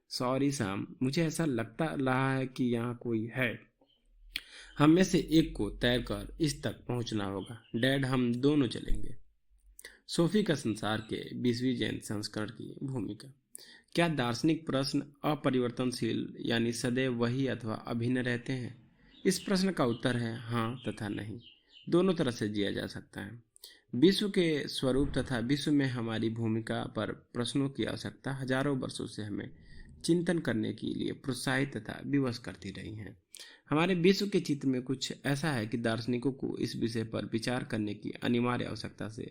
सॉरी शाम, मुझे ऐसा लगता रहा है कि यहाँ कोई है। हम में से एक को तैरकर इस तक पहुंचना होगा। डैड, हम दोनों चलेंगे। सोफी का संसार के 20वीं जयंती संस्करण की भूमिका। क्या दार्शनिक प्रश्न अपरिवर्तनशील यानी सदैव वही अथवा अभिन्न रहते हैं? इस प्रश्न का उत्तर है हाँ तथा नहीं। दोनों तरह से जिया जा सकता है। विश्व के स्वरूप तथा विश्व में हमारी भूमिका पर प्रश्नों की आवश्यकता हजारों वर्षों से हमें चिंतन करने के लिए प्रोत्साहित तथा विवश करती रही हैं। हमारे विश्व के चित्र में कुछ ऐसा है कि दार्शनिकों को इस विषय पर विचार करने की अनिवार्य आवश्यकता से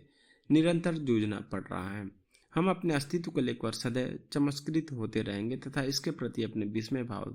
निरंतर जूझना पड़ रहा है। हम अपने अस्तित्व को लेकर सदैव चमत्कृत होते रहेंगे तथा इसके प्रति अपने विस्मय भाव